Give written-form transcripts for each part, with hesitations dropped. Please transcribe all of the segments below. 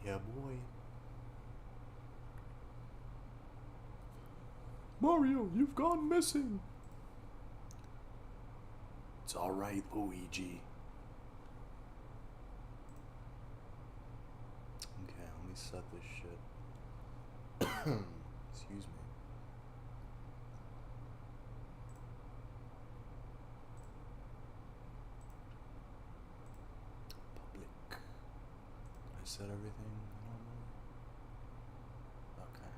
Yeah, boy. Mario, you've gone missing. It's alright, Luigi. Okay, let me set this shit. Excuse me. Public. I set everything normal. Okay.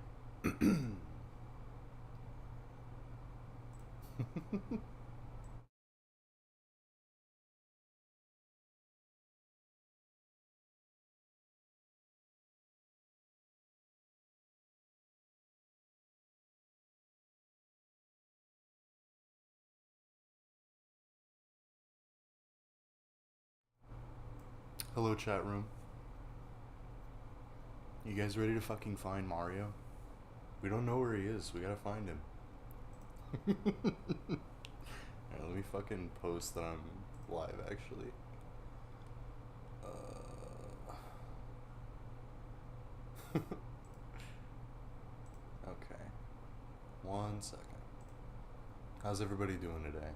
Hello, chat room. You guys ready to fucking find Mario? We don't know where he is. We gotta find him. Alright, let me fucking post that I'm live, actually. Okay. 1 second. How's everybody doing today?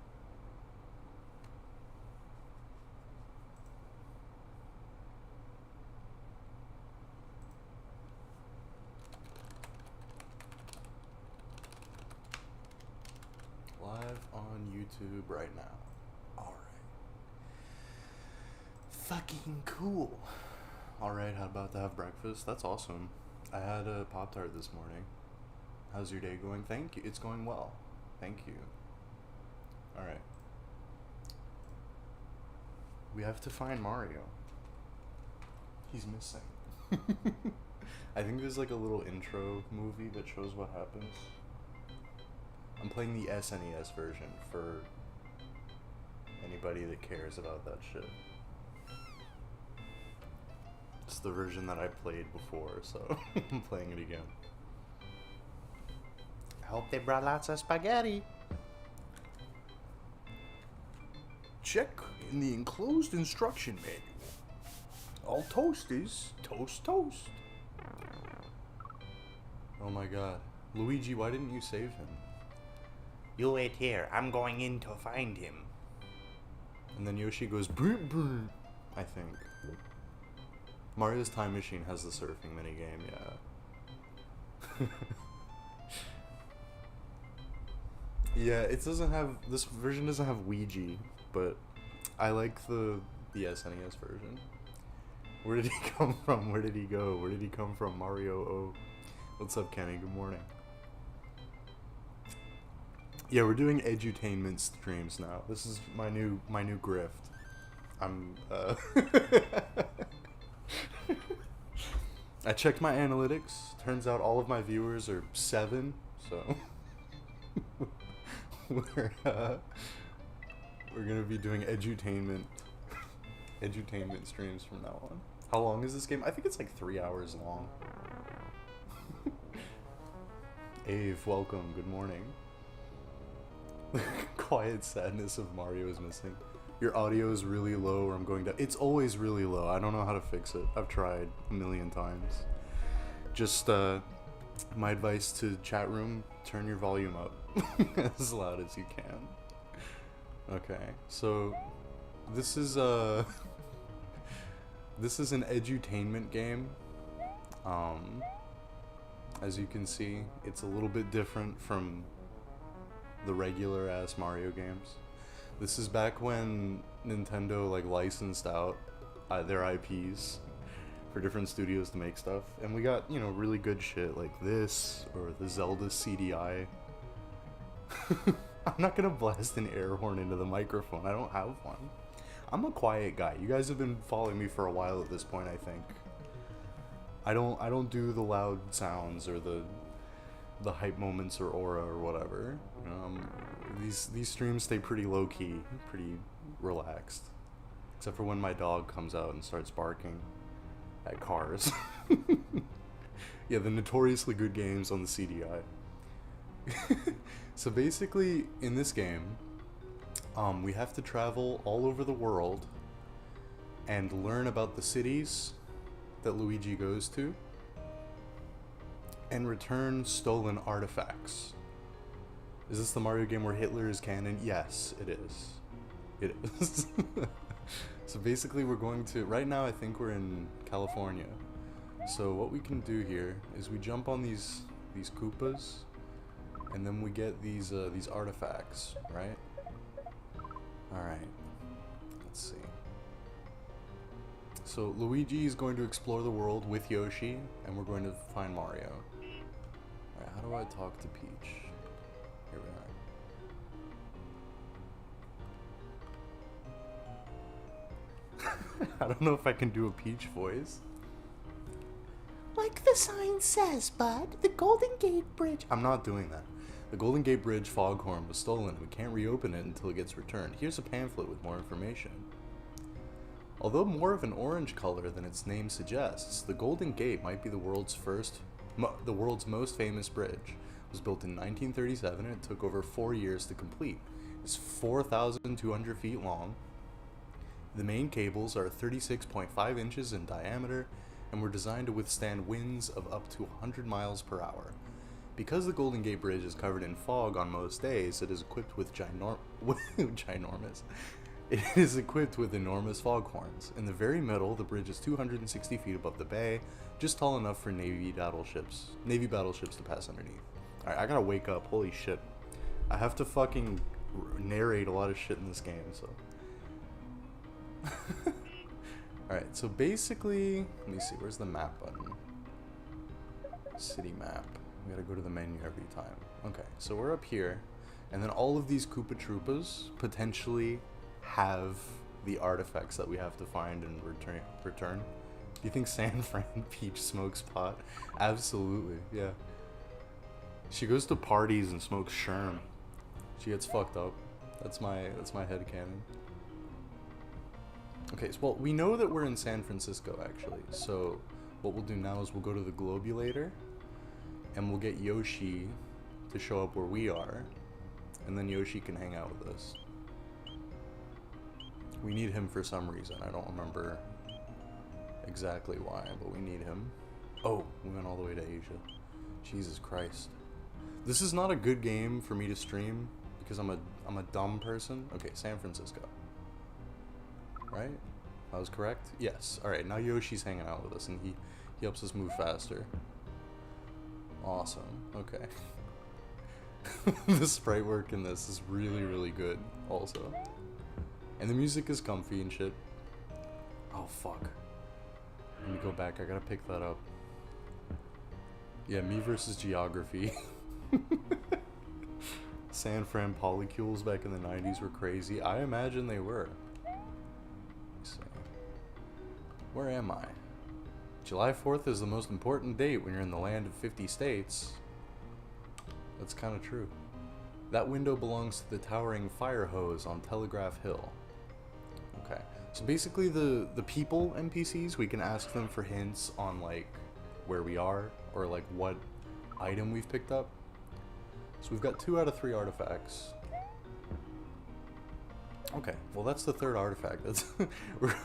Live on YouTube right now. Alright. Fucking cool. Alright, how about to have breakfast? That's awesome. I had a Pop-Tart this morning. How's your day going? Thank you. It's going well. Thank you. Alright. We have to find Mario. He's missing. I think there's like a little intro movie that shows what happens. I'm playing the SNES version for anybody that cares about that shit. It's the version that I played before, so I'm playing it again. I hope they brought lots of spaghetti. Check in the enclosed instruction manual. All toast is toast toast. Oh my god. Luigi, why didn't you save him? You wait here. I'm going in to find him. And then Yoshi goes brr brr, I think. Mario's Time Machine has the surfing minigame, yeah. Yeah, it doesn't have, this version doesn't have Ouija, but I like the SNES version. Where did he come from? Where did he go? Where did he come from? Mario O. What's up, Kenny? Good morning. Yeah, we're doing edutainment streams now. This is my new grift. I'm I checked my analytics. Turns out all of my viewers are 7, so we're gonna be doing edutainment streams from now on. How long is this game? I think it's like 3 hours long. Ave, welcome. Good morning. Quiet sadness of Mario is missing. Your audio is really low, or I'm going down. It's always really low. I don't know how to fix it. I've tried a million times. Just my advice to chat room: turn your volume up as loud as you can. Okay, so this is this is an edutainment game. As you can see, it's a little bit different from the regular ass Mario games. This is back when Nintendo like licensed out their IPs for different studios to make stuff, and we got, you know, really good shit like this or the Zelda CDI. I'm not gonna blast an air horn into the microphone. I don't have one. I'm a quiet guy. You guys have been following me for a while at this point, I think. I don't do the loud sounds or the hype moments or aura or whatever. These streams stay pretty low key, pretty relaxed, except for when my dog comes out and starts barking at cars. Yeah, the notoriously good games on the CDI. So basically, in this game, we have to travel all over the world and learn about the cities that Luigi goes to and return stolen artifacts. Is this the Mario game where Hitler is canon? Yes, it is. It is. So basically we're going to, right now I think we're in California. So what we can do here is we jump on these Koopas, and then we get these artifacts, right? Alright. Let's see. So Luigi is going to explore the world with Yoshi, and we're going to find Mario. Alright, how do I talk to Peach? Here we are. I don't know if I can do a Peach voice. Like the sign says, bud, the Golden Gate Bridge. I'm not doing that. The Golden Gate Bridge foghorn was stolen. We can't reopen it until it gets returned. Here's a pamphlet with more information. Although more of an orange color than its name suggests, the Golden Gate might be the world's most famous bridge. It was built in 1937 and it took over 4 years to complete. It's 4,200 feet long. The main cables are 36.5 inches in diameter and were designed to withstand winds of up to 100 miles per hour. Because the Golden Gate Bridge is covered in fog on most days, it is equipped with ginormous. It is equipped with enormous foghorns. In the very middle, the bridge is 260 feet above the bay, just tall enough for Navy battleships to pass underneath. Alright, I gotta wake up. Holy shit. I have to fucking narrate a lot of shit in this game, so. Alright, so basically, let me see, where's the map button? City map. We gotta go to the menu every time. Okay, so we're up here, and then all of these Koopa Troopas potentially have the artifacts that we have to find and return. Do you think San Fran Peach smokes pot? Absolutely, yeah. She goes to parties and smokes sherm. She gets fucked up. That's my headcanon. Okay, so, well, we know that we're in San Francisco, actually. So what we'll do now is we'll go to the Globulator, and we'll get Yoshi to show up where we are, and then Yoshi can hang out with us. We need him for some reason. I don't remember exactly why, but we need him. Oh, we went all the way to Asia. Jesus Christ. This is not a good game for me to stream because I'm a dumb person. Okay, San Francisco. Right? I was correct? Yes. Alright, now Yoshi's hanging out with us and he helps us move faster. Awesome. Okay. The sprite work in this is really, really good also. And the music is comfy and shit. Oh, fuck. Let me go back. I gotta pick that up. Yeah, me versus geography. San Fran polycules back in the 90s were crazy. I imagine they were. Let's see. Where am I? July 4th is the most important date when you're in the land of 50 states. That's kind of true. That window belongs to the towering fire hose on Telegraph Hill. Okay, so basically the people NPCs, we can ask them for hints on like where we are or like what item we've picked up. So we've got 2 out of 3 artifacts. Okay, well that's the 3rd artifact. That's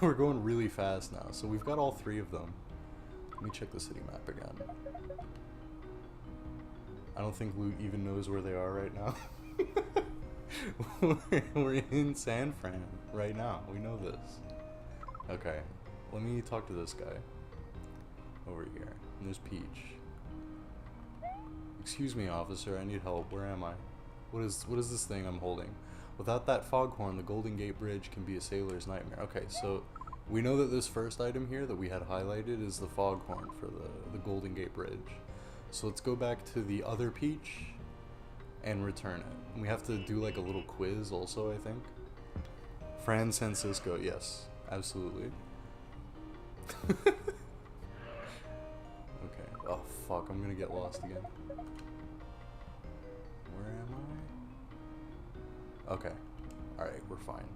we're going really fast now. So we've got all 3 of them. Let me check the city map again. I don't think Luke even knows where they are right now. We're in San Fran right now. We know this. Okay, let me talk to this guy over here. And there's Peach. Excuse me, officer. I need help. Where am I? What is this thing I'm holding? Without that foghorn, the Golden Gate Bridge can be a sailor's nightmare. Okay, so we know that this first item here that we had highlighted is the foghorn for the Golden Gate Bridge. So let's go back to the other Peach and return it. And we have to do like a little quiz also, I think. Fran Francisco, yes, absolutely. Okay. Oh fuck, I'm gonna get lost again. Where am I? Okay. Alright, we're fine.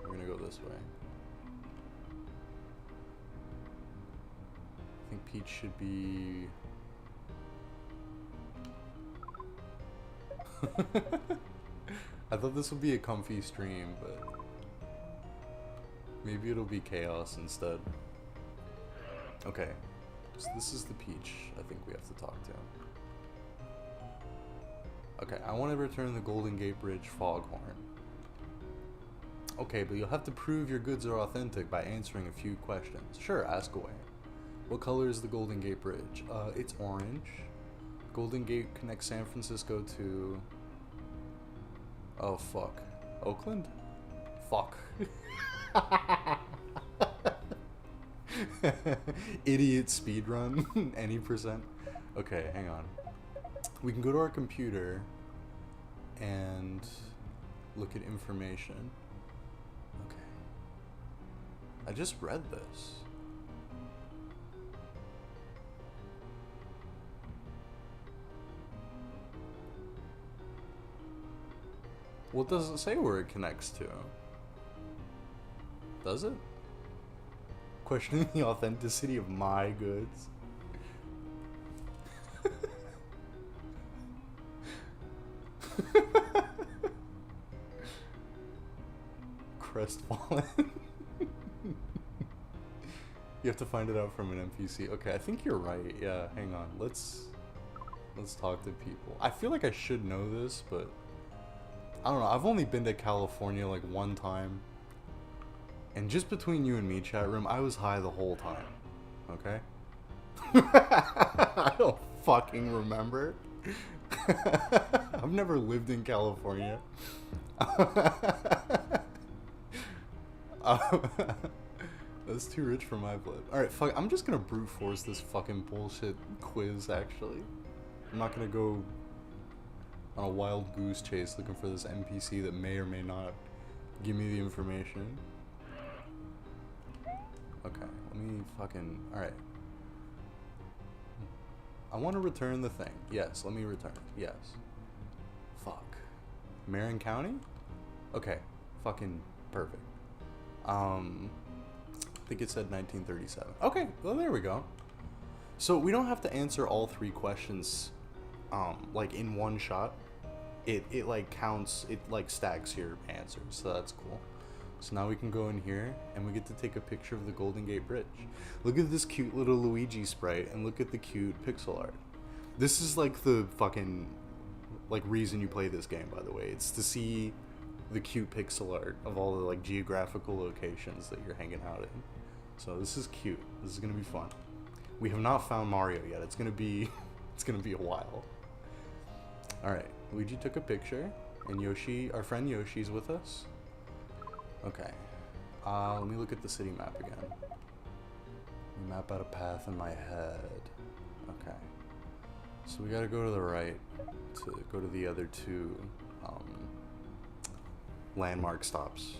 We're gonna go this way. I think Peach should be... I thought this would be a comfy stream, but maybe it'll be chaos instead. Okay, so this is the Peach I think we have to talk to. Okay, I want to return the Golden Gate Bridge foghorn. Okay, but you'll have to prove your goods are authentic by answering a few questions. Sure, ask away. What color is the Golden Gate Bridge? It's orange. Golden Gate connects San Francisco to... Oh, fuck. Oakland? Fuck. Idiot speedrun. Any percent. Okay, hang on. We can go to our computer and look at information. Okay. I just read this. Well, it doesn't say where it connects to. Does it? Questioning the authenticity of my goods. Crestfallen. You have to find it out from an NPC. Okay, I think you're right. Yeah, hang on. Let's talk to people. I feel like I should know this, but I don't know. I've only been to California like one time. And just between you and me, chat room, I was high the whole time. Okay? I don't fucking remember. I've never lived in California. That's too rich for my blood. Alright, fuck. I'm just gonna brute force this fucking bullshit quiz, actually. I'm not gonna go on a wild goose chase looking for this NPC that may or may not give me the information. Okay, let me fucking... Alright. I want to return the thing. Yes, let me return. Yes. Fuck. Marin County? Okay. Fucking perfect. I think it said 1937. Okay, well there we go. So we don't have to answer all 3 questions like in one shot. It like counts, it like stacks your answers, so that's cool. So now we can go in here and we get to take a picture of the Golden Gate Bridge. Look at this cute little Luigi sprite and look at the cute pixel art. This is like the fucking like reason you play this game, by the way. It's to see the cute pixel art of all the like geographical locations that you're hanging out in. So this is cute. This is gonna be fun. We have not found Mario yet. It's gonna be a while. Alright, Luigi took a picture and Yoshi, our friend Yoshi's with us. Okay, let me look at the city map again. Map out a path in my head. Okay, so we gotta go to the right to go to the other 2 landmark stops.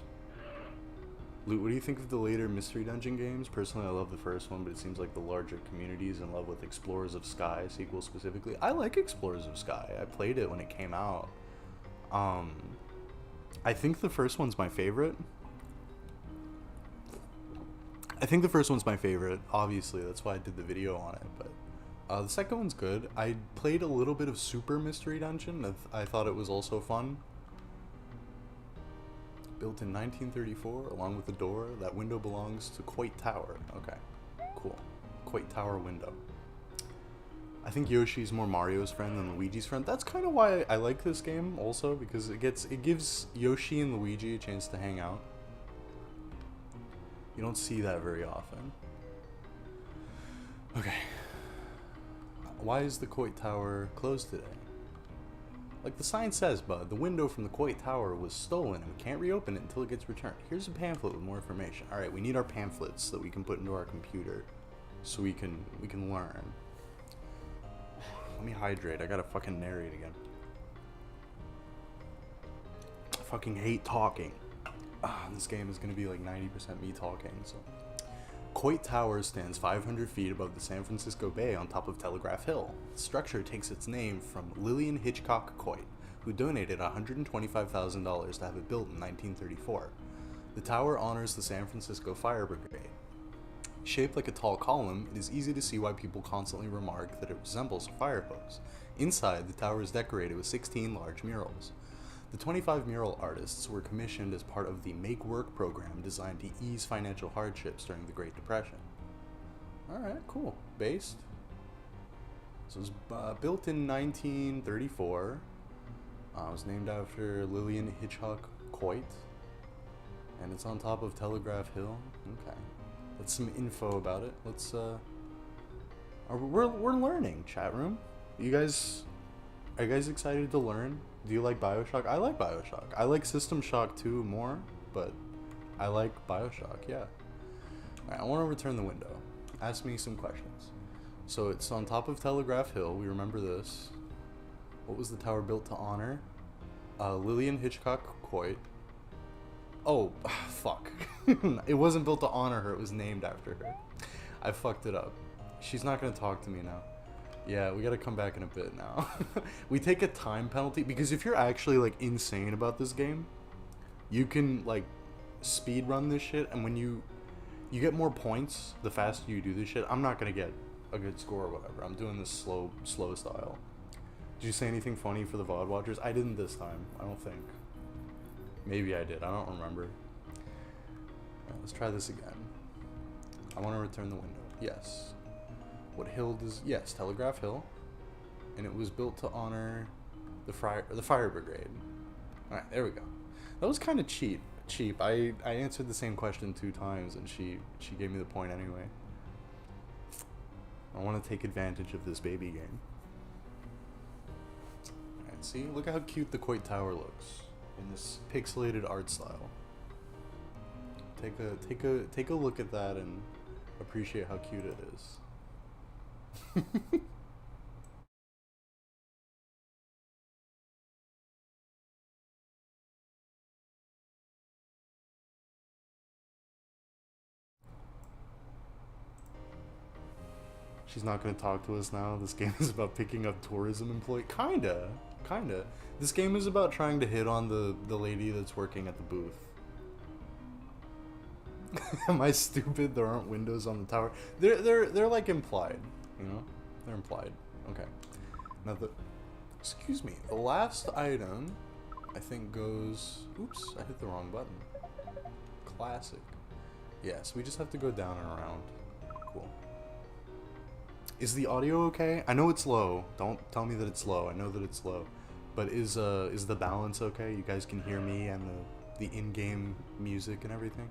Luke, what do you think of the later Mystery Dungeon games? Personally, I love the first one, but it seems like the larger community is in love with Explorers of Sky sequel specifically. I like Explorers of Sky. I played it when it came out. I think the first one's my favorite. Obviously, that's why I did the video on it, but the second one's good. I played a little bit of Super Mystery Dungeon. I thought it was also fun. Built in 1934, along with the door. That window belongs to Coit Tower. Okay, cool. Coit Tower window. I think Yoshi's more Mario's friend than Luigi's friend. That's kind of why I like this game also, because it gives Yoshi and Luigi a chance to hang out. You don't see that very often. Okay. Why is the Coit Tower closed today? Like the sign says, bud, the window from the Coit Tower was stolen and we can't reopen it until it gets returned. Here's a pamphlet with more information. Alright, we need our pamphlets that we can put into our computer so we can learn. Let me hydrate. I gotta fucking narrate again. I fucking hate talking. This game is gonna be like 90% me talking, so. Coit Tower stands 500 feet above the San Francisco Bay on top of Telegraph Hill. The structure takes its name from Lillian Hitchcock Coit, who donated $125,000 to have it built in 1934. The tower honors the San Francisco Fire Brigade. Shaped like a tall column, it is easy to see why people constantly remark that it resembles a fire hose. Inside, the tower is decorated with 16 large murals. The 25 mural artists were commissioned as part of the Make Work program designed to ease financial hardships during the Great Depression. Alright, cool. Based. So it was built in 1934. It was named after Lillian Hitchcock Coit. And it's on top of Telegraph Hill. Okay. That's some info about it. Let's, we're learning, chat room. Are you guys excited to learn? Do you like Bioshock? I like Bioshock. I like System Shock 2 more, but I like Bioshock, yeah. Alright, I want to return the window. Ask me some questions. So it's on top of Telegraph Hill. We remember this. What was the tower built to honor? Lillian Hitchcock Coit. Oh, fuck. It wasn't built to honor her. It was named after her. I fucked it up. She's not going to talk to me now. Yeah, we got to come back in a bit now. We take a time penalty because if you're actually like insane about this game, you can like speed run this shit, and when you get more points the faster you do this shit. I'm not going to get a good score or whatever. I'm doing this slow style. Did you say anything funny for the VOD watchers? I didn't this time. I don't think. Maybe I did. I don't remember. Right, let's try this again. I want to return the window. Yes. What hill does... Yes, Telegraph Hill. And it was built to honor the fire brigade. Alright, there we go. That was kind of cheap. I answered the same question 2 times and she gave me the point anyway. I want to take advantage of this baby game. Alright, see? Look at how cute the Coit Tower looks in this pixelated art style. Take a look at that and appreciate how cute it is. She's not gonna talk to us now. This game is about picking up tourism employee. Kinda. This game is about trying to hit on the lady that's working at the booth. Am I stupid? There aren't windows on the tower. They're like implied, you know? They're implied. Okay. Now excuse me. The last item I think goes... Oops, I hit the wrong button. Classic. Yes, we just have to go down and around. Cool. Is the audio okay? I know it's low. Don't tell me that it's low. I know that it's low. But is the balance okay? You guys can hear me and the in-game music and everything?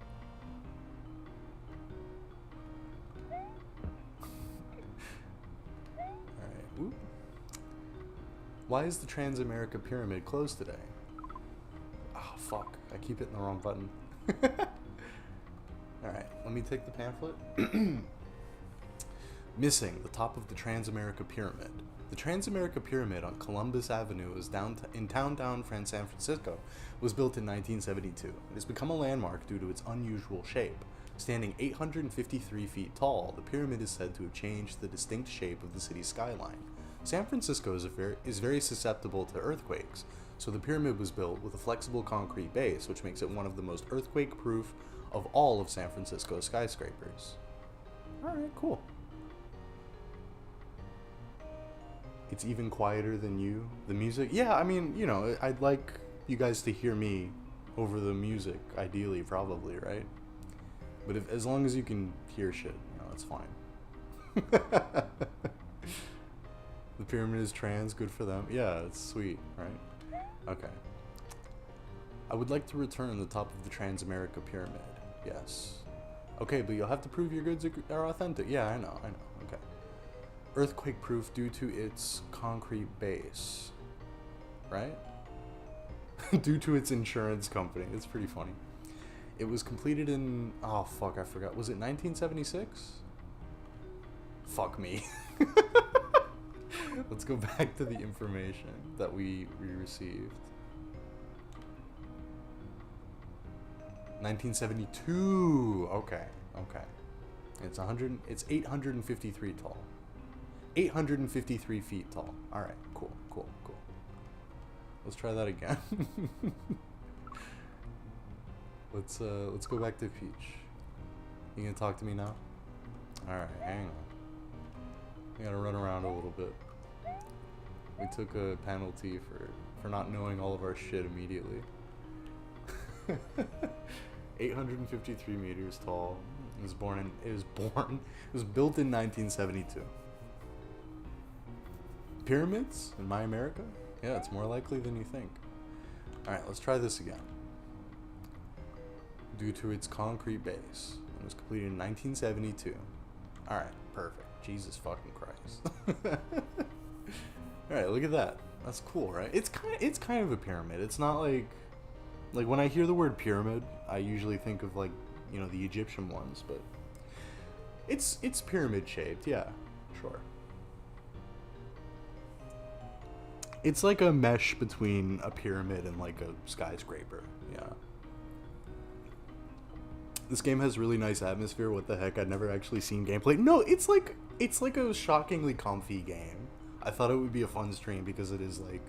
Alright. Ooh. Why is the Transamerica Pyramid closed today? Oh, fuck. I keep hitting the wrong button. Alright, let me take the pamphlet. Missing the top of the Transamerica Pyramid. The Transamerica Pyramid on Columbus Avenue in downtown San Francisco was built in 1972. It has become a landmark due to its unusual shape. Standing 853 feet tall, the pyramid is said to have changed the distinct shape of the city's skyline. San Francisco is very susceptible to earthquakes, so the pyramid was built with a flexible concrete base, which makes it one of the most earthquake-proof of all of San Francisco's skyscrapers. Alright, cool. It's even quieter than you. The music? Yeah, I mean, you know, I'd like you guys to hear me over the music, ideally, probably, right? But as long as you can hear shit, you know, that's fine. The pyramid is trans, good for them. Yeah, it's sweet, right? Okay. I would like to return the top of the Transamerica Pyramid. Yes. Okay, but you'll have to prove your goods are authentic. Yeah, I know. Okay. Earthquake proof due to its concrete base. Right? Due to its insurance company. It's pretty funny. It was completed in... Oh, fuck, I forgot. Was it 1976? Fuck me. Let's go back to the information that we received. 1972. Okay. It's 853 tall. 853 feet tall. All right. Cool. Let's try that again. Let's go back to Peach. You gonna talk to me now? All right. Hang on. We gotta run around a little bit. We took a penalty for not knowing all of our shit immediately. 853 meters tall. It was built in 1972. Pyramids in my America? Yeah, it's more likely than you think. Alright, let's try this again. Due to its concrete base. It was completed in 1972. Alright, perfect. Jesus fucking Christ. Alright, look at that. That's cool, right? It's kind of a pyramid. It's not like when I hear the word pyramid, I usually think of like, you know, the Egyptian ones, but it's pyramid shaped, yeah, sure. It's like a mesh between a pyramid and like a skyscraper, yeah. This game has really nice atmosphere. What the heck? I'd never actually seen gameplay. No, it's like a shockingly comfy game. I thought it would be a fun stream because it is like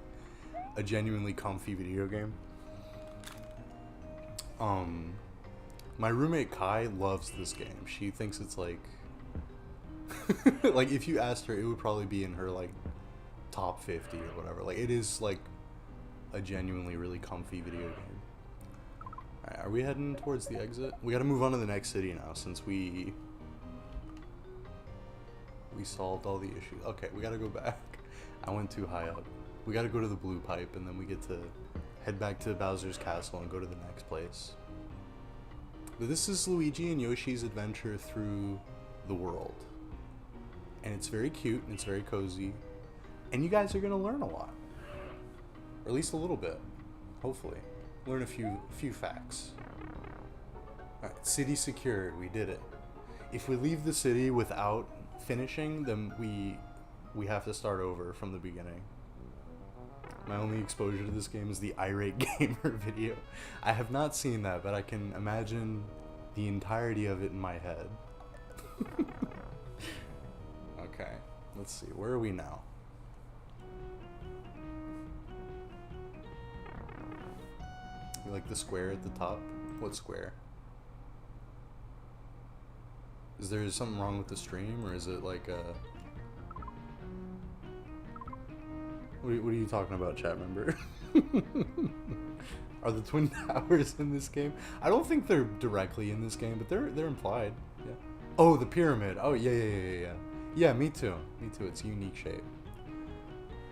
a genuinely comfy video game. My roommate Kai loves this game. She thinks it's like like if you asked her, it would probably be in her like top 50 or whatever. Like it is like a genuinely really comfy video game. Alright, are we heading towards the exit? We gotta move on to the next city now since we solved all the issues. Okay, we gotta go back. I went too high up. We gotta go to the blue pipe and then we get to head back to Bowser's castle and go to the next place. But this is Luigi and Yoshi's adventure through the world. And it's very cute and it's very cozy. And you guys are gonna learn a lot. Or at least a little bit. Hopefully. Learn a few facts. Alright, city secured. We did it. If we leave the city without finishing, then we have to start over from the beginning. My only exposure to this game is the Irate Gamer video. I have not seen that, but I can imagine the entirety of it in my head. Okay, let's see. Where are we now? You like the square at the top? What square? Is there something wrong with the stream, or is it like a... What are you talking about, chat member? Are the Twin Towers in this game? I don't think they're directly in this game, but they're implied. Yeah. Oh, the pyramid. Oh, yeah. Yeah, me too. Me too. It's a unique shape.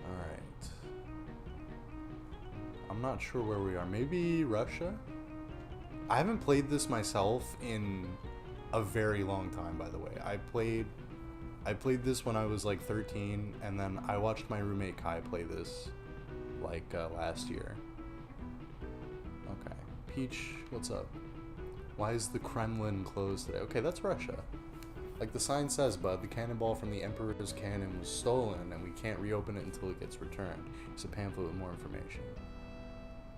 Alright. I'm not sure where we are. Maybe Russia? I haven't played this myself in a very long time, by the way. I played this when I was like 13, and then I watched my roommate Kai play this like last year. Okay. Peach, what's up? Why is the Kremlin closed today? Okay, that's Russia. Like the sign says, bud, the cannonball from the Emperor's cannon was stolen, and we can't reopen it until it gets returned. It's a pamphlet with more information.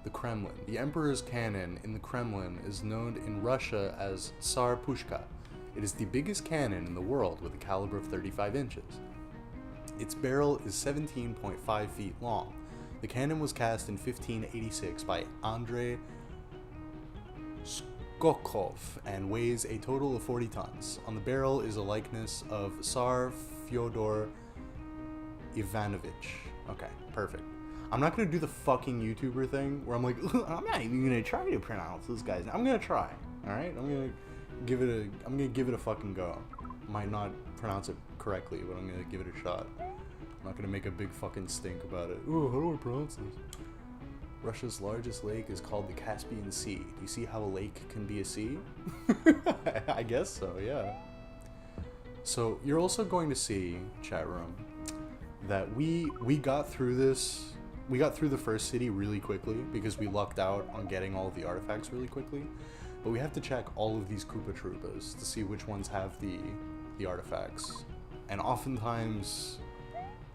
The Kremlin. The Emperor's cannon in the Kremlin is known in Russia as Tsar Pushka. It is the biggest cannon in the world with a caliber of 35 inches. Its barrel is 17.5 feet long. The cannon was cast in 1586 by Andrei Skokov and weighs a total of 40 tons. On the barrel is a likeness of Tsar Fyodor Ivanovich. Okay, perfect. I'm not gonna do the fucking YouTuber thing where I'm like, I'm not even gonna try to pronounce this guy's name. I'm gonna try, alright? I'm gonna give it a fucking go. Might not pronounce it correctly, but I'm gonna give it a shot. I'm not gonna make a big fucking stink about it. Ooh, how do I pronounce this? Russia's largest lake is called the Caspian Sea. Do you see how a lake can be a sea? I guess so, yeah. So you're also going to see, chat room, that we got through this. We got through the first city really quickly because we lucked out on getting all of the artifacts really quickly. But we have to check all of these Koopa Troopas to see which ones have the artifacts. And oftentimes,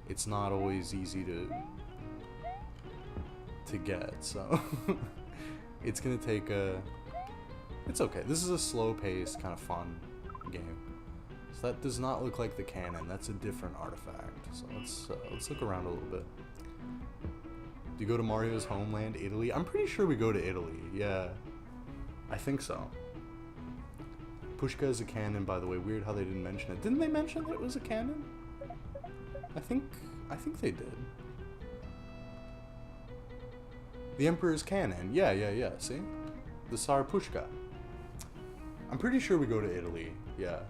it's not always easy to get, so it's gonna take it's okay. This is a slow-paced, kind of fun game. So that does not look like the cannon. That's a different artifact. So let's look around a little bit. Do you go to Mario's homeland, Italy? I'm pretty sure we go to Italy. Yeah, I think so. Pushka is a cannon, by the way. Weird how they didn't mention it. Didn't they mention that it was a cannon? I think they did. The Emperor's cannon. Yeah. See? The Tsar Pushka. I'm pretty sure we go to Italy. Yeah.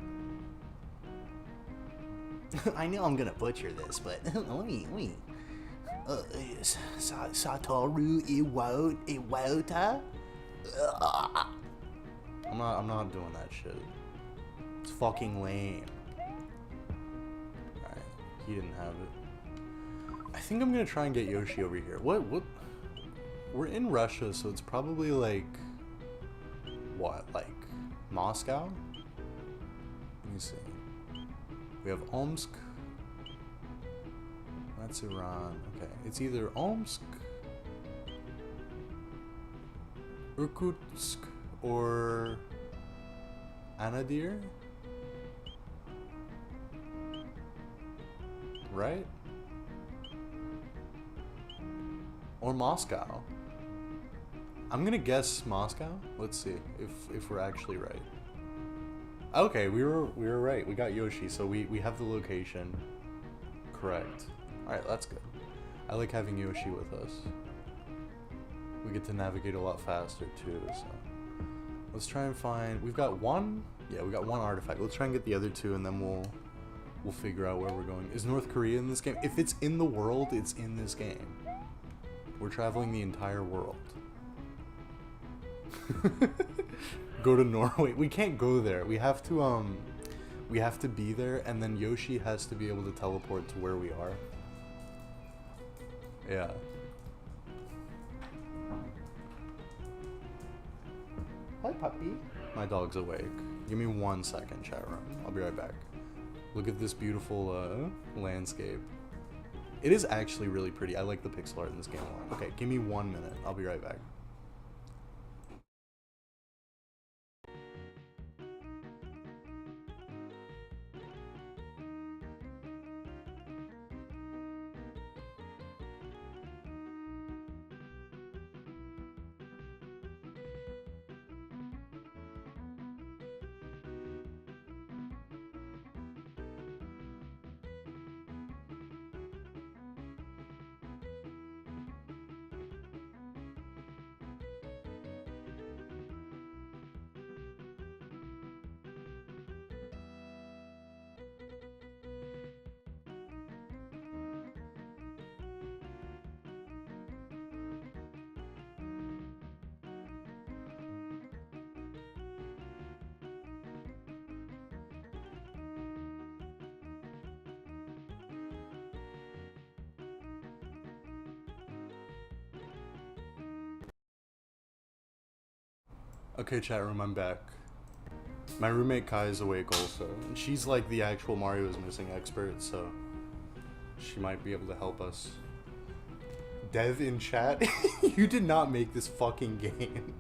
I know I'm gonna butcher this, but let me. Satoru Iwata. I'm not doing that shit. It's fucking lame. Alright, he didn't have it. I think I'm gonna try and get Yoshi over here. What? We're in Russia, so it's probably like... What? Like Moscow? Let me see. We have Omsk. That's Iran. Okay, it's either Omsk, Irkutsk, or Anadyr? Right? Or Moscow. I'm gonna guess Moscow. Let's see if we're actually right. Okay, we were right. We got Yoshi, so we have the location correct. Alright, that's good. I like having Yoshi with us. We get to navigate a lot faster too, so let's try and find... We've got one? Yeah, we got one artifact. Let's try and get the other two, and then we'll figure out where we're going. Is North Korea in this game? If it's in the world, it's in this game. We're traveling the entire world. Go to Norway. We can't go there. We have to be there, and then Yoshi has to be able to teleport to where we are. Yeah. Hi, puppy. My dog's awake. Give me 1 second, chat room. I'll be right back. Look at this beautiful landscape. It is actually really pretty. I like the pixel art in this game a lot. Okay, give me 1 minute. I'll be right back. Okay, chat room, I'm back. My roommate Kai is awake also. And she's like the actual Mario is Missing expert, so she might be able to help us. Dev in chat, you did not make this fucking game.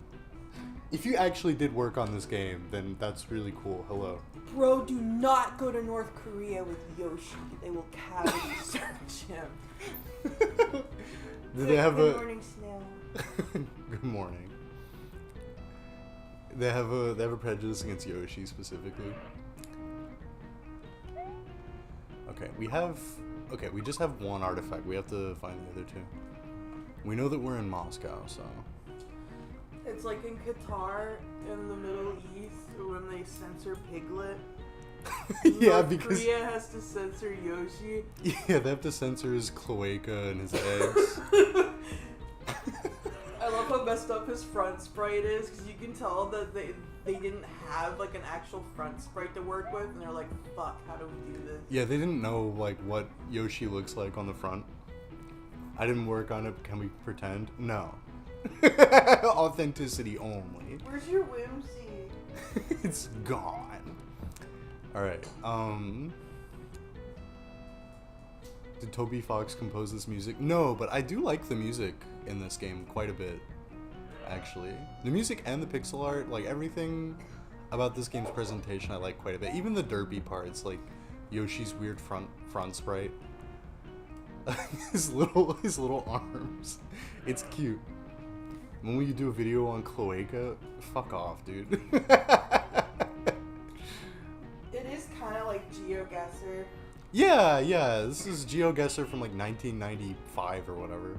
If you actually did work on this game, then that's really cool. Hello. Bro, do not go to North Korea with Yoshi. They will cavity search him. Do they have a... Good morning, Snail. Good morning. They have a prejudice against Yoshi specifically. Okay, we just have one artifact. We have to find the other two. We know that we're in Moscow, so. It's like in Qatar in the Middle East when they censor Piglet. Yeah, North because Korea has to censor Yoshi. Yeah, they have to censor his cloaca and his eggs. I love how messed up his front sprite is, because you can tell that they didn't have like an actual front sprite to work with, and they're like, fuck, how do we do this? Yeah, they didn't know like what Yoshi looks like on the front. I didn't work on it. Can we pretend? No. Authenticity only. Where's your whimsy? It's gone. Alright, did Toby Fox compose this music? No, but I do like the music in this game quite a bit, actually. The music and the pixel art, like everything about this game's presentation I like quite a bit. Even the derpy parts, like Yoshi's weird front sprite. his little arms. It's cute. When you do a video on cloaca, fuck off, dude. It is kind of like GeoGuessr. Yeah, this is GeoGuessr from like 1995 or whatever.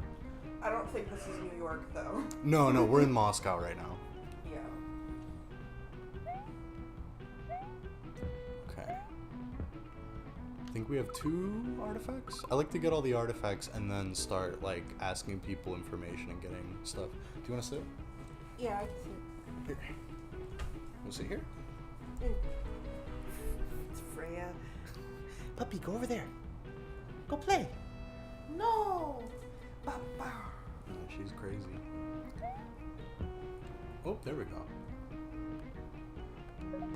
I don't think this is New York, though. No, we're in Moscow right now. Yeah. I think we have 2 artifacts. I like to get all the artifacts and then start like asking people information and getting stuff. Do you want to sit? Yeah, I can see it. Here. We'll sit here. It's Freya. Puppy, go over there. Go play. No! Papa. Oh, she's crazy. Oh, there we go.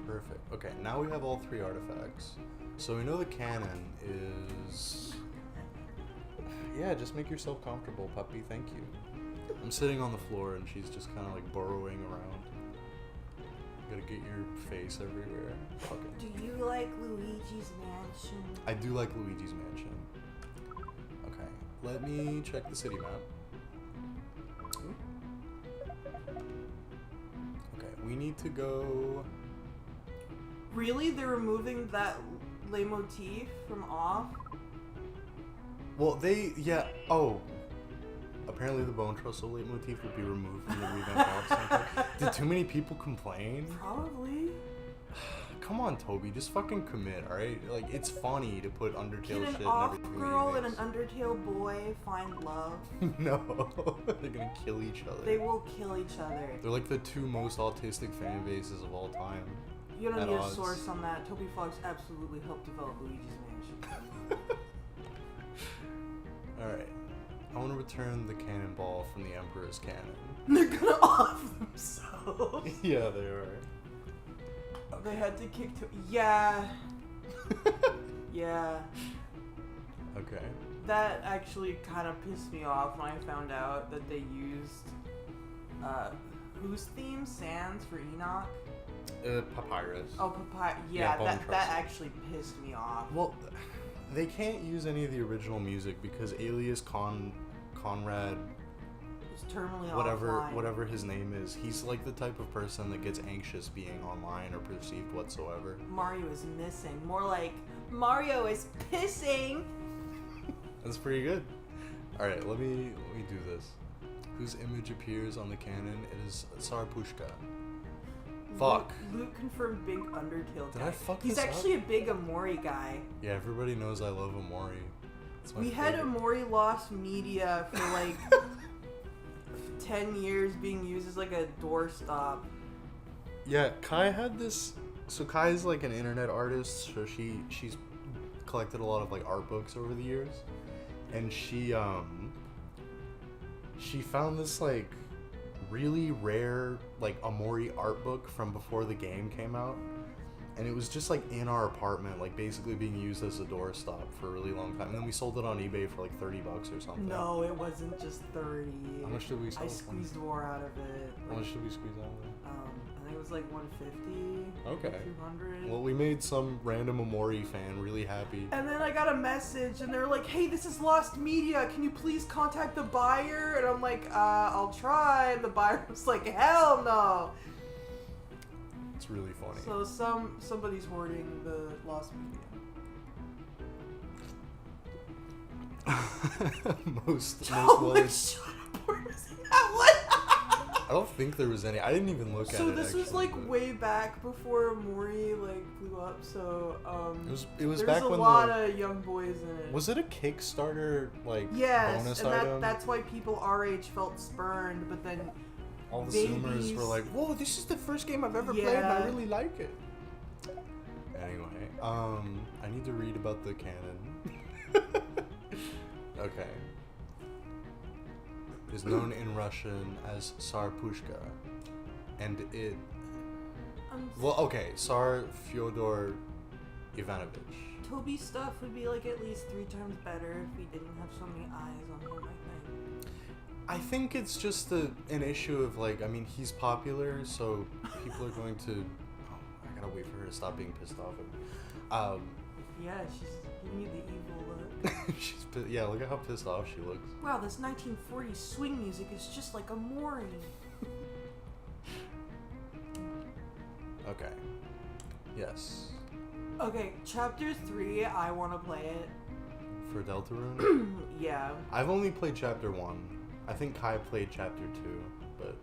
Perfect. Okay, now we have all 3 artifacts. So we know the cannon is... Yeah, just make yourself comfortable, puppy. Thank you. I'm sitting on the floor and she's just kind of like burrowing around. You gotta get your face everywhere. Okay. Do you like Luigi's Mansion? I do like Luigi's Mansion. Okay, let me check the city map. Okay, we need to go... Really? They're removing that leitmotif from off? Well, yeah, oh. Apparently the Bone Trussel leitmotif would be removed from the revamped box center. Did too many people complain? Probably. Come on, Toby, just fucking commit, alright? Like, it's funny to put Undertale Can shit an and off everything girl that and he an Undertale boy find love? makes. No, they're gonna kill each other. They will kill each other. They're like the 2 most autistic fan bases of all time. You don't At need odds. a source on that. Toby Fox absolutely helped develop Luigi's Mansion. Alright. I want to return the cannonball from the Emperor's cannon. They're gonna off themselves. Yeah, they are. They had to kick to. Yeah. Yeah. Okay. That actually kind of pissed me off when I found out that they used whose theme? Sans for Enoch? Papyrus. Oh, Papyrus. Yeah, Yeah, Bone that Trussell. actually pissed me off. Well, they can't use any of the original music because Alias Conrad, It's terminally offline. whatever his name is, he's like the type of person that gets anxious being online or perceived whatsoever. Mario is missing. More like Mario is pissing. That's pretty good. All right, let me do this. Whose image appears on the cannon? It is Sarpushka. Fuck. Luke confirmed big Undertale guy. Did I fuck He's this actually a big Amori guy. Yeah, everybody knows I love Amori. It's my We had favorite. Amori Lost Media for like 10 years being used as like a doorstop. Yeah, Kai had this. So Kai's like an internet artist, so she's collected a lot of like art books over the years, and she found this like really rare like Amori art book from before the game came out, and it was just like in our apartment, like basically being used as a doorstop for a really long time. And then we sold it on eBay for like $30 or something. No, it wasn't just 30. How much did we sell I it for? squeezed more out of it. How much did we squeeze out of it? I think it was like 150. Okay. 200. Well, we made some random Amori fan really happy. And then I got a message, and they were like, "Hey, this is Lost Media. Can you please contact the buyer?" And I'm like, "I'll try." And the buyer was like, "Hell no." It's really funny. So somebody's hoarding the Lost Media. most Oh, well, shut up! Where was that one? I don't think there was any. I didn't even look at it. So this was actually, like but way back before Mori like blew up. So It was there's back a when lot of young boys in it. Was it a Kickstarter like Yes, bonus and item? that's why people our age felt spurned. But then All the babies- Zoomers were like, "Whoa, this is the first game I've ever played, and I Yeah. really like it." Anyway, I need to read about the canon. Okay. It is known in Russian as Tsar-Pushka, and it. Well, okay, Tsar Fyodor Ivanovich. Toby's stuff would be like at least 3 times better if we didn't have so many eyes on him, I think. I think it's just an issue of like, I mean, he's popular, so people are going to. Oh, I gotta wait for her to stop being pissed off at me. Yeah, she's giving you the evil look. Yeah, look at how pissed off she looks. Wow, this 1940s swing music is just like Amori. Okay. Yes. Okay, chapter 3, I want to play it. For Deltarune? Yeah. I've only played chapter 1. I think Kai played chapter 2, but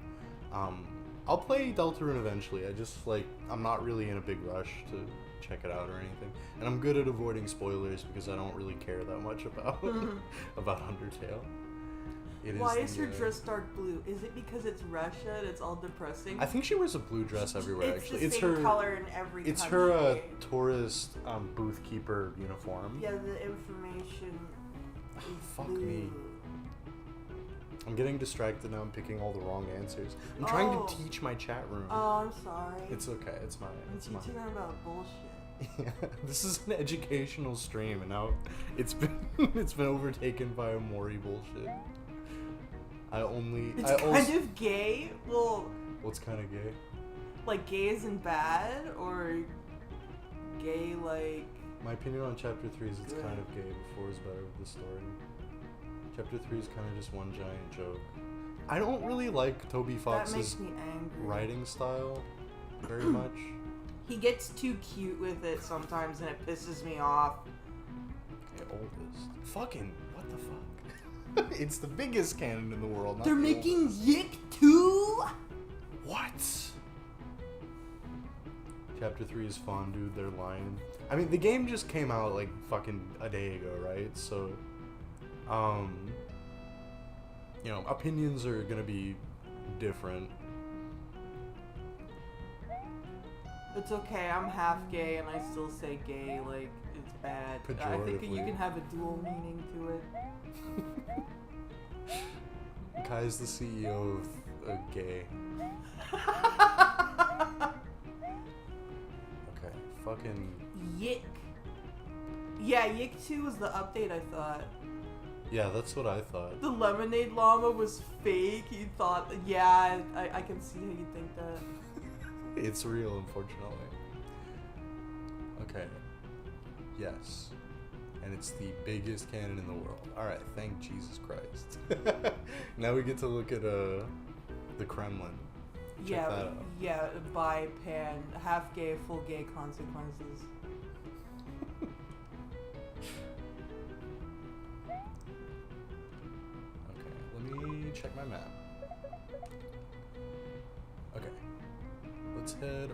I'll play Deltarune eventually. I just like I'm not really in a big rush to check it out or anything. And I'm good at avoiding spoilers because I don't really care that much about about Undertale. Why is her dress dark blue? Is it because it's Russia and it's all depressing? I think she wears a blue dress everywhere. Actually, it's the same color in every. It's country. her tourist booth keeper uniform. Yeah, the information. Is Fuck blue. me. I'm getting distracted now. I'm picking all the wrong answers. I'm trying to teach my chat room. Oh, I'm sorry. It's okay. It's my. I'm teaching them about bullshit. Yeah, this is an educational stream, and now it's been it's been overtaken by a Mori bullshit. It's kind of gay. Well, what's kind of gay? Like gay isn't bad, or gay like. My opinion on chapter 3 is it's kind of gay. Before is better with the story. Chapter 3 is kind of just one giant joke. I don't really like Toby Fox's writing style very much. He gets too cute with it sometimes, and it pisses me off. Okay, oldest. Fucking what the fuck? It's the biggest canon in the world. Not They're the making oldest. Yik too. What? Chapter 3 is fun, dude. They're lying. I mean, the game just came out like fucking a day ago, right? So, you know, opinions are gonna be different. It's okay. I'm half gay, and I still say gay like it's bad. I think you can have a dual meaning to it. Kai's the CEO of Gay. Okay, fucking. Yik. Yeah, Yik 2 was the update, I thought. Yeah, that's what I thought. The lemonade llama was fake. You thought, yeah, I can see how you think that. It's real, unfortunately. Okay. Yes. And it's the biggest cannon in the world. Alright, thank Jesus Christ. Now we get to look at the Kremlin. Check that out. Yeah, bi, pan, half gay, full gay consequences. Okay, let me check my map. Okay. Let's head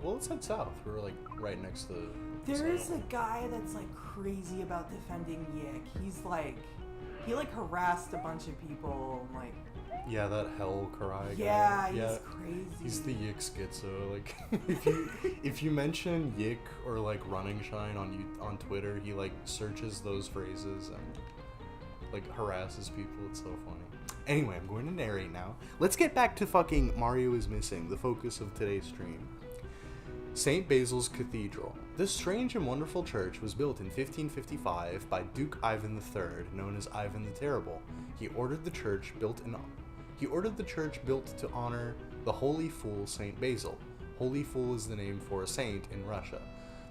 let's head south. We're like right next to There is a guy that's like crazy about defending Yik. He's like he harassed a bunch of people and like yeah, that Hell Karai guy. Yeah, he's crazy. He's the Yik schizo. Like if you mention Yik or like Running Shine on Twitter, he like searches those phrases and like harasses people. It's so funny. Anyway, I'm going to narrate now. Let's get back to fucking Mario is Missing, the focus of today's stream. St. Basil's Cathedral. This strange and wonderful church was built in 1555 by Duke Ivan III, known as Ivan the Terrible. He ordered the church built to honor the Holy Fool St. Basil. Holy Fool is the name for a saint in Russia.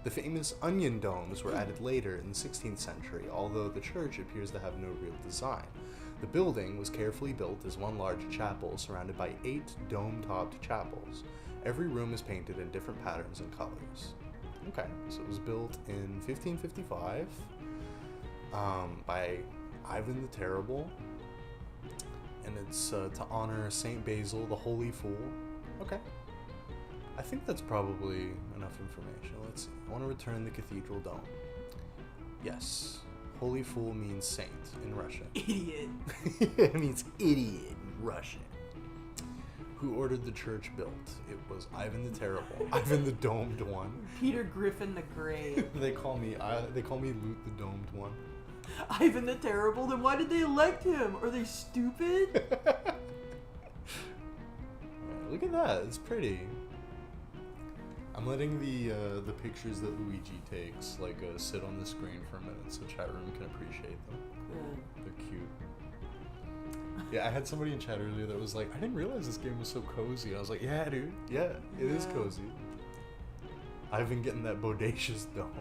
The famous onion domes were added later in the 16th century, although the church appears to have no real design. The building was carefully built as one large chapel surrounded by 8 dome-topped chapels. Every room is painted in different patterns and colors. Okay, so it was built in 1555 by Ivan the Terrible, and it's to honor Saint Basil, the Holy Fool. Okay, I think that's probably enough information. Let's see. I want to return the cathedral dome. Yes. Holy Fool means saint in Russian. Idiot. It means idiot in Russian. Who ordered the church built? It was Ivan the Terrible. Ivan the Domed One. Peter Griffin the Great. They call me Loot the Domed One. Ivan the Terrible? Then why did they elect him? Are they stupid? Look at that. It's pretty. I'm letting the pictures that Luigi takes sit on the screen for a minute so chat room can appreciate them. Good. They're cute. Yeah, I had somebody in chat earlier that was like, I didn't realize this game was so cozy. I was like, yeah, dude. Yeah, it is cozy. I've been getting that bodacious dome.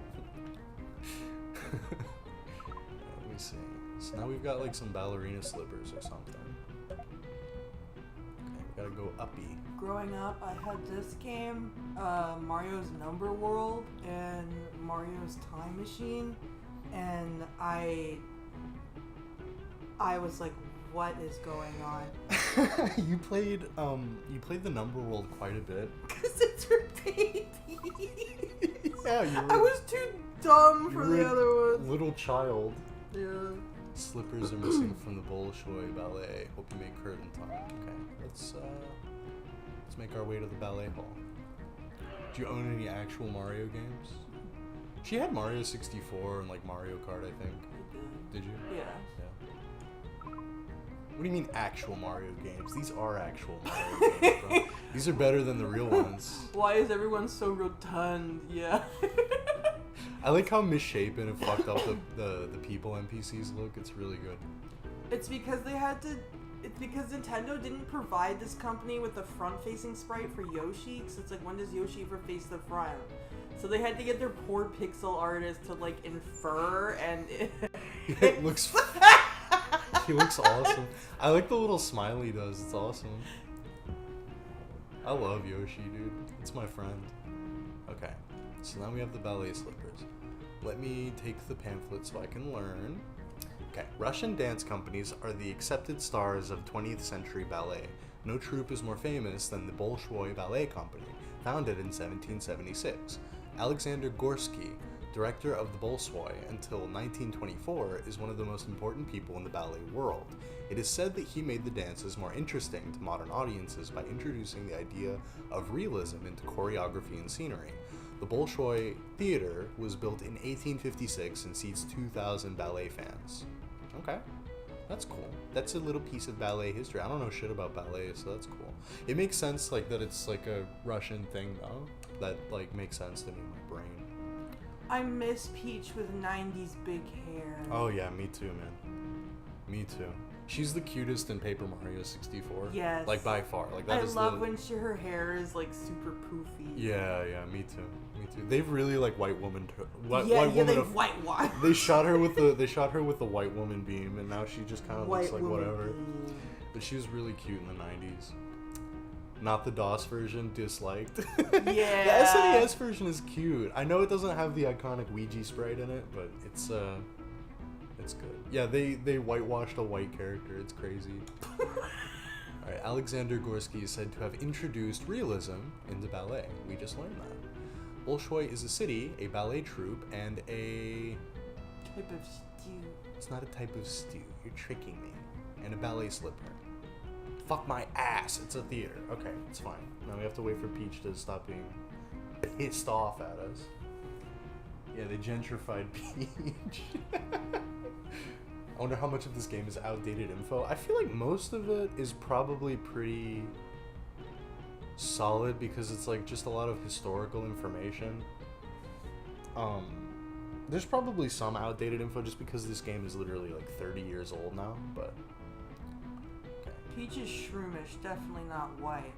Let me see. So now we've got like some ballerina slippers or something. Okay, we gotta go uppy. Growing up, I had this game, Mario's Number World and Mario's Time Machine, and I was like, what is going on? You played the Number World quite a bit. Because it's for babies. Yeah, you were. I was too dumb for you were the a other ones. little child. Yeah. Slippers are missing from the Bolshoi ballet. Hope you make curtain time. Okay, let's make our way to the ballet hall. Do you own any actual Mario games? She had Mario 64 and like Mario Kart, I think. Did you? Yeah. Yeah. What do you mean actual Mario games? These are actual Mario games, bro. These are better than the real ones. Why is everyone so rotund? Yeah. I like how misshapen and fucked up the people NPCs look. It's really good. It's because they had to. It's because Nintendo didn't provide this company with a front-facing sprite for Yoshi. Cause it's like, when does Yoshi ever face the front? So they had to get their poor pixel artist to like infer, and It looks. He looks awesome. I like the little smile he does. It's awesome. I love Yoshi, dude. It's my friend. Okay, so now we have the ballet slippers. Let me take the pamphlet so I can learn. Okay, Russian dance companies are the accepted stars of 20th century ballet. No troupe is more famous than the Bolshoi Ballet Company, founded in 1776. Alexander Gorsky, director of the Bolshoi until 1924, is one of the most important people in the ballet world. It is said that he made the dances more interesting to modern audiences by introducing the idea of realism into choreography and scenery. The Bolshoi Theater was built in 1856 and seats 2,000 ballet fans. Okay, that's cool. That's a little piece of ballet history. I don't know shit about ballet, so that's cool. It makes sense, like, that it's like a Russian thing, though. That, like, makes sense to me in my brain. I miss Peach with 90s big hair. Oh yeah, me too, man. Me too. She's the cutest in Paper Mario 64. Yes. Like, by far. Like, that I is love when her hair is like super poofy. Yeah, me too. Me too. They've really like white woman. Whitewash. They shot her with the white woman beam, and now she just kind of looks like whatever. Beam. But she was really cute in the 90s. Not the DOS version, disliked. Yeah. The SNES version is cute. I know it doesn't have the iconic Ouija sprite in it, but it's good. Yeah, they whitewashed a white character. It's crazy. Alright, Alexander Gorsky is said to have introduced realism into ballet. We just learned that. Bolshoi is a city, a ballet troupe, and a... Type of stew. It's not a type of stew. You're tricking me. And a ballet slipper. Fuck my ass. It's a theater. Okay, it's fine. Now we have to wait for Peach to stop being pissed off at us. Yeah, they gentrified Peach. I wonder how much of this game is outdated info. I feel like most of it is probably pretty solid because it's like just a lot of historical information. There's probably some outdated info just because this game is literally like 30 years old now, but Peach is shroomish, definitely not white.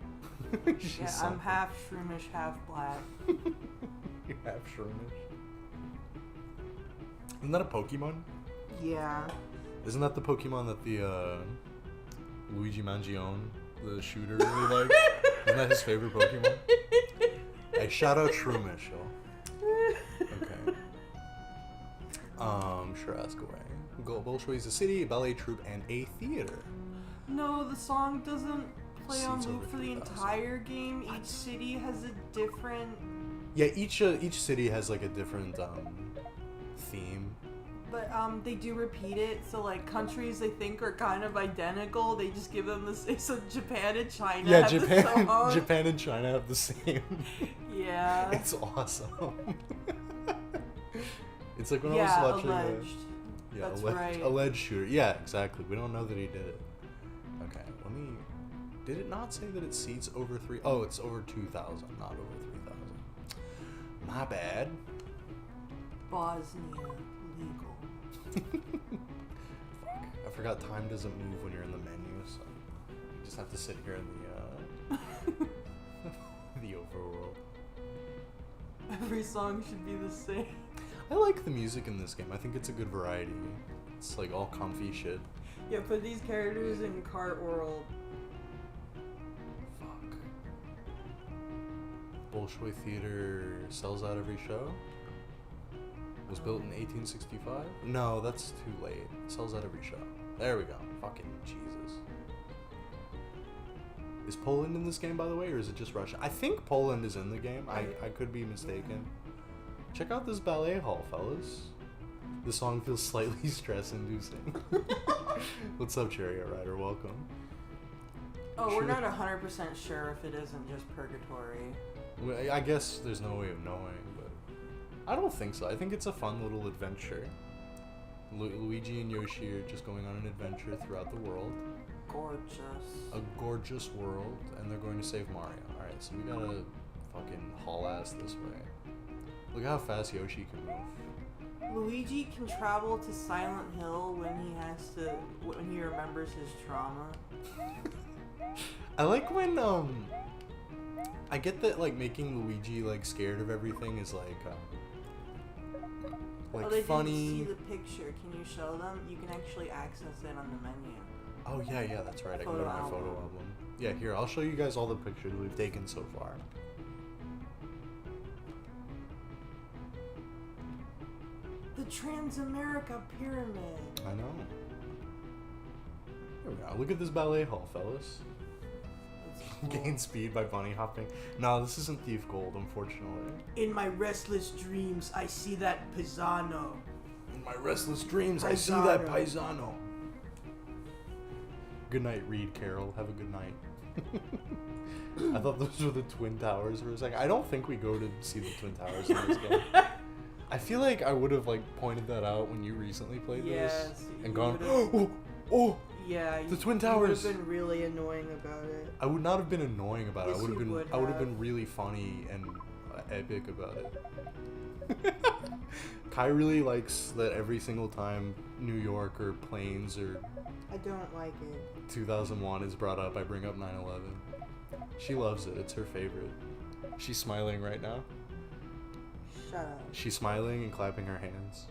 She's Yeah, something. I'm half shroomish, half black. You're half shroomish. Isn't that a Pokemon? Yeah. Isn't that the Pokemon that the Luigi Mangione, the shooter, really liked? Isn't that his favorite Pokemon? Hey, shout out Shroomish, y'all. Okay. Sure, ask away. Bolshoi is a city, a ballet troupe, and a theater. No, the song doesn't play on Seats loop over for the 3,000. entire game. Each city has a different... Yeah, each city has like a different theme. But they do repeat it, so like countries they think are kind of identical, they just give them the same. So Japan and China have the song. Japan and China have the same. Yeah. It's awesome. It's like when Yeah, I was watching. alleged. That's right. Alleged shooter. Yeah, exactly. We don't know that he did it. Okay, let me. Did it not say that it seats over 3? Oh, it's over 2,000, not over 3,000. My bad. Bosnia legal. Fuck. I forgot time doesn't move when you're in the menu, so you just have to sit here in the the overworld. Every song should be the same. I like the music in this game. I think it's a good variety. It's like all comfy shit. Yeah, put these characters in Cart World. Fuck. Bolshoi Theater sells out every show? Was built in 1865? No, that's too late. It sells out every show. There we go. Fucking Jesus. Is Poland in this game, by the way, or is it just Russia? I think Poland is in the game. I could be mistaken. Check out this ballet hall, fellas. The song feels slightly stress-inducing. What's up, Chariot Rider? Welcome. Oh, we're not 100% sure if it isn't just purgatory. Well, I guess there's no way of knowing, but I don't think so. I think it's a fun little adventure. Luigi and Yoshi are just going on an adventure throughout the world. Gorgeous. A gorgeous world, and they're going to save Mario. Alright, so we gotta fucking haul ass this way. Look how fast Yoshi can move. Luigi can travel to Silent Hill when he remembers his trauma. I like when, I get that, like, making Luigi, like, scared of everything is, like they funny. didn't see the picture. Can you show them? You can actually access it on the menu. Oh, yeah, that's right. I can go to my photo album. Yeah, here, I'll show you guys all the pictures we've taken so far. The Transamerica Pyramid. I know. Here we go. Look at this ballet hall, fellas. Cool. Gain speed by bunny hopping. No, this isn't Thief Gold, unfortunately. In my restless dreams, I see that Pisano. In my restless dreams, I see that paisano. Good night, Reed Carroll. Have a good night. I thought those were the Twin Towers for a second. I don't think we go to see the Twin Towers in this game. I feel like I would have like pointed that out when you recently played this and gone, oh, yeah, the Twin Towers. You would have been really annoying about it. I would not have been annoying about it. Yes, I would have been really funny and epic about it. Kai really likes that every single time New York or planes or I don't like it. 2001 is brought up, I bring up 9/11. She loves it. It's her favorite. She's smiling right now. Shut up. She's smiling and clapping her hands.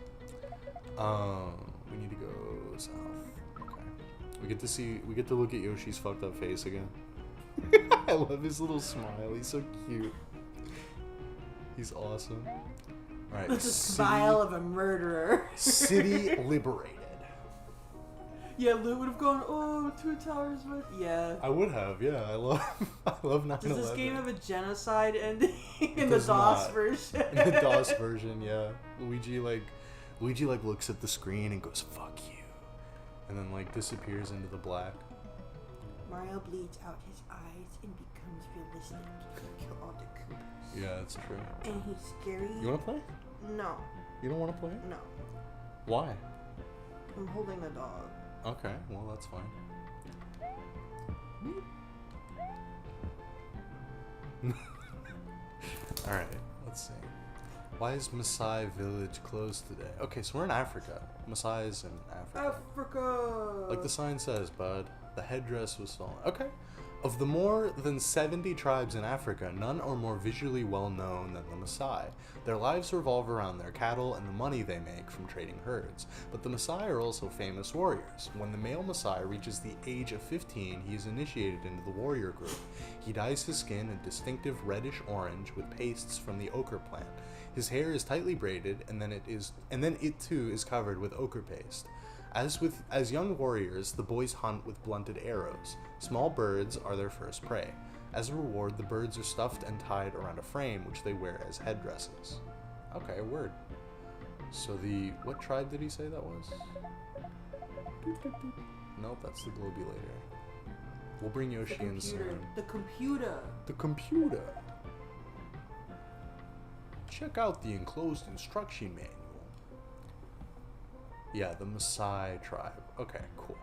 We need to go south. Okay. We get to look at Yoshi's fucked up face again. I love his little smile. He's so cute. He's awesome. All right. It's a smile of a murderer. City liberated. Yeah, Lou would have gone, oh, Twin Towers, but yeah. I would have, yeah. I love 9/11. Does this game have a genocide ending in the DOS not. version? In the DOS version, yeah. Luigi looks at the screen and goes, fuck you. And then like disappears into the black. Mario bleeds out his eyes and becomes realistic. Kill all the Koopas. Yeah, that's true. And he's scary. You wanna play? No. You don't wanna play? No. Why? I'm holding a dog. Okay, well that's fine. Alright, let's see. Why is Maasai village closed today? Okay, so we're in Africa. Maasai is in Africa. Africa! Like the sign says, bud. The headdress was stolen. Okay. Of the more than 70 tribes in Africa, none are more visually well known than the Maasai. Their lives revolve around their cattle and the money they make from trading herds. But the Maasai are also famous warriors. When the male Maasai reaches the age of 15, he is initiated into the warrior group. He dyes his skin a distinctive reddish orange with pastes from the ochre plant. His hair is tightly braided, and then it too is covered with ochre paste. As young warriors, the boys hunt with blunted arrows. Small birds are their first prey. As a reward, the birds are stuffed and tied around a frame, which they wear as headdresses. Okay, word. So what tribe did he say that was? Nope, that's the Globulator. We'll bring Yoshi in soon. The computer. The computer. Check out the enclosed instruction manual. Yeah, the Maasai tribe. Okay, cool.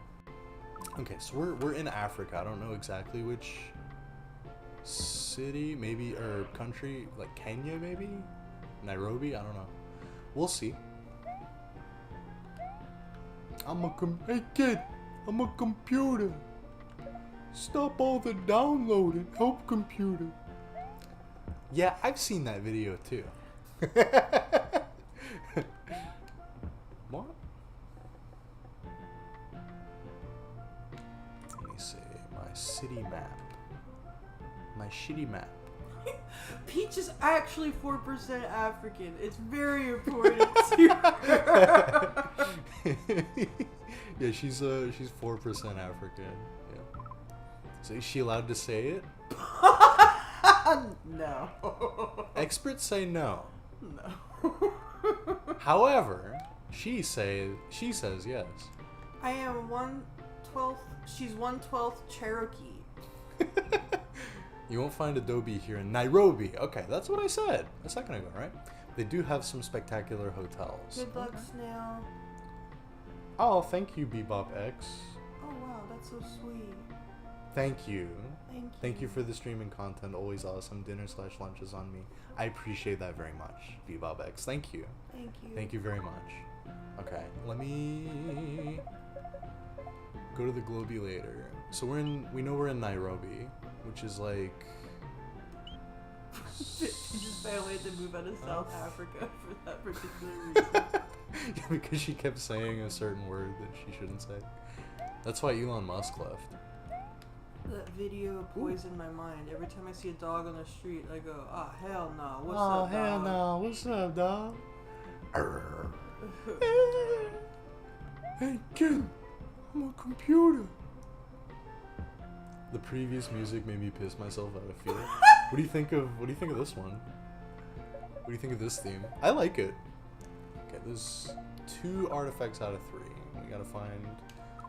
Okay, so we're in Africa. I don't know exactly which city, maybe, or country, like Kenya, maybe? Nairobi? I don't know. We'll see. Hey kid, I'm a computer. Stop all the downloading. Help computer. Yeah, I've seen that video too. What? Let me see. My city map. My shitty map. Peach is actually 4% African. It's very important to her. Yeah, she's 4% African. Yeah. So is she allowed to say it? No. Experts say no. No. However, she says yes. I am 1/12. She's 1/12 Cherokee. You won't find Adobe here in Nairobi. Okay, that's what I said a second ago, right? They do have some spectacular hotels. Good luck, Snail. Oh, thank you, Bebop X. Oh wow, that's so sweet. Thank you. Thank you. Thank you for the streaming content. Always awesome. Dinner/lunches on me. I appreciate that very much, Bebop X. Thank you. Thank you. Thank you very much. Okay, let me go to the Globy later. So we know we're in Nairobi, which is like... You just failed to move out of South Africa for that particular reason. Yeah, because she kept saying a certain word that she shouldn't say. That's why Elon Musk left. That video poisoned my mind. Every time I see a dog on the street, I go, "Ah, hell no! What's Oh, up, hell dog?" no. What's up, dog? Arr. Hey, kid. I'm a computer. The previous music made me piss myself out of fear. What do you think of this one? What do you think of this theme? I like it. Okay, there's 2 artifacts out of 3. We gotta find...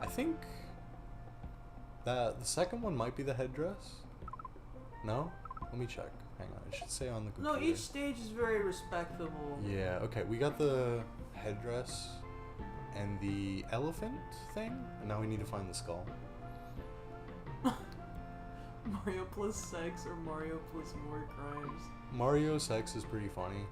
I think that the second one might be the headdress. No? Let me check. Hang on. It should say on the computer. No, each stage is very respectable. Yeah, okay. We got the headdress and the elephant thing. And now we need to find the skull. Mario plus sex or Mario plus more crimes. Mario sex is pretty funny.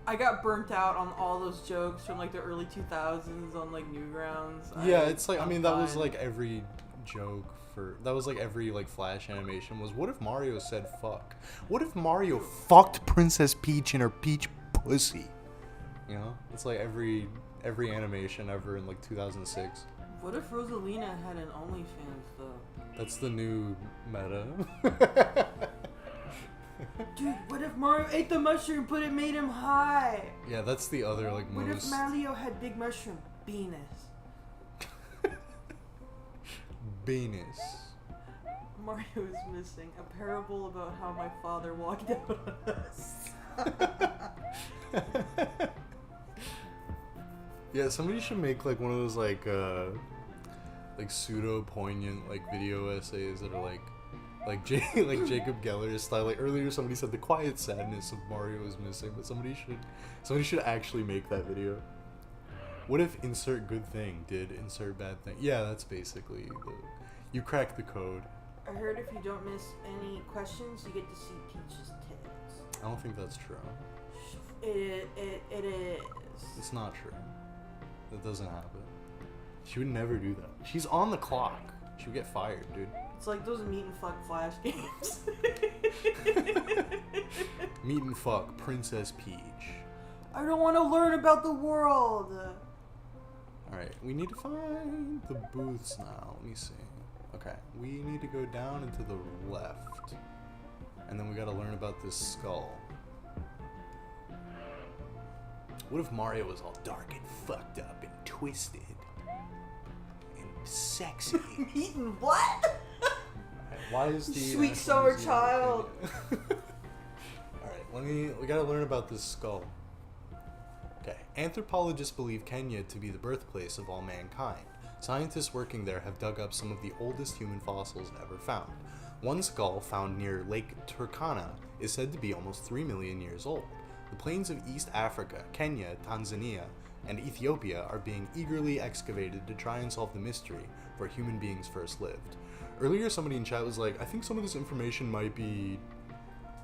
I got burnt out on all those jokes from like the early 2000s on like Newgrounds. Yeah, it's like, I mean, that was fine. like every joke for, that was like every like Flash animation was, what if Mario said fuck? What if Mario fucked Princess Peach in her peach pussy? You know? It's like every animation ever in like 2006. What if Rosalina had an OnlyFans though? That's the new meta. Dude, what if Mario ate the mushroom but it made him high? Yeah, that's the other like What most... if Mario had big mushroom? Venus. Venus. Mario is missing. A parable about how my father walked out on us. Yeah, somebody should make like one of those like pseudo poignant like video essays that are like Jacob Geller style. Like earlier somebody said the quiet sadness of Mario is missing, but somebody should actually make that video. What if insert good thing did insert bad thing? Yeah, that's basically you cracked the code. I heard if you don't miss any questions, you get to see Peach's tits. I don't think that's true. It is. It's not true. That doesn't happen. She would never do that. She's on the clock. She would get fired, dude. It's like those meet and fuck Flash games. Meet and fuck Princess Peach. I don't want to learn about the world. Alright, we need to find the booths now. Let me see. Okay, we need to go down and to the left. And then we gotta learn about this skull. What if Mario was all dark and fucked up and twisted? And sexy? Meeting what? Why is the Sweet National summer Museum child. of Kenya- Alright, we gotta learn about this skull. Okay, anthropologists believe Kenya to be the birthplace of all mankind. Scientists working there have dug up some of the oldest human fossils ever found. One skull found near Lake Turkana is said to be almost 3 million years old. The plains of East Africa, Kenya, Tanzania, and Ethiopia are being eagerly excavated to try and solve the mystery where human beings first lived. Earlier, somebody in chat was like, I think some of this information might be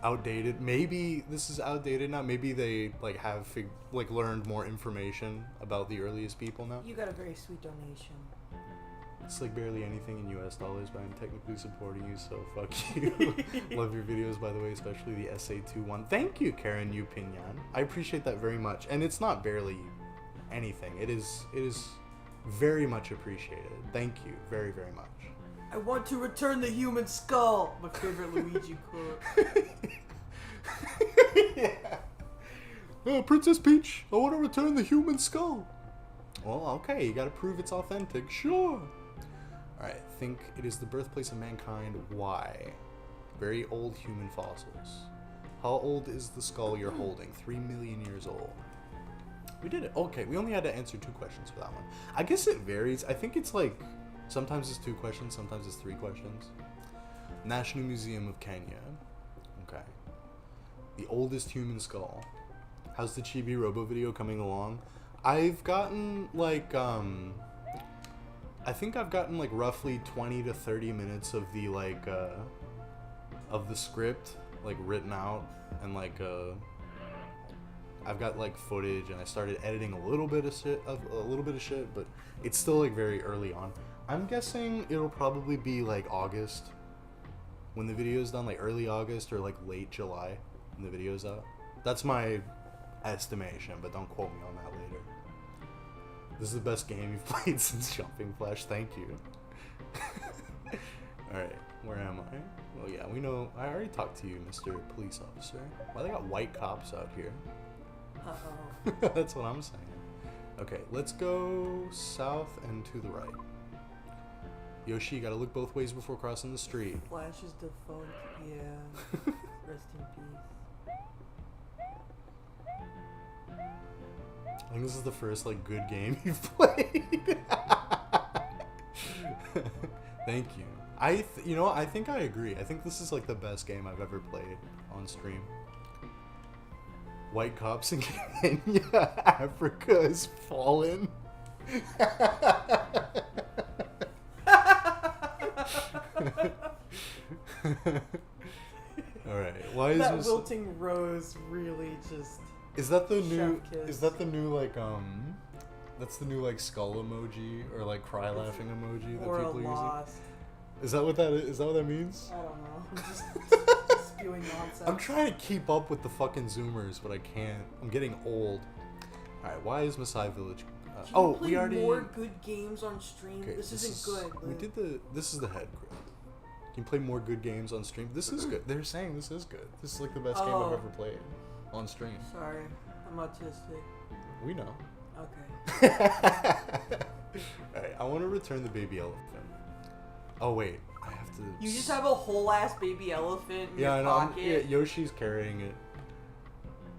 outdated. Maybe this is outdated now. Maybe they have learned more information about the earliest people now. You got a very sweet donation. It's like barely anything in US dollars, but I'm technically supporting you, so fuck you. Love your videos, by the way, especially the SA2 one. Thank you, Karen Upinyan. I appreciate that very much. And it's not barely anything. It is very much appreciated. Thank you very, very much. I want to return the human skull. My favorite Luigi quote. Yeah. Princess Peach, I want to return the human skull. Well, okay, you gotta prove it's authentic. Sure. Alright, think it is the birthplace of mankind. Why? Very old human fossils. How old is the skull you're holding? 3 million years old. We did it. Okay, we only had to answer 2 questions for that one. I guess it varies. I think it's like, sometimes it's 2 questions, sometimes it's 3 questions. National Museum of Kenya. Okay. The oldest human skull. How's the Chibi Robo video coming along? I've gotten like, I think I've gotten like roughly 20 to 30 minutes of the like, of the script, like written out, and like, I've got like footage, and I started editing a little bit of shit, but it's still like very early on. I'm guessing it'll probably be like August when the video's done, like early August or like late July when the video's out. That's my estimation, but don't quote me on that later. This is the best game you've played since Jumping Flash. Thank you. Alright, where am I? Well, yeah, we know. I already talked to you, Mr. Police Officer. Why they got white cops out here? Uh-oh. That's what I'm saying. Okay, let's go south and to the right. Yoshi, you gotta look both ways before crossing the street. Flash is defunct. Yeah. Rest in peace. I think this is the first like good game you've played. Thank you. You know what? I think I agree. I think this is like the best game I've ever played on stream. White cops in Kenya, Africa is fallen. Alright, why is that this... wilting rose really just... Is that the new... kiss. Is that the new, like, that's the new, like, skull emoji or, like, cry laughing emoji that or people a are lost. using? Is that what that is? Is that what that means? I don't know. I'm just spewing nonsense. I'm trying to keep up with the fucking Zoomers, but I can't. I'm getting old. Alright, why is Masai Village... Can you play we already... more good games on stream? Okay, this isn't good. We did the... This is the head group. Can you play more good games on stream? This is good. They're saying this is good. This is like the best game I've ever played on stream. Sorry, I'm autistic. We know. Okay. Alright, I want to return the baby elephant. Oh wait, I have to... You just have a whole ass baby elephant in your I know, pocket. yeah, Yoshi's carrying it.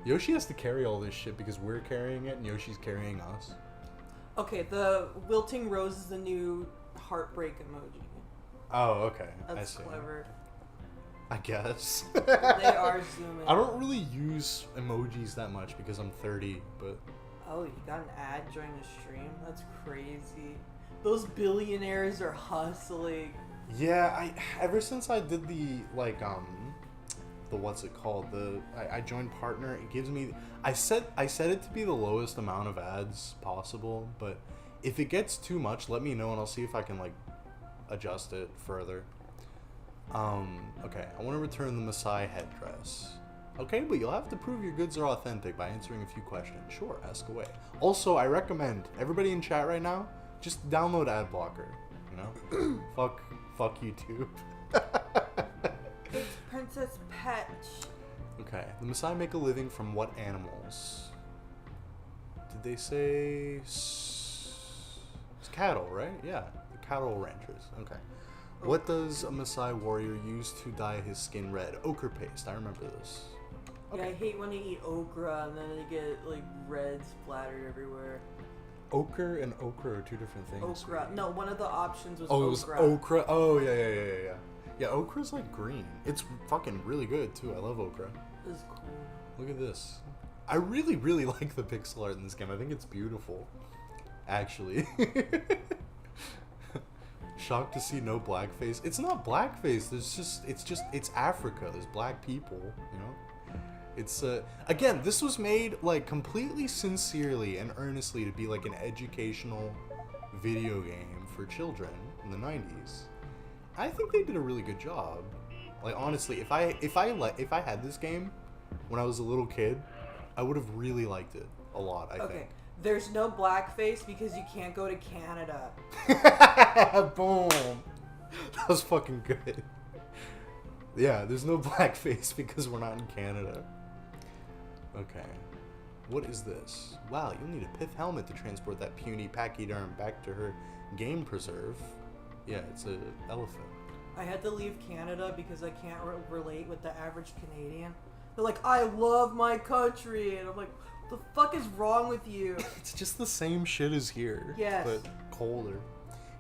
Yoshi has to carry all this shit because we're carrying it and Yoshi's carrying us. Okay, the wilting rose is the new heartbreak emoji. Oh, okay. That's I see. clever. I guess. They are zooming. I don't really use emojis that much because I'm 30, but... Oh, you got an ad during the stream? That's crazy. Those billionaires are hustling. Yeah, ever since I did the, like, the what's it called? I joined partner, it gives me... I set it to be the lowest amount of ads possible, but if it gets too much, let me know and I'll see if I can, like, adjust it further. Okay, I want to return the Maasai headdress. Okay, but you'll have to prove your goods are authentic by answering a few questions. Sure, ask away. Also, I recommend everybody in chat right now, just download ad blocker, you know? fuck YouTube. It's Princess Peach. Okay, the Maasai make a living from what animals? Did they say it's cattle, right? Yeah, the cattle ranchers. Okay. What does a Maasai warrior use to dye his skin red? Ochre paste. I remember this. Okay. Yeah, I hate when they eat okra and then they get like red splattered everywhere. Ochre and okra are 2 different things. Okra. Right? No, one of the options was Oh, okra. it was okra. Oh, yeah. Yeah, okra's like green. It's fucking really good too. I love okra. This is cool. Look at this. I really, really like the pixel art in this game. I think it's beautiful. Actually. Shocked to see no blackface. It's not blackface. It's Africa. There's black people, you know? It's, again, this was made, like, completely sincerely and earnestly to be, like, an educational video game for children in the 90s. I think they did a really good job. Like, honestly, if I had this game when I was a little kid, I would have really liked it a lot, I think. There's no blackface because you can't go to Canada. Boom. That was fucking good. Yeah, there's no blackface because we're not in Canada. Okay. What is this? Wow, you'll need a pith helmet to transport that puny pachyderm back to her game preserve. Yeah, it's an elephant. I had to leave Canada because I can't relate with the average Canadian. They're like, I love my country. And I'm like, The fuck is wrong with you? It's just the same shit as here. Yes. But colder.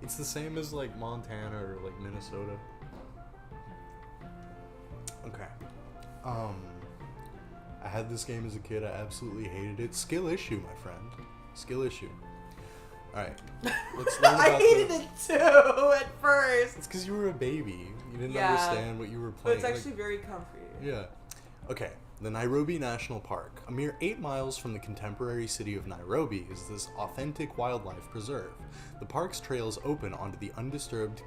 It's the same as like Montana or like Minnesota. Okay. I had this game as a kid. I absolutely hated it. Skill issue, my friend. Skill issue. Alright. Let's learn about I hated it too at first. It's because you were a baby. You didn't Yeah. understand what you were But playing. it's actually very comfy. Yeah. Okay. The Nairobi National Park, a mere 8 miles from the contemporary city of Nairobi, is this authentic wildlife preserve. The park's trails open onto the undisturbed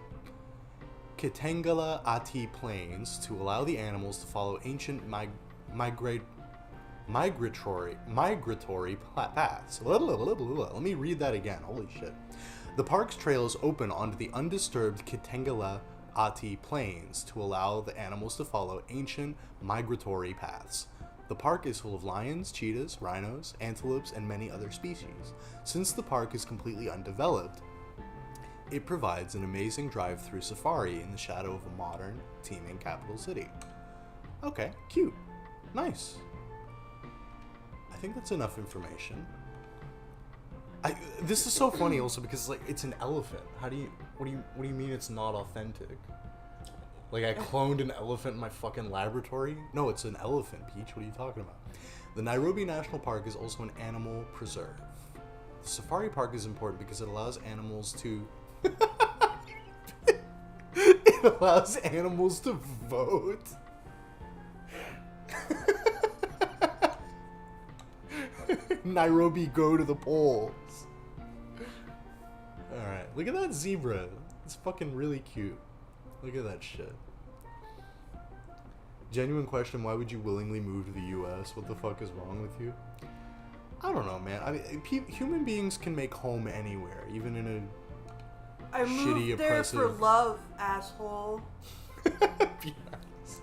Kitengela Ati Plains to allow the animals to follow ancient migratory paths. Let me read that again. Holy shit. The park's trails open onto the undisturbed Kitengela Ati Plains to allow the animals to follow ancient migratory paths. The park is full of lions, cheetahs, rhinos, antelopes, and many other species. Since the park is completely undeveloped, it provides an amazing drive-through safari in the shadow of a modern, teeming capital city. Okay, cute. Nice. I think that's enough information. This is so funny also because like it's an elephant. What do you mean it's not authentic? Like I cloned an elephant in my fucking laboratory? No, it's an elephant, Peach. What are you talking about? The Nairobi National Park is also an animal preserve. The safari park is important because it allows animals to it allows animals to vote. Nairobi, go to the polls. Alright, look at that zebra. It's fucking really cute. Look at that shit. Genuine question, why would you willingly move to the US? What the fuck is wrong with you? I don't know, man. I mean, human beings can make home anywhere, even in a I shitty, moved there oppressive... for love, asshole. Be nice.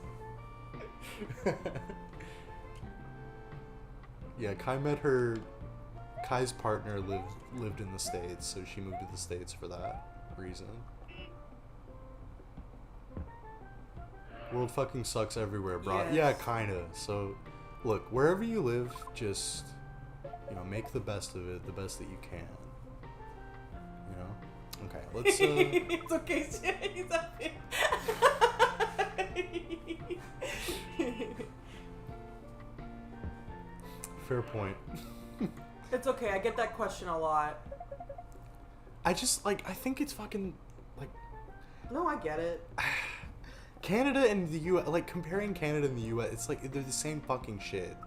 Yeah, Kai's partner lived in the States, so she moved to the States for that reason. World fucking sucks everywhere, bro. Yes. Yeah, kinda. So, look, wherever you live, just, make the best of it, the best that you can. Okay, let's, It's okay, he's happy. fair point. It's okay, I get that question a lot. I just, I think it's fucking, No, I get it. Canada and the U.S., comparing Canada and the U.S., it's they're the same fucking shit.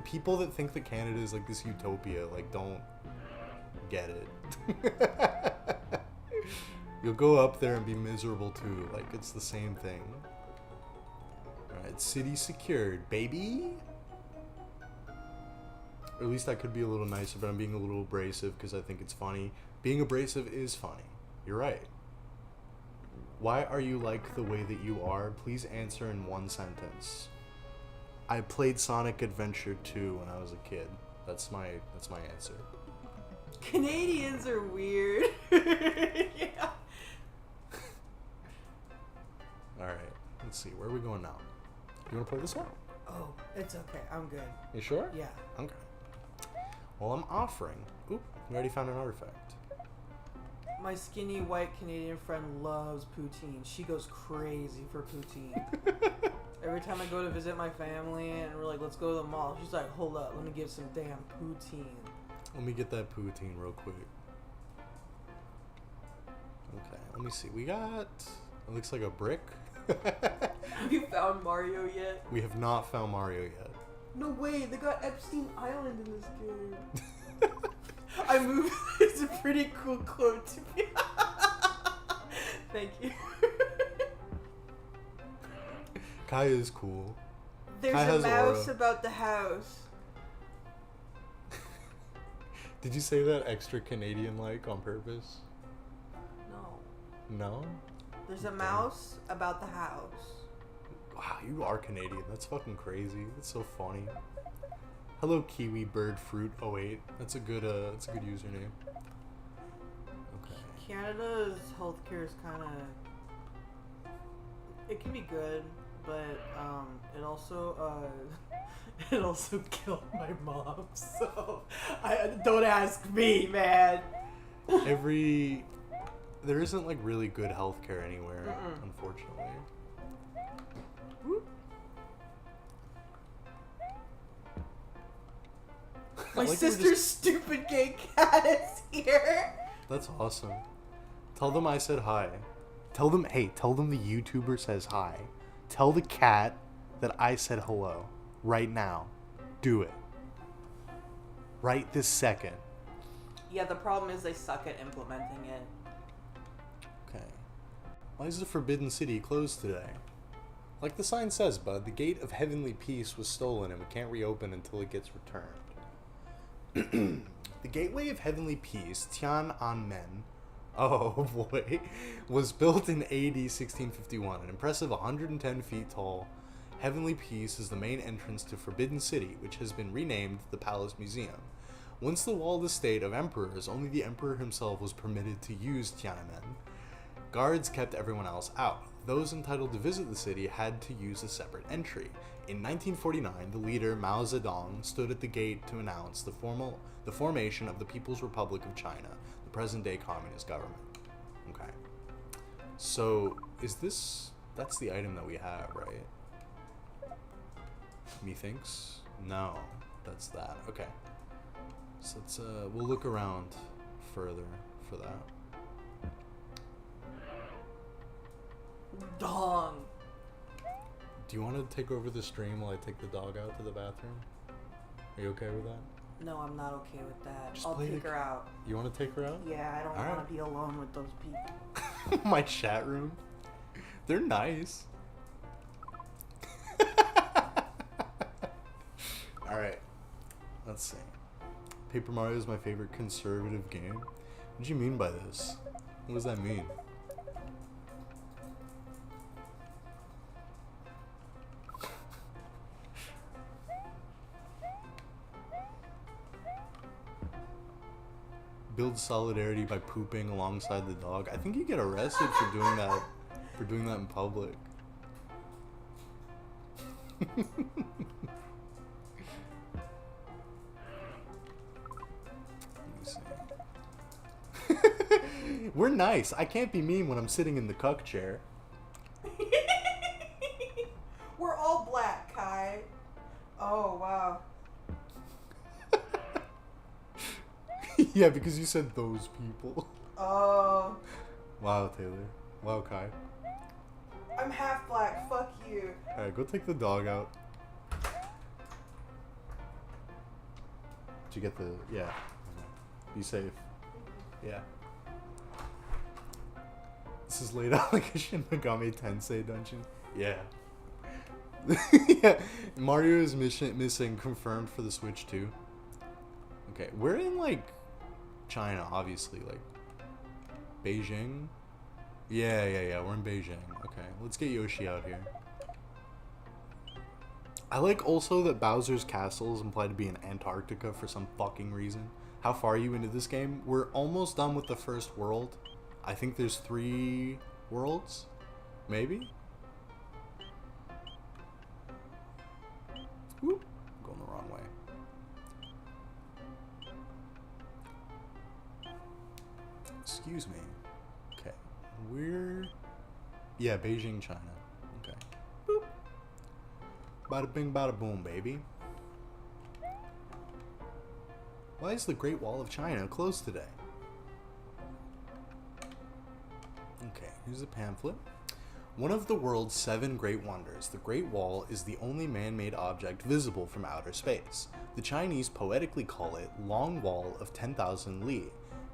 People that think that Canada is this utopia, don't get it. You'll go up there and be miserable too. It's the same thing. Alright, city secured, baby. Or at least I could be a little nicer, but I'm being a little abrasive because I think it's funny. Being abrasive is funny. You're right. Why are you like the way that you are? Please answer in one sentence. I played Sonic Adventure 2 when I was a kid. That's my answer. Canadians are weird. Yeah. Alright, let's see. Where are we going now? You want to play this one? Oh, it's okay. I'm good. You sure? Yeah. Okay. Well, I'm offering. Oop, we already found an artifact. My skinny white Canadian friend loves poutine. She goes crazy for poutine. Every time I go to visit my family and we're like, let's go to the mall, she's like, hold up, let me get some damn poutine. Let me get that poutine real quick. Okay, let me see. We got... It looks like a brick. Have you found Mario yet? We have not found Mario yet. No way, they got Epstein Island in this game. I moved. It's a pretty cool quote to me. Thank you. Kai is cool. There's Kai a has mouse aura. about the house. Did you say that extra Canadian-like on purpose? No. No? There's a mouse about the house. Wow, you are Canadian. That's fucking crazy. That's so funny. Hello, Kiwi Bird Fruit 08. That's a good username. Okay. Canada's healthcare is kind of... It can be good, but it also it also killed my mom. So don't ask me, man. There isn't like really good healthcare anywhere, unfortunately. My sister's stupid gay cat is here. That's awesome. Tell them I said hi. Tell them the YouTuber says hi. Tell the cat that I said hello. Right now. Do it. Right this second. Yeah, the problem is they suck at implementing it. Okay. Why is the Forbidden City closed today? Like the sign says, bud, the gate of heavenly peace was stolen and we can't reopen until it gets returned. The gateway of heavenly peace, Tiananmen, oh boy, was built in AD 1651. An impressive 110 feet tall, heavenly peace is the main entrance to Forbidden City, which has been renamed the Palace Museum. Once the walled estate of emperors, only the emperor himself was permitted to use Tiananmen. Guards kept everyone else out. Those entitled to visit the city had to use a separate entry. In 1949, the leader Mao Zedong stood at the gate to announce the formation of the People's Republic of China, the present-day communist government. Okay. So, that's the item that we have, right? Methinks? No, that's that. Okay. So we'll look around further for that. Dong. Do you want to take over the stream while I take the dog out to the bathroom? Are you okay with that? No, I'm not okay with that. Just I'll play take her out. You want to take her out? Yeah, I don't All want right. to be alone with those people. My chat room. They're nice. Alright. Let's see. Paper Mario is my favorite conservative game. What do you mean by this? What does that mean? Build solidarity by pooping alongside the dog. I think you get arrested for doing that. For doing that in public. Let me see. We're nice. I can't be mean when I'm sitting in the cuck chair. We're all black, Kai. Oh, wow. Yeah, because you said those people. Oh. Wow, Taylor. Wow, Kai. I'm half black. Fuck you. Alright, go take the dog out. Did you get the... Yeah. Okay. Be safe. Yeah. This is laid out like a Shin Megami Tensei dungeon. Yeah. Yeah. Mario is missing, confirmed for the Switch too. Okay, we're in like China, obviously, like Beijing. Yeah, we're in Beijing. Okay, let's get Yoshi out here. I like also that Bowser's Castle is implied to be in Antarctica for some fucking reason. How far are you into this game? We're almost done with the first world. I think there's 3 worlds, maybe? Whoop, going the wrong way. Excuse me. Okay, yeah, Beijing, China. Okay. Boop. Bada bing, bada boom, baby. Why is the Great Wall of China closed today? Okay, here's a pamphlet. One of the world's 7 great wonders, the Great Wall is the only man-made object visible from outer space. The Chinese poetically call it Long Wall of 10,000 Li.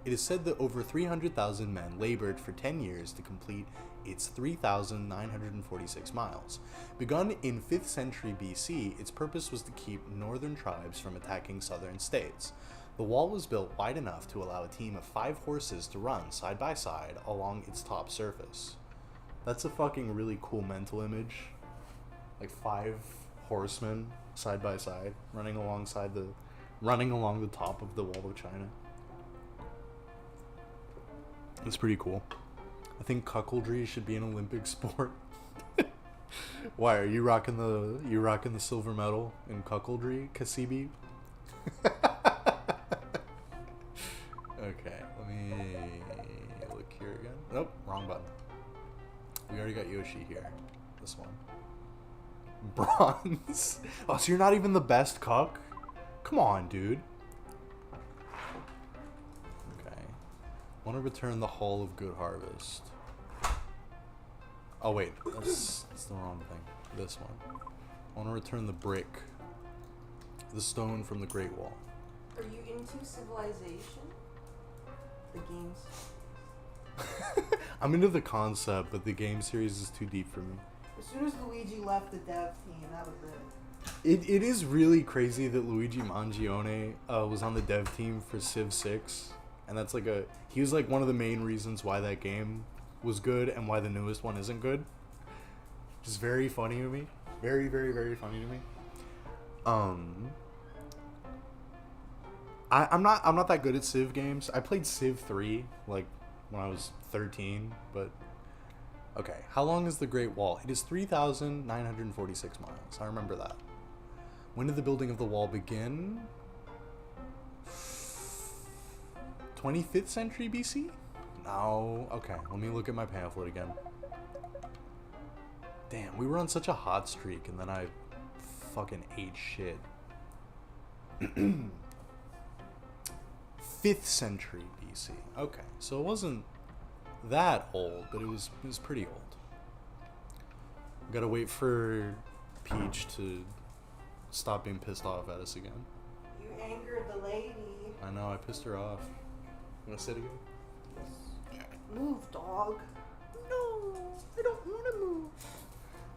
It is said that over 300,000 men labored for 10 years to complete its 3,946 miles. Begun in 5th century BC, its purpose was to keep northern tribes from attacking southern states. The wall was built wide enough to allow a team of 5 horses to run side by side along its top surface. That's a fucking really cool mental image. Like 5 horsemen side by side running along the top of the Wall of China. That's pretty cool. I think cuckoldry should be an Olympic sport. Why are you rocking the silver medal in cuckoldry, Kasibi? Okay, let me look here again. Nope, wrong button. We already got Yoshi here. This one. Bronze. Oh, so you're not even the best cuck? Come on, dude. Okay. Want to return the Hall of Good Harvest. Oh wait, that's the wrong thing. This one. I want to return the brick. The stone from the Great Wall. Are you into Civilization? The games? I'm into the concept, but the game series is too deep for me. As soon as Luigi left the dev team, that was it. It is really crazy that Luigi Mangione was on the dev team for Civ 6, and that's like he was like one of the main reasons why that game was good and why the newest one isn't good. Just very funny to me. Very, very, very funny to me. I'm not that good at Civ games. I played Civ 3 like when I was 13, but okay. How long is the Great Wall? It is 3,946 miles. I remember that. When did the building of the wall begin? 25th century BC? No. Okay, let me look at my pamphlet again. Damn, we were on such a hot streak and then I fucking ate shit. 5th century BC. Okay, so it wasn't that old, but it was pretty old. Gotta wait for Peach to stop being pissed off at us again. You angered the lady. I know, I pissed her off. You wanna sit again? Move, dog. No, I don't want to move.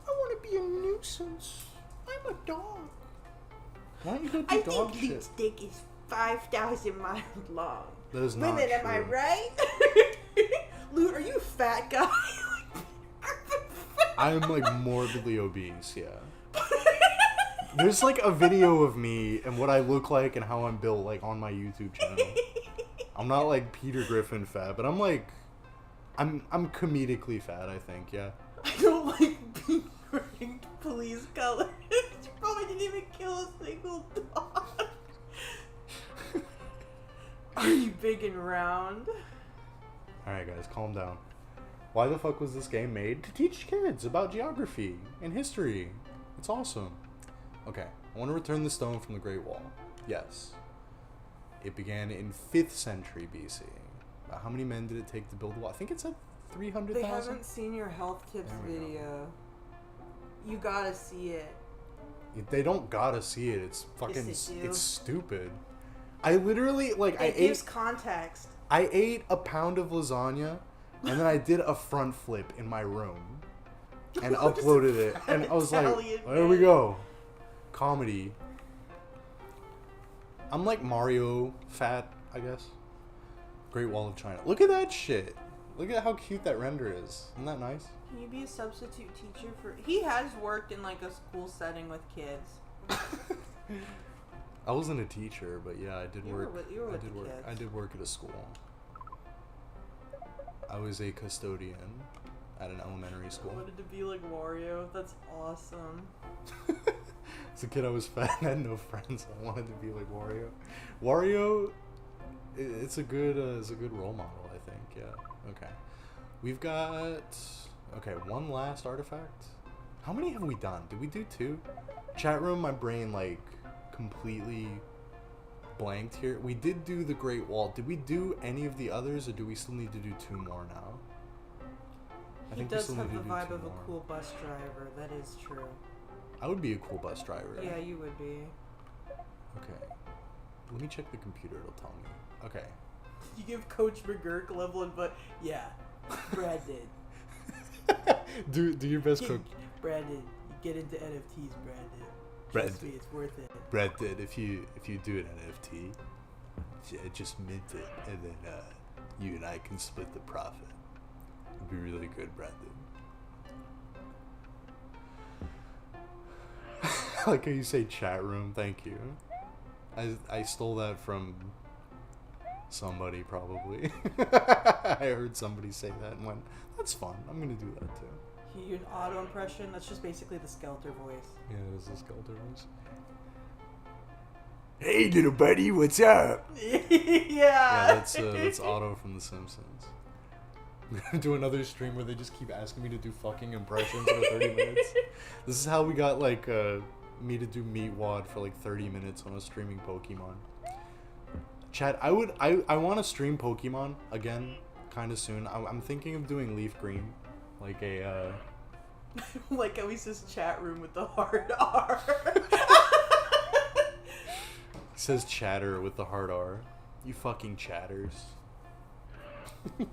I want to be a nuisance. I'm a dog. Why don't you go do I dog think shit? Luke's dick is 5,000 miles long. That is not Women, am I true. right? Luke, are you a fat guy? I'm like morbidly obese, yeah. There's like a video of me and what I look like and how I'm built like on my YouTube channel. I'm not like Peter Griffin fat, but I'm like I'm comedically fat, I think, yeah. I don't like being wearing police colors. You probably didn't even kill a single dog. Are you big and round? Alright guys, calm down. Why the fuck was this game made? To teach kids about geography and history. It's awesome. Okay, I want to return the stone from the Great Wall. Yes. It began in 5th century BC. How many men did it take to build the wall? I think it said 300,000. They haven't seen your health tips There we go. video. You gotta see it. They don't gotta see it. It's fucking. Yes, they do. It's stupid. I literally like. It gives context. I ate a pound of lasagna, and then I did a front flip in my room, and uploaded it. And I was Italian like, "There we man. go, comedy." I'm like Mario fat, I guess. Great Wall of China. Look at that shit. Look at how cute that render is. Isn't that nice? Can you be a substitute teacher for? He has worked in like a school setting with kids. I wasn't a teacher, but yeah, I did You were work. with- you were I with did the work. kids. I did work at a school. I was a custodian at an elementary I school. wanted to be like Wario. That's awesome. As a kid, I was fat and had no friends. I wanted to be like Wario. Wario, it's a good role model, I think. Yeah. Okay. We've got one last artifact. How many have we done? Did we do 2? Chat room, my brain like completely blanked here. We did do the Great Wall. Did we do any of the others, or do we still need to do 2 more now? I He think we does still have need the to do vibe 2 of a more. cool bus driver. That is true. I would be a cool bus driver. Yeah, you would be. Okay. Let me check the computer. It'll tell me. Okay. You give Coach McGurk level 1, but yeah, Brad did. do your best cook. Brad did. You get into NFTs, Brad did. Brad Trust me, it's worth it. Brad did. If you do an NFT, just mint it, and then you and I can split the profit. It'd be really good, Brad did. I like how you say chat room. Thank you. I stole that from somebody probably. I heard somebody say that and went, "That's fun. I'm gonna do that too." Can you do an auto impression? That's just basically the Skeletor voice. Yeah, it is the Skeletor voice. Hey, little buddy, what's up? Yeah, that's Otto from The Simpsons. I'm gonna do another stream where they just keep asking me to do fucking impressions for 30 minutes. This is how we got like me to do Meat Wad for like 30 minutes when I was streaming Pokemon. Chat, I want to stream Pokemon again kind of soon. I'm thinking of doing Leaf Green, like a like Elisa's chat room with the hard R. It says chatter with the hard R. You fucking chatters. Okay.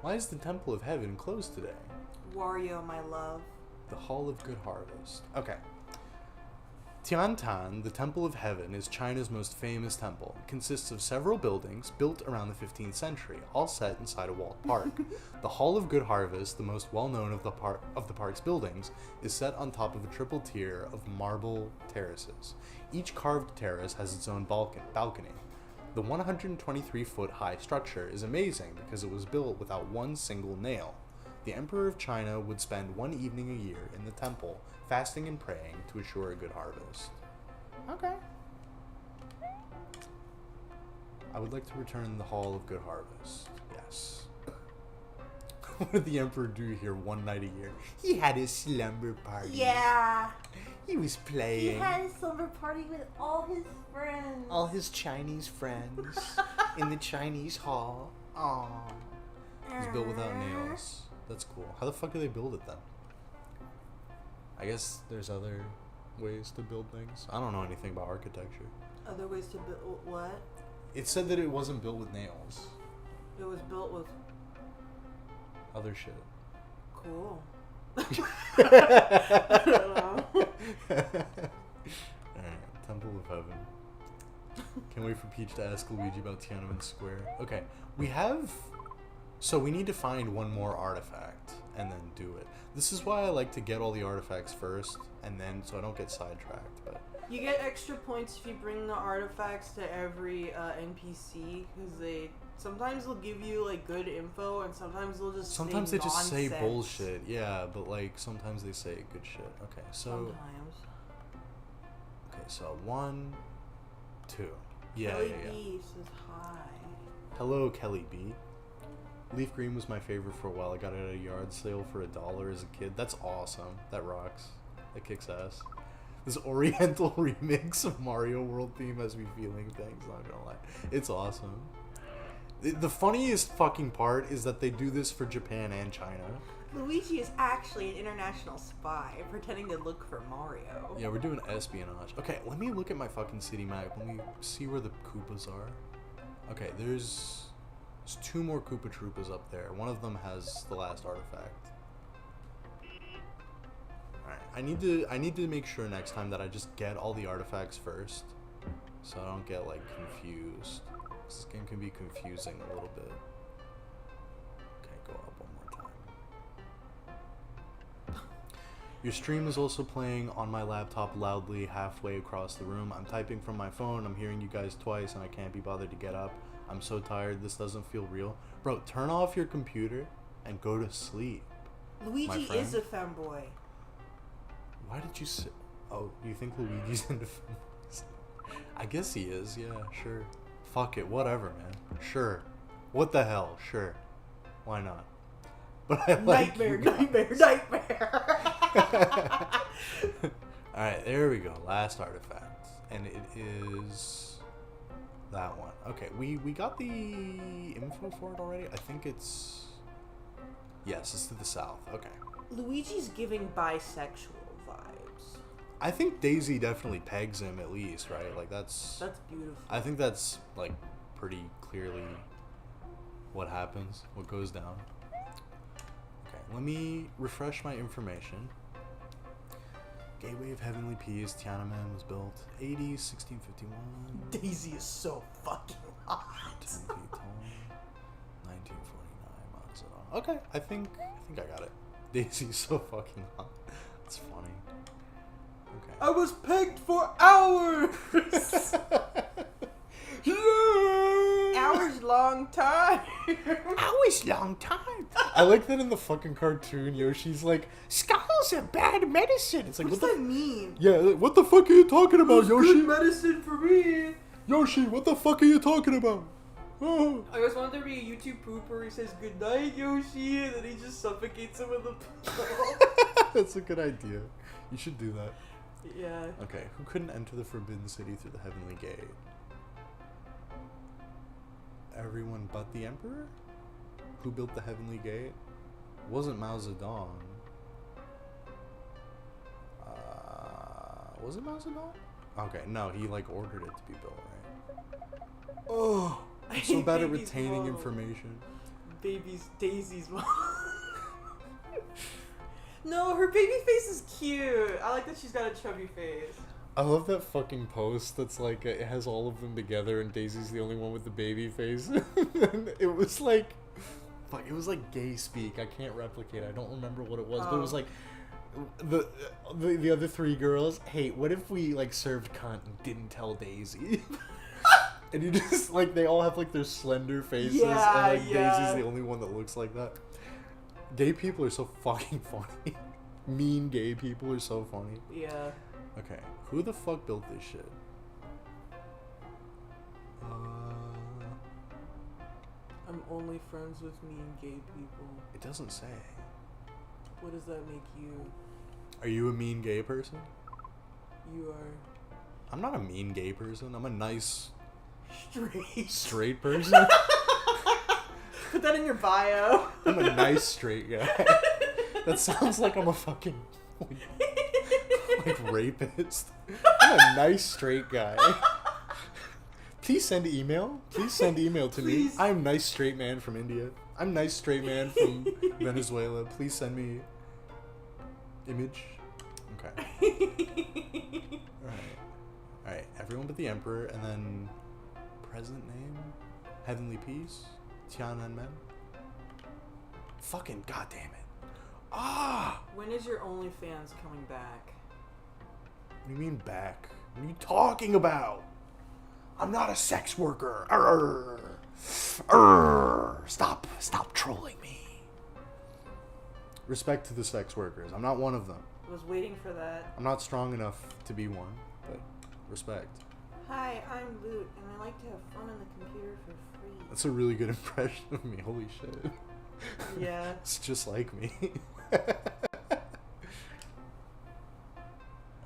Why is the Temple of Heaven closed today? Wario, my love. The Hall of Good Harvest. Okay. Tiantan, the Temple of Heaven, is China's most famous temple. It consists of several buildings built around the 15th century, all set inside a walled park. The Hall of Good Harvest, the most well-known of the park's buildings, is set on top of a triple tier of marble terraces. Each carved terrace has its own balcony. The 123-foot high structure is amazing because it was built without one single nail. The Emperor of China would spend one evening a year in the temple, fasting and praying to assure a good harvest. Okay. I would like to return the Hall of Good Harvest. Yes. What did the Emperor do here one night a year? He had his slumber party. Yeah. He was He playing. had a slumber party with all his friends. All his Chinese friends in the Chinese hall. Aww. It was built without nails. That's cool. How the fuck do they build it then? I guess there's other ways to build things. I don't know anything about architecture. Other ways to build what? It said that it wasn't built with nails. It was built with Other shit. cool. I don't know. Alright, Temple of Heaven. Can't wait for Peach to ask Luigi about Tiananmen Square. Okay, so we need to find one more artifact and then do it. This is why I like to get all the artifacts first, and then so I don't get sidetracked. But You get extra points if you bring the artifacts to every NPC, because sometimes they'll give you like good info, and sometimes they'll just sometimes say they just say nonsense. bullshit. Yeah, but like sometimes they say good shit. Okay, so Sometimes. okay, so 1, 2. Yeah, Kelly yeah. B says hi. Hello, Kelly B. Leaf Green was my favorite for a while. I got it at a yard sale for $1 as a kid. That's awesome. That rocks. That kicks ass. This Oriental remix of Mario World theme has me feeling things, not gonna lie. It's awesome. The funniest fucking part is that they do this for Japan and China. Luigi is actually an international spy pretending to look for Mario. Yeah, we're doing espionage. Okay, let me look at my fucking city map. Let me see where the Koopas are. Okay, there's 2 more Koopa Troopas up there. One of them has the last artifact. Alright, I need to make sure next time that I just get all the artifacts first, so I don't get like confused. This game can be confusing a little bit. Okay, go up one more time. Your stream is also playing on my laptop loudly halfway across the room. I'm typing from my phone, I'm hearing you guys twice, and I can't be bothered to get up. I'm so tired, this doesn't feel real. Bro, turn off your computer and go to sleep. Luigi is a femboy. Why did you say... Oh, you think Luigi's into films? I guess he is, yeah, sure. Fuck it, whatever, man. Sure. What the hell, sure. Why not? But I like Nightmare. Alright, there we go. Last artifact. And it is... that one. Okay, we got the info for it already? I think it's... Yes, it's to the south. Okay. Luigi's giving bisexual vibes. I think Daisy definitely pegs him at least, right? Like that's beautiful. I think that's like pretty clearly what happens, what goes down. Okay, let me refresh my information. Gateway of Heavenly Peace, Tiananmen was built 1651. Daisy is so fucking hot. 10 feet tall. 1949 miles an hour. Okay, I think I got it. Daisy's so fucking hot. That's funny. Okay. I was pegged for hours. Hours long time. Hours long time. I like that in the fucking cartoon, Yoshi's like, Skulls are bad medicine. it's like, What's what that mean? yeah, like, what the fuck are you talking about, Yoshi? Good medicine for me. Yoshi, what the fuck are you talking about? Oh. I always wanted there to be a YouTube pooper where he says good night, Yoshi, and then he just suffocates him with a pillow. That's a good idea. You should do that. Yeah. Okay, who couldn't enter the Forbidden City through the Heavenly Gate? Everyone but the Emperor? Who built the Heavenly Gate? Wasn't Mao Zedong. Was it Mao Zedong? Okay, no, he like ordered it to be built, right? Oh, I'm so bad at Baby's retaining mom. information. Daisy's mom. No, her baby face is cute. I like that she's got a chubby face. I love that fucking post that's like, it has all of them together and Daisy's the only one with the baby face. And it was like, fuck, it was like gay speak. I can't replicate. I don't remember what it was, but it was like, the other three girls, hey, what if we like served cunt and didn't tell Daisy? And you just like, they all have like their slender faces, Yeah, and like yeah. Daisy's the only one that looks like that. Gay people are so fucking funny. Mean gay people are so funny. Yeah. Okay, who the fuck built this shit? I'm only friends with mean gay people. It doesn't say. What does that make you? Are you a mean gay person? You are I'm not a mean gay person. I'm a nice straight. straight person. Put that in your bio. I'm a nice straight guy. That sounds like I'm a fucking like rapist. I'm a nice straight guy. Please send email. Please send email to me. Please. I'm nice straight man from India. I'm nice straight man from Venezuela. Please send me image. Okay. Alright. Everyone but the Emperor, and then present name? Heavenly Peace? Tiananmen? Fucking goddamn it. Ah! When is your OnlyFans coming back? What do you mean back? What are you talking about? I'm not a sex worker. Arr. Arr. Stop trolling me. Respect to the sex workers. I'm not one of them. I was waiting for that. I'm not strong enough to be one, but respect. Hi, I'm Loot, and I like to have fun on the computer for free. That's a really good impression of me. Holy shit. Yeah. It's just like me.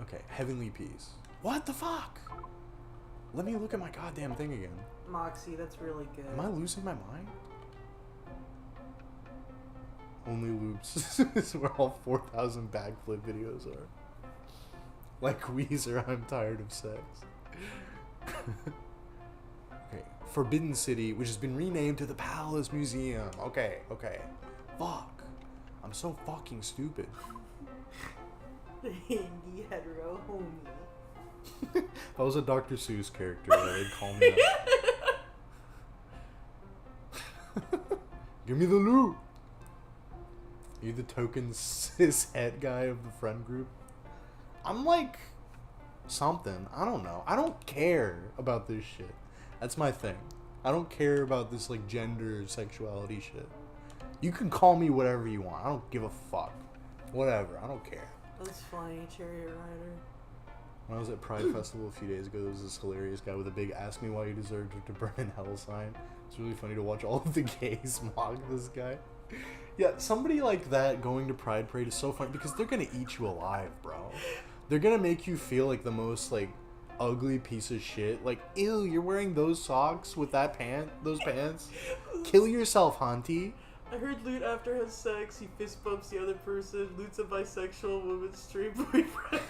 Okay, Heavenly Peace. What the fuck? Let me look at my goddamn thing again. Moxie, that's really good. Am I losing my mind? Only loops is where all 4,000 backflip videos are. Like Weezer, I'm tired of sex. Okay, Forbidden City, which has been renamed to the Palace Museum. Okay. Fuck. I'm so fucking stupid. Handy hetero homie. If I was a Dr. Seuss character, they'd call me that. Give me the loot. You the token cis het guy of the friend group? I'm like something. I don't know. I don't care about this shit. That's my thing. I don't care about this like gender or sexuality shit. You can call me whatever you want. I don't give a fuck. Whatever. I don't care. That's funny, Chariot Rider. When I was at Pride Festival a few days ago, there was this hilarious guy with a big "Ask me why you deserve to burn in hell" sign. It's really funny to watch all of the gays mock this guy. Yeah, somebody like that going to Pride Parade is so funny because they're gonna eat you alive, bro. They're gonna make you feel like the most like ugly piece of shit. Like, ew, you're wearing those socks with those pants. Kill yourself, Hanti. I heard Loot after has sex, he fist bumps the other person. Loot's a bisexual woman's straight boyfriend.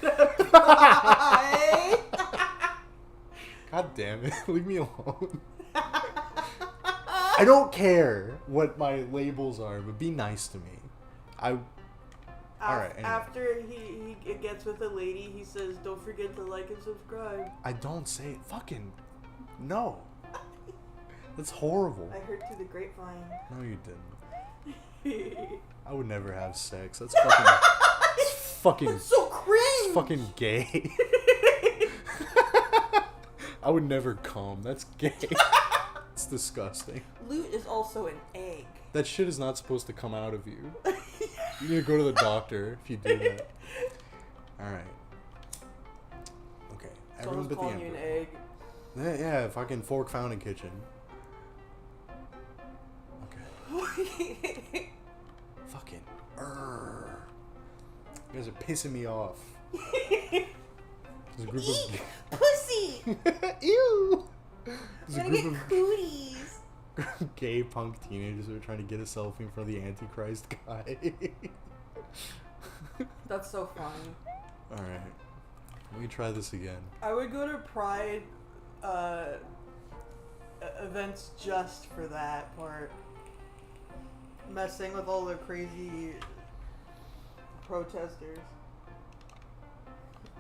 God damn it, leave me alone. I don't care what my labels are, but be nice to me. Alright, anyway. After he gets with a lady, he says, "Don't forget to like and subscribe." I don't say it. Fucking no. That's horrible. I heard through the grapevine. No, you didn't. I would never have sex. That's fucking. It's fucking. That's so cringe. It's fucking gay. I would never come. That's gay. It's That's disgusting. Loot is also an egg. That shit is not supposed to come out of you. You need to go to the doctor if you do that. Alright. Okay. Everyone Someone's but the calling you an Emperor. egg. Yeah, fucking fork found in kitchen. Okay. Fucking. You guys are pissing me off. There's a group of. Pussy! Ew! There's a I'm gonna group get of cooties. gay punk teenagers who are trying to get a selfie in front of the Antichrist guy. That's so funny. Alright. Let me try this again. I would go to Pride events just for that part. Messing with all the crazy protesters.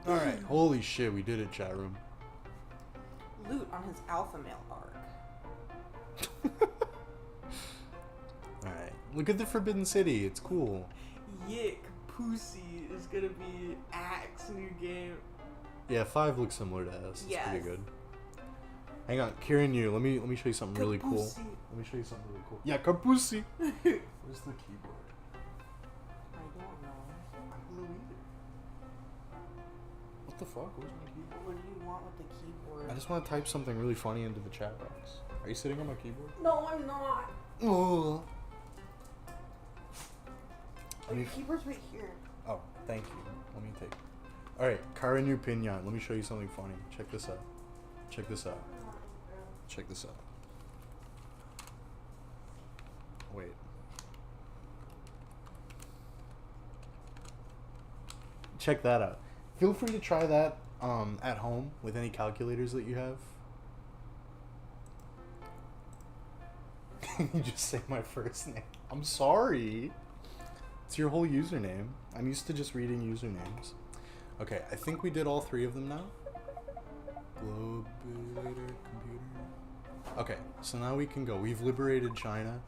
Alright. Holy shit, we did it, chat room. Loot on his alpha male arc. Alright. Look at the Forbidden City. It's cool. Yick pussy is gonna be Axe new game. Yeah, 5 looks similar to S. It's Yes. pretty good. Hang on, Kieran, let me show you something really cool. Kapusi. Let me show you something really cool. Yeah, Kapusi. Where's the keyboard? I don't know. I'm blue either. What the fuck? Where's my keyboard? What do you want with the keyboard? I just want to type something really funny into the chat box. Are you sitting on my keyboard? No, I'm not. Oh. Oh, your keyboard's right here. Oh, thank you. Let me take. All right, Karanu Pinyan. Let me show you something funny. Check this out. Check this out. Check this out. Wait. Check that out. Feel free to try that at home with any calculators that you have. You just say my first name. I'm sorry. It's your whole username. I'm used to just reading usernames. Okay, I think we did all 3 of them now. Globulator computer. Okay, so now we can go. We've liberated China,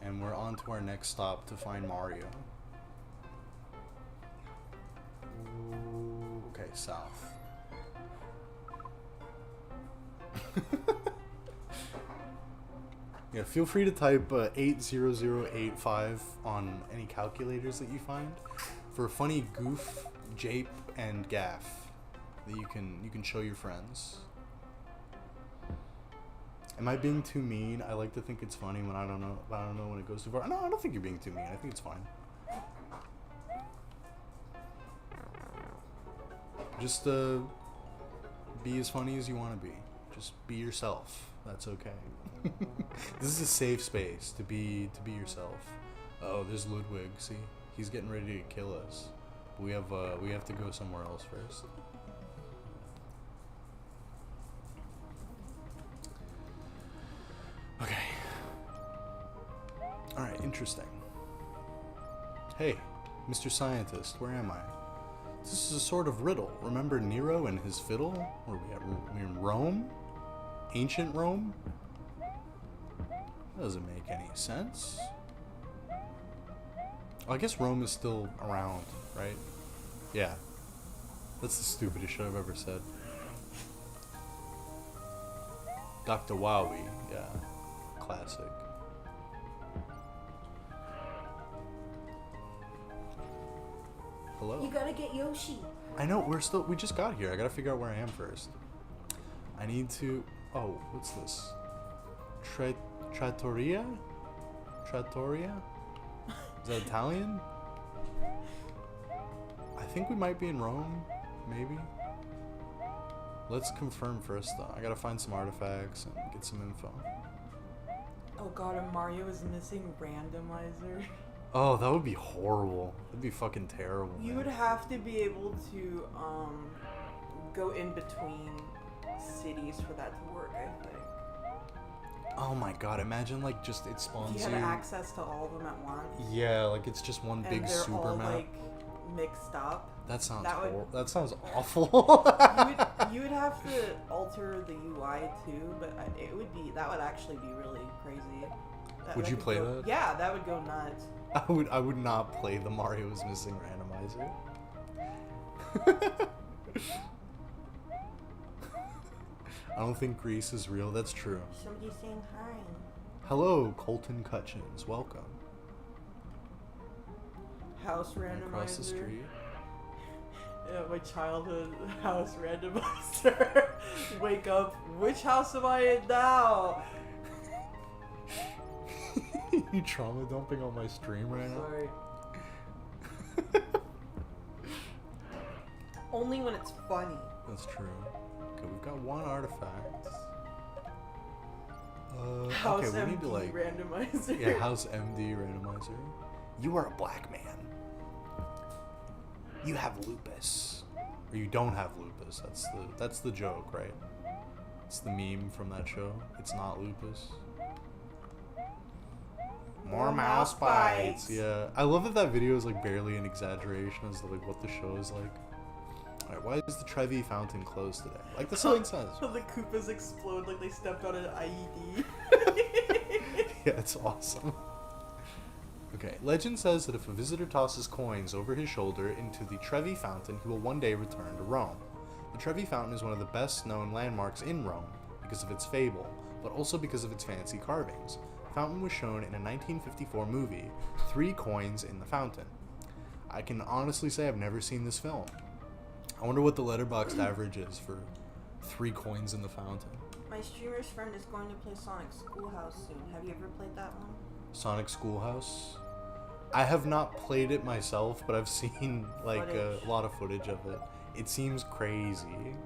and we're on to our next stop to find Mario. Ooh, okay, south. Yeah, feel free to type 80085 on any calculators that you find for a funny goof, jape, and gaff that you can show your friends. Am I being too mean? I like to think it's funny when I don't know when it goes too far. No, I don't think you're being too mean. I think it's fine. Just be as funny as you want to be. Just be yourself. That's okay. This is a safe space to be yourself. Oh, there's Ludwig. See, he's getting ready to kill us. But we have to go somewhere else first. Okay. All right. Interesting. Hey, Mr. Scientist, where am I? This is a sort of riddle. Remember Nero and his fiddle? Where are we at? We're in Rome? Ancient Rome? That doesn't make any sense. Well, I guess Rome is still around, right? Yeah. That's the stupidest shit I've ever said. Dr. Wowie, yeah. Classic. Hello. You gotta get Yoshi. I know, we just got here. I gotta figure out where I am first. I need to, oh, what's this? Trattoria? Trattoria? Is that Italian? I think we might be in Rome, maybe. Let's confirm first though. I gotta find some artifacts and get some info. Oh god, and Mario is missing randomizer. Oh, that would be horrible. That'd be fucking terrible. You man. would have to be able to go in between cities for that to work, I think. Oh my god, imagine like just it spawns If you had access to all of them at once. Yeah, like it's just one And big they're super all map. like mixed up. That sounds that would- that sounds awful. You would have to alter the UI too, but that would actually be really crazy. Would you could play go- that? Yeah, that would go nuts. I would not play the Mario is missing randomizer. I don't think Greece is real. That's true. Somebody's saying hi. Hello, Colton Cutchins. Welcome. House randomizer. Across the street. Yeah, my childhood house randomizer. Wake up. Which house am I in now? You trauma dumping on my stream right now? Sorry. Only when it's funny. That's true. Okay, we've got one artifact. House okay, we MD need to like randomizer. yeah, House MD randomizer. You are a black man. You have lupus, or you don't have lupus. That's the joke, right? It's the meme from that show. It's not lupus. More mouse bites. Yeah, I love that video is like barely an exaggeration as to like what the show is like. Alright, why is the Trevi fountain closed today? Like the sign says. The Koopas explode like they stepped on an IED. Yeah, it's awesome. Okay, legend says that if a visitor tosses coins over his shoulder into the Trevi fountain, he will one day return to Rome. The Trevi fountain is one of the best known landmarks in Rome because of its fable, but also because of its fancy carvings. The fountain was shown in a 1954 movie, 3 Coins in the Fountain. I can honestly say I've never seen this film. I wonder what the letterboxd average is for 3 Coins in the Fountain. My streamer's friend is going to play Sonic Schoolhouse soon. Have you ever played that one? Sonic Schoolhouse? I have not played it myself, but I've seen like a lot of footage of it. It seems crazy.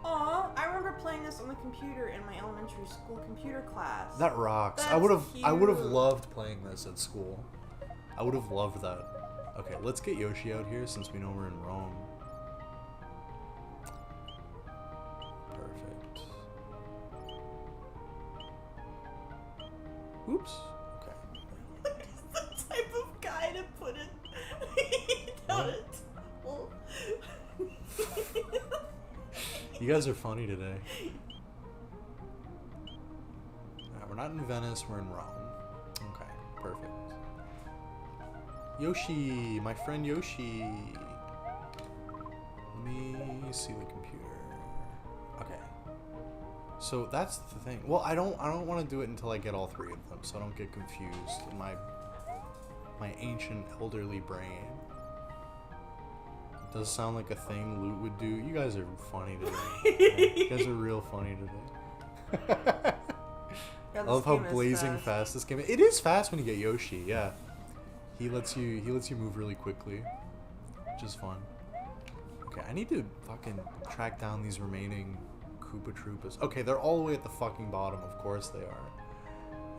Aw, I remember playing this on the computer in my elementary school computer class. That rocks. I That's would have cute. loved playing this at school. I would have loved that. Okay, let's get Yoshi out here since we know we're in Rome. Perfect. Oops. Okay. What is the type of guy to put it down a table? You guys are funny today. Alright, we're not in Venice, we're in Rome. Okay, perfect. Yoshi, my friend Yoshi. Let me see the computer. Okay. So that's the thing. Well, I don't want to do it until I get all 3 of them, so I don't get confused in my ancient elderly brain. It does sound like a thing Loot would do. You guys are funny today. You guys are real funny today. I love how blazing fast this game is. It is fast when you get Yoshi, yeah. He lets you move really quickly, which is fun. Okay, I need to fucking track down these remaining Koopa Troopas. Okay, they're all the way at the fucking bottom. Of course they are.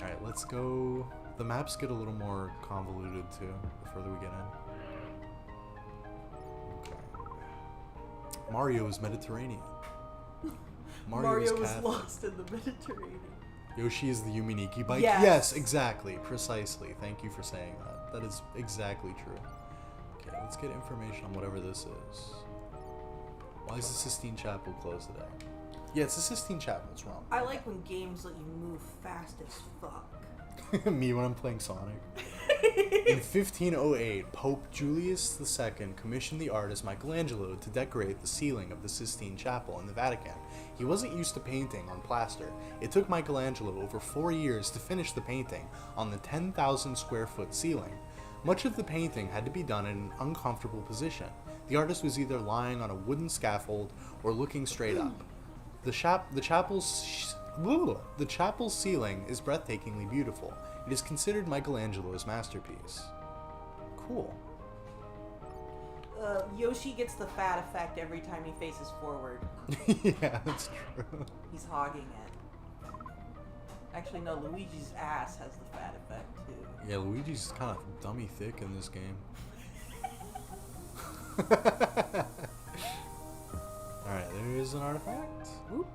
Alright, let's go. The maps get a little more convoluted too, the further we get in. Okay. Mario is Mediterranean. Mario is was Catholic. lost in the Mediterranean. Yoshi is the Yuminiki bike? Yes. Yes, exactly. Precisely. Thank you for saying that. That is exactly true. Okay, let's get information on whatever this is. Why is the Sistine Chapel closed today? Yeah, it's the Sistine Chapel. It's wrong. I like when games let you move fast as fuck. Me when I'm playing Sonic. In 1508, Pope Julius II commissioned the artist Michelangelo to decorate the ceiling of the Sistine Chapel in the Vatican. He wasn't used to painting on plaster. It took Michelangelo over 4 years to finish the painting on the 10,000 square foot ceiling. Much of the painting had to be done in an uncomfortable position. The artist was either lying on a wooden scaffold or looking straight up. The chapel's ceiling is breathtakingly beautiful. It is considered Michelangelo's masterpiece. Cool. Yoshi gets the fat effect every time he faces forward. Yeah, that's true. He's hogging it. Actually, no, Luigi's ass has the fat effect, too. Yeah, Luigi's kind of dummy thick in this game. Alright, there is an artifact. Whoop.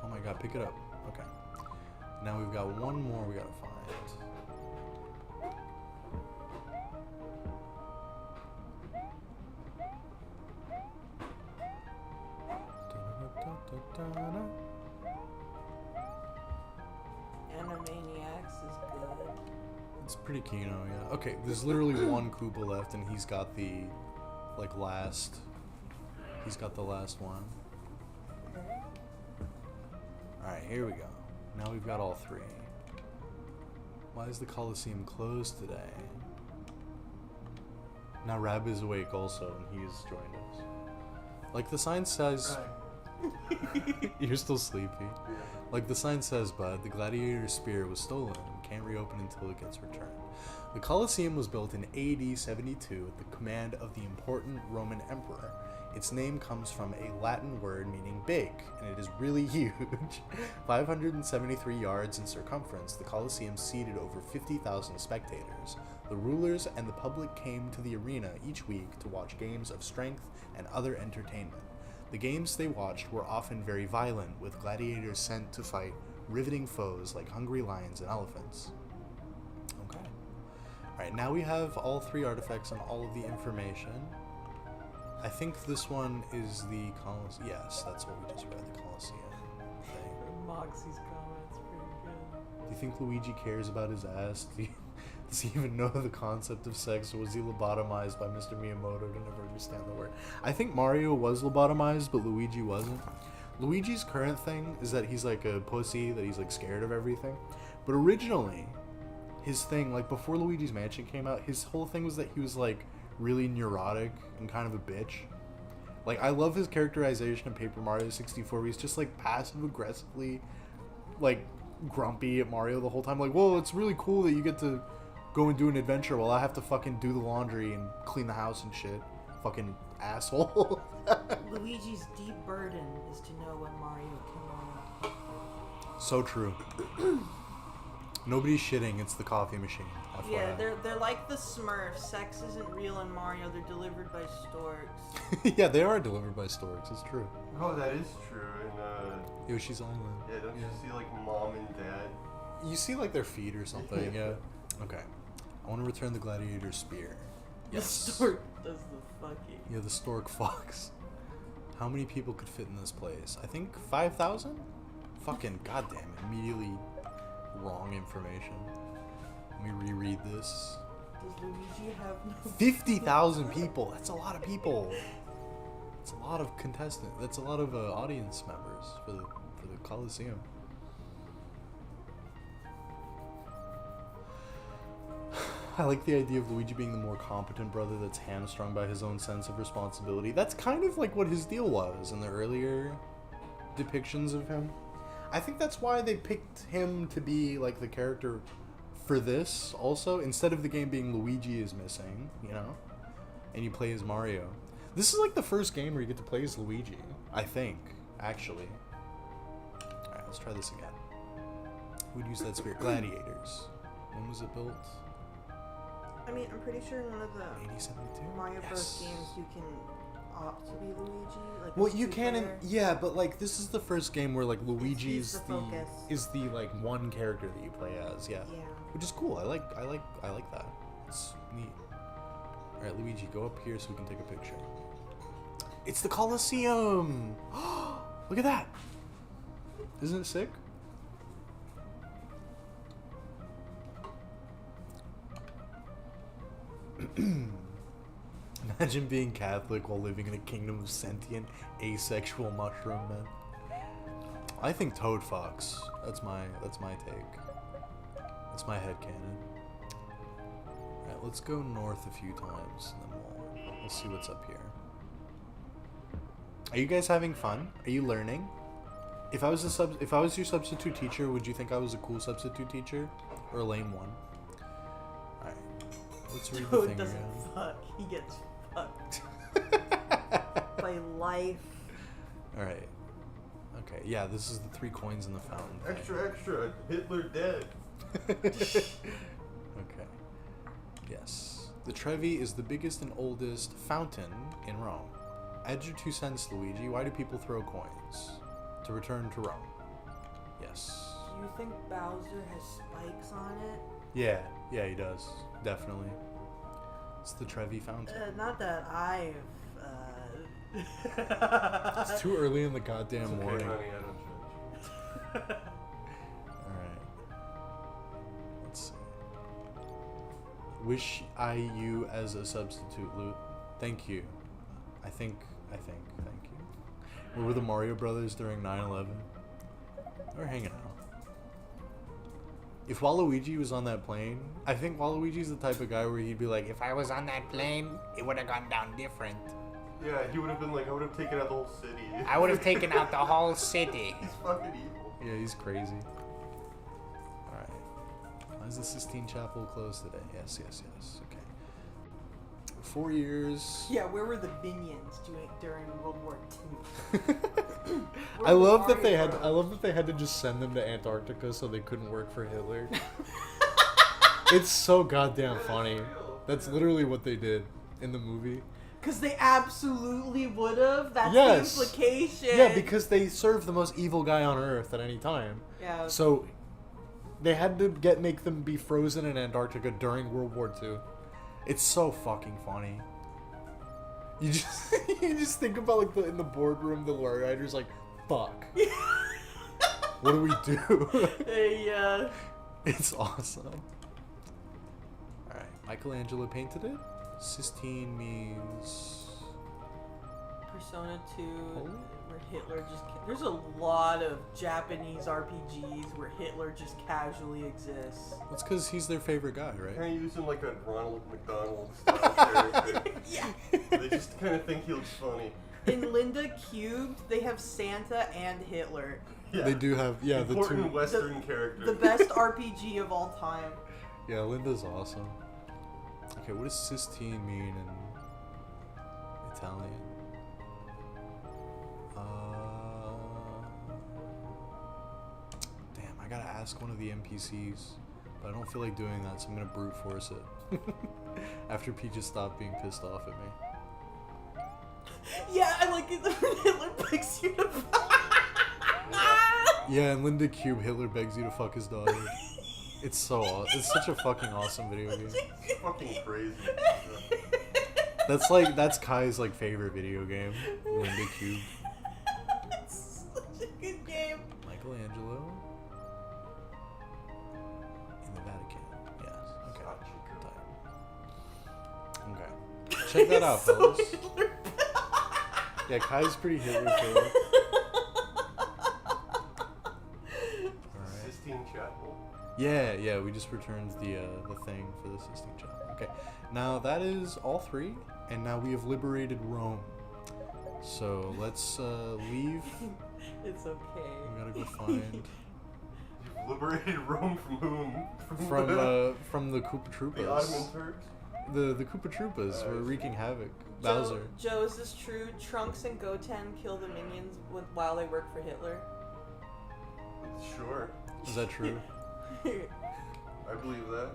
Oh my god, pick it up. Okay. Now we've got one more we gotta find. Animaniacs is good. It's pretty Kino, yeah. Okay, there's literally one Koopa left, and he's got the, like, last. He's got the last one. Alright, here we go. Now we've got all three. Why is the Coliseum closed today? Now Rab is awake also, and he has joined us. Like the sign says... You're still sleepy. Like the sign says, bud, the gladiator's spear was stolen and can't reopen until it gets returned. The Colosseum was built in AD 72 at the command of the important Roman emperor. Its name comes from a Latin word meaning big, and it is really huge. 573 yards in circumference, the Colosseum seated over 50,000 spectators. The rulers and the public came to the arena each week to watch games of strength and other entertainment. The games they watched were often very violent, with gladiators sent to fight riveting foes like hungry lions and elephants. Okay. Alright, now we have all three artifacts and all of the information. I think this one is the Colosseum. Yes, that's what we just read, the Colosseum thing. Moxie's comments pretty good. Do you think Luigi cares about his ass? Does he even know the concept of sex, or was he lobotomized by Mr. Miyamoto to never understand the word? I think Mario was lobotomized, but Luigi wasn't. Luigi's current thing is that he's like a pussy, that he's like scared of everything. But originally, his thing, like before Luigi's Mansion came out, his whole thing was that he was like really neurotic and kind of a bitch. Like, I love his characterization in Paper Mario 64 where he's just like passive aggressively like grumpy at Mario the whole time. Like, whoa, it's really cool that you get to go and do an adventure while I have to fucking do the laundry and clean the house and shit. Fucking asshole. Luigi's deep burden is to know when Mario came out. So true. Nobody's shitting, it's the coffee machine. FYI. Yeah, they're like the Smurfs. Sex isn't real in Mario, they're delivered by storks. Yeah, they are delivered by storks, it's true. Oh, that is true. In Yoshi's Island. yeah, don't you see like mom and dad? You see like their feet or something, yeah. Okay. I want to return the gladiator's spear. Yes. The stork does the fucking. Yeah, the stork fox. How many people could fit in this place? I think 5,000? Fucking goddamn, immediately wrong information. Let me reread this. Does Luigi have no 50,000 people. That's a lot of people. That's a lot of contestants. That's a lot of audience members for the Coliseum. I like the idea of Luigi being the more competent brother that's hamstrung by his own sense of responsibility. That's kind of like what his deal was in the earlier depictions of him. I think that's why they picked him to be like the character for this also, instead of the game being Luigi is missing, you know, and you play as Mario. This is like the first game where you get to play as Luigi, I think, actually. Alright, let's try this again. Who'd use that spear? Gladiators. When was it built? I mean, I'm pretty sure in one of the 8072? Mario Bros. Games you can opt to be Luigi. Like, Well, as you can, two-player. yeah, but like this is the first game where like Luigi he's is the focus. is the like one character that you play as, yeah, Yeah. which is cool. I like that. It's neat. All right, Luigi, go up here so we can take a picture. It's the Colosseum. Look at that. Isn't it sick? Imagine being Catholic while living in a kingdom of sentient, asexual mushroom men. I think Toad Fox. That's my take. That's my headcanon. Alright, let's go north a few times, and then we'll see what's up here. Are you guys having fun? Are you learning? If I was your substitute teacher, would you think I was a cool substitute teacher? Or a lame one? Alright. Let's read the Toad thing doesn't again. fuck. He gets fucked by life. Alright. Okay, yeah, this is the 3 coins in the fountain. Extra, Hitler dead. Okay. Yes. The Trevi is the biggest and oldest fountain in Rome. Add your 2 cents, Luigi. Why do people throw coins? To return to Rome. Yes. Do you think Bowser has spikes on it? Yeah, he does. Definitely. It's the Trevi fountain. Not that I've. It's too early in the goddamn It's okay, morning. honey, I don't judge. Alright. Let's see. Wish I you as a substitute, Loot. Thank you. Thank you. Where were the Mario Brothers during 9/11? We're hanging out. If Waluigi was on that plane, I think Waluigi's the type of guy where he'd be like, if I was on that plane, it would have gone down different. Yeah, he would have been like, I would have taken out the whole city. I would have taken out the whole city. He's fucking evil. Yeah, he's crazy. Alright. Why is the Sistine Chapel closed today? Yes. Okay. 4 years. Yeah, where were the minions during World War II? I love that they had to just send them to Antarctica so they couldn't work for Hitler. It's so goddamn funny. That's literally what they did in the movie. Because they absolutely would have. That's Yes. the implication. Yeah, because they served the most evil guy on Earth at any time. Yeah. So they had to make them be frozen in Antarctica during World War II. It's so fucking funny. You just think about like in the boardroom, the writer's like, "Fuck, what do we do?" Yeah. It's awesome. All right, Michelangelo painted it. Sistine means Persona 2, Holy? where Hitler just... There's a lot of Japanese RPGs where Hitler just casually exists. that's because he's their favorite guy, right? Kind of use him like a Ronald McDonald style character. Yeah. They just kind of think he looks funny. In Linda Cubed, they have Santa and Hitler. Yeah. They do have the Important two. Western character. The best RPG of all time. Yeah, Linda's awesome. Okay, what does Sistine mean in Italian? Damn, I gotta ask one of the NPCs, but I don't feel like doing that, so I'm gonna brute force it. After Pete just stopped being pissed off at me. Yeah, I like it when Hitler picks you to... Yeah, in Linda Cube, Hitler begs you to fuck his daughter. It's so awesome. It's such a fucking awesome video game. It's fucking crazy. That's Kai's like favorite video game, Linda Cube. It's such a good game. Michelangelo in the Vatican. Yes. Okay. Tight. Okay. Check that out, So fellas. Hitler- Yeah, Kai's pretty Hitler fan. Sistine Chapel. Yeah, we just returned the thing for the Sistine Chapel. Okay, now that is all three, and now we have liberated Rome. So let's leave. It's okay. We gotta go find You've liberated Rome from whom? from the Koopa Troopas. The Ottoman Turks? The Koopa Troopas were wreaking havoc. Bowser. Joe, is this true? Trunks and Goten kill the minions while they work for Hitler? Sure. Is that true? I believe that.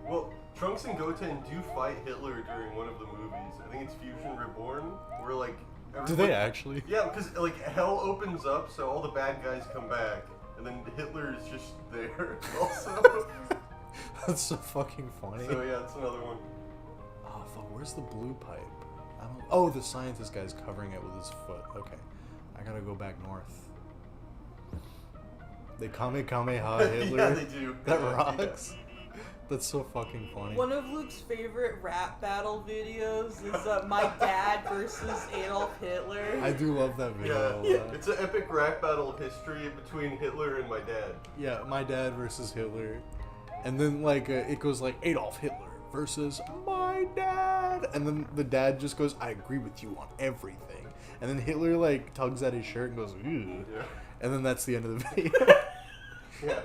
Well, Trunks and Goten do fight Hitler during one of the movies. I think it's Fusion Reborn, where like Do they actually? Yeah, because like hell opens up, so all the bad guys come back, and then Hitler is just there also. That's so fucking funny. So yeah, it's another one. Oh fuck, where's the blue pipe? I don't. Oh, the scientist guy's covering it with his foot. Okay, I gotta go back north. They Kamehameha Hitler. Yeah, they do. That Yeah, rocks. That's so fucking funny. One of Luke's favorite rap battle videos is My Dad versus Adolf Hitler. I do love that video. Yeah, it's an epic rap battle of history between Hitler and my dad. Yeah, my dad versus Hitler, and then like it goes like Adolf Hitler versus my dad, and then the dad just goes, "I agree with you on everything," and then Hitler like tugs at his shirt and goes, "Ew," Yeah. and then that's the end of the video. Yeah.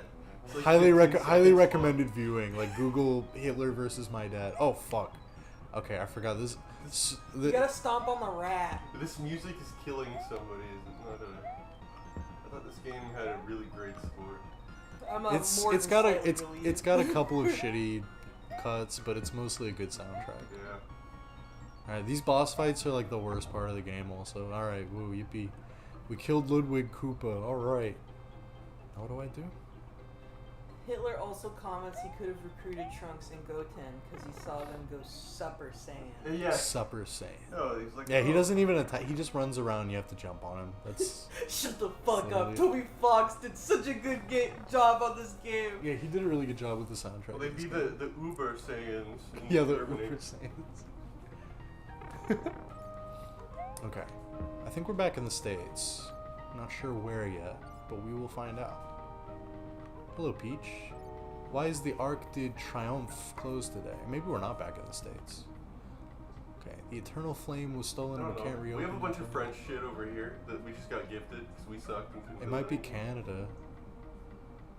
It's like highly 15 highly seconds recommended viewing. Like Google Hitler versus my dad. Oh fuck. Okay, I forgot this. You gotta stomp on the rat. long. This music is killing somebody. Is it not a? I thought this game had a really great score. I'm It's got a couple of shitty cuts, but it's mostly a good soundtrack. Yeah. Alright, these boss fights are like the worst part of the game also. Alright, woo, yippee. We killed Ludwig Koopa. Alright. Now what do I do? Hitler also comments he could have recruited Trunks and Goten because he saw them go Super Saiyan. Yeah. Supper Saiyan. Oh, he's like. Yeah, he oh. doesn't even attack. He just runs around. You have to jump on him. That's. Shut the fuck up. Silly. Toby Fox did such a good job on this game. Yeah, he did a really good job with the soundtrack. Well, they'd be the Uber Saiyans. In Yeah, the Germany. Uber Saiyans. Okay. I think we're back in the States. Not sure where yet. but we will find out. Hello, Peach. Why is the Arc de Triomphe closed today? Maybe we're not back in the States. Okay, the Eternal Flame was stolen and we can't reopen. We have a bunch of until- French shit over here that we just got gifted because we sucked. And couldn't It do might be Canada.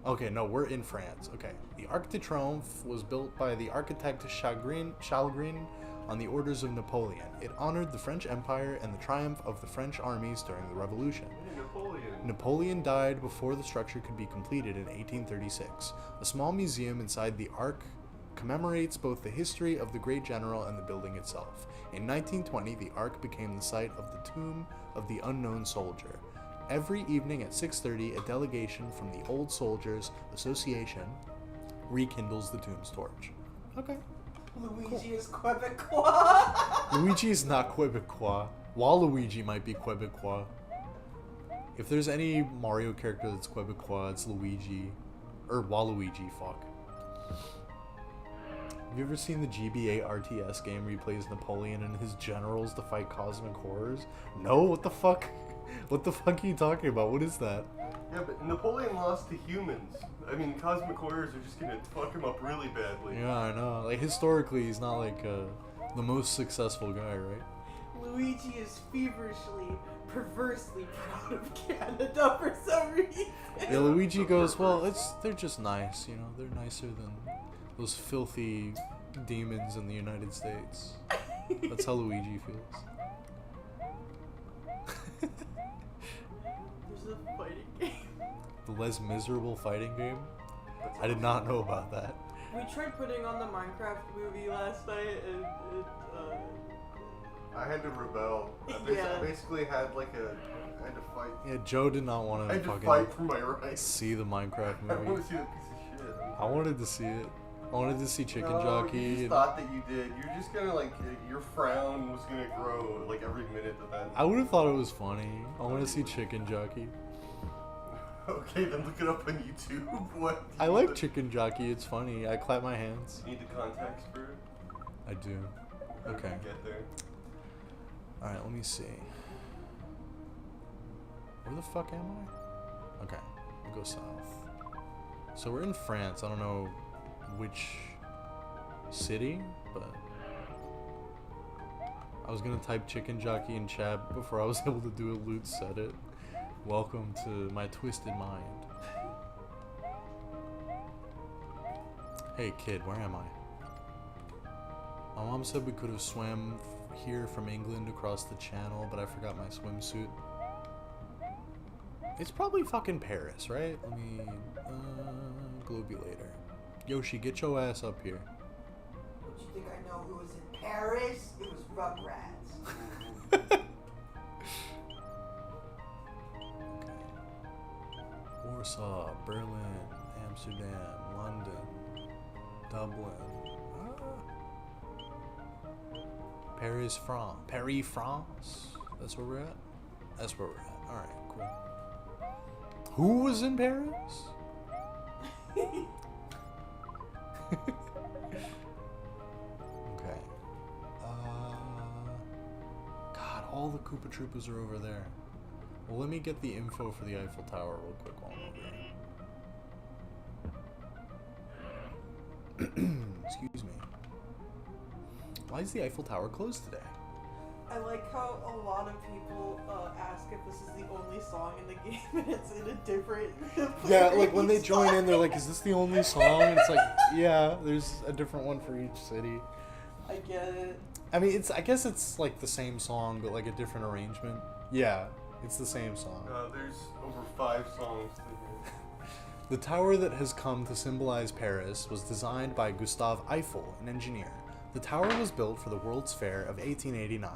Okay, no, we're in France. Okay. The Arc de Triomphe was built by the architect Chalgrin on the orders of Napoleon. It honored the French Empire and the triumph of the French armies during the Revolution. Hey, Napoleon. Napoleon died before the structure could be completed in 1836. A small museum inside the Arc commemorates both the history of the great general and the building itself. In 1920, the Arc became the site of the tomb of the unknown soldier. Every evening at 6:30, a delegation from the Old Soldiers Association rekindles the tomb's torch. Okay. Luigi is Quebecois. Luigi is not Quebecois. Waluigi might be Quebecois. If there's any Mario character that's Quebecois, it's Luigi. Or Waluigi, fuck. Have you ever seen the GBA RTS game where he plays Napoleon and his generals to fight cosmic horrors? No? What the fuck? What the fuck are you talking about? What is that? Yeah, but Napoleon lost to humans. I mean, cosmic horrors are just gonna fuck him up really badly. Yeah, I know. Like, historically, he's not, like, the most successful guy, right? Luigi is feverishly, perversely proud of Canada for some reason. Yeah, Luigi goes, well, they're just nice, you know? They're nicer than those filthy demons in the United States. That's how Luigi feels. There's a fighting game. The Les Miserable fighting game? I did not know about that. We tried putting on the Minecraft movie last night, and it, I had to rebel. Yeah. I basically had like I had to fight. Yeah, Joe did not I want to had to fucking fight for my rights. see the Minecraft I want movie. to see that piece of shit. I wanted to see it. I wanted to see Chicken No, Jockey. You just and- thought that you did. You're just gonna like your frown was gonna grow like every minute that. I would have thought it was funny. I want to see Chicken Jockey. Okay, then look it up on YouTube. What? I like Chicken Jockey. It's funny. I clap my hands. Need the context for it. I do. How did Okay. you get there? All right, let me see. Where the fuck am I? Okay, we'll go south. So we're in France. I don't know which city, but I was gonna type Chicken Jockey in chat before I was able to do a loot set it. Welcome to my twisted mind. Hey kid, where am I? My mom said we could have swam here from England across the channel, but I forgot my swimsuit. It's probably fucking Paris, right? Let me, Globulator. Yoshi, get your ass up here. Don't you think I know who was in Paris? It was Rugrats. Warsaw, Berlin, Amsterdam, London, Dublin. Paris, France. Paris, France? That's where we're at? That's where we're at. Alright, cool. Who was in Paris? Okay. God, all the Koopa Troopas are over there. Well, let me get the info for the Eiffel Tower real quick while I'm over here. Excuse me. Why is the Eiffel Tower closed today? I like how a lot of people ask if this is the only song in the game, and it's in a different. Yeah, like when they join in, they're like, "Is this the only song?" And it's like, "Yeah, there's a different one for each city." I get it. I mean, I guess it's like the same song, but like a different arrangement. Yeah, it's the same song. There's over 5 songs to hear. The tower that has come to symbolize Paris was designed by Gustave Eiffel, an engineer. The tower was built for the World's Fair of 1889.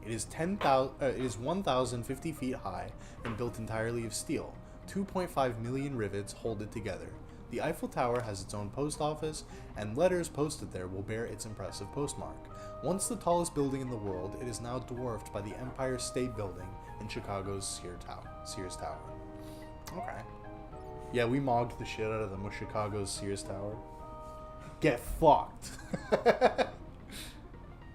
It is 1,050 feet high and built entirely of steel. 2.5 million rivets hold it together. The Eiffel Tower has its own post office, and letters posted there will bear its impressive postmark. Once the tallest building in the world, it is now dwarfed by the Empire State Building in Chicago's Sears Tower. Okay. Yeah, we mogged the shit out of them with Chicago's Sears Tower. Get fucked.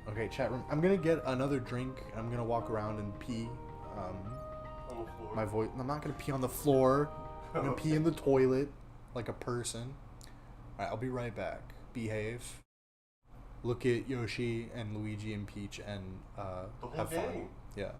Okay, chat room. I'm gonna get another drink. I'm gonna walk around and pee. On the floor. My voice. I'm not gonna pee on the floor. I'm gonna pee in the toilet like a person. Alright, I'll be right back. Behave. Look at Yoshi and Luigi and Peach and The whole have fun. game. Yeah.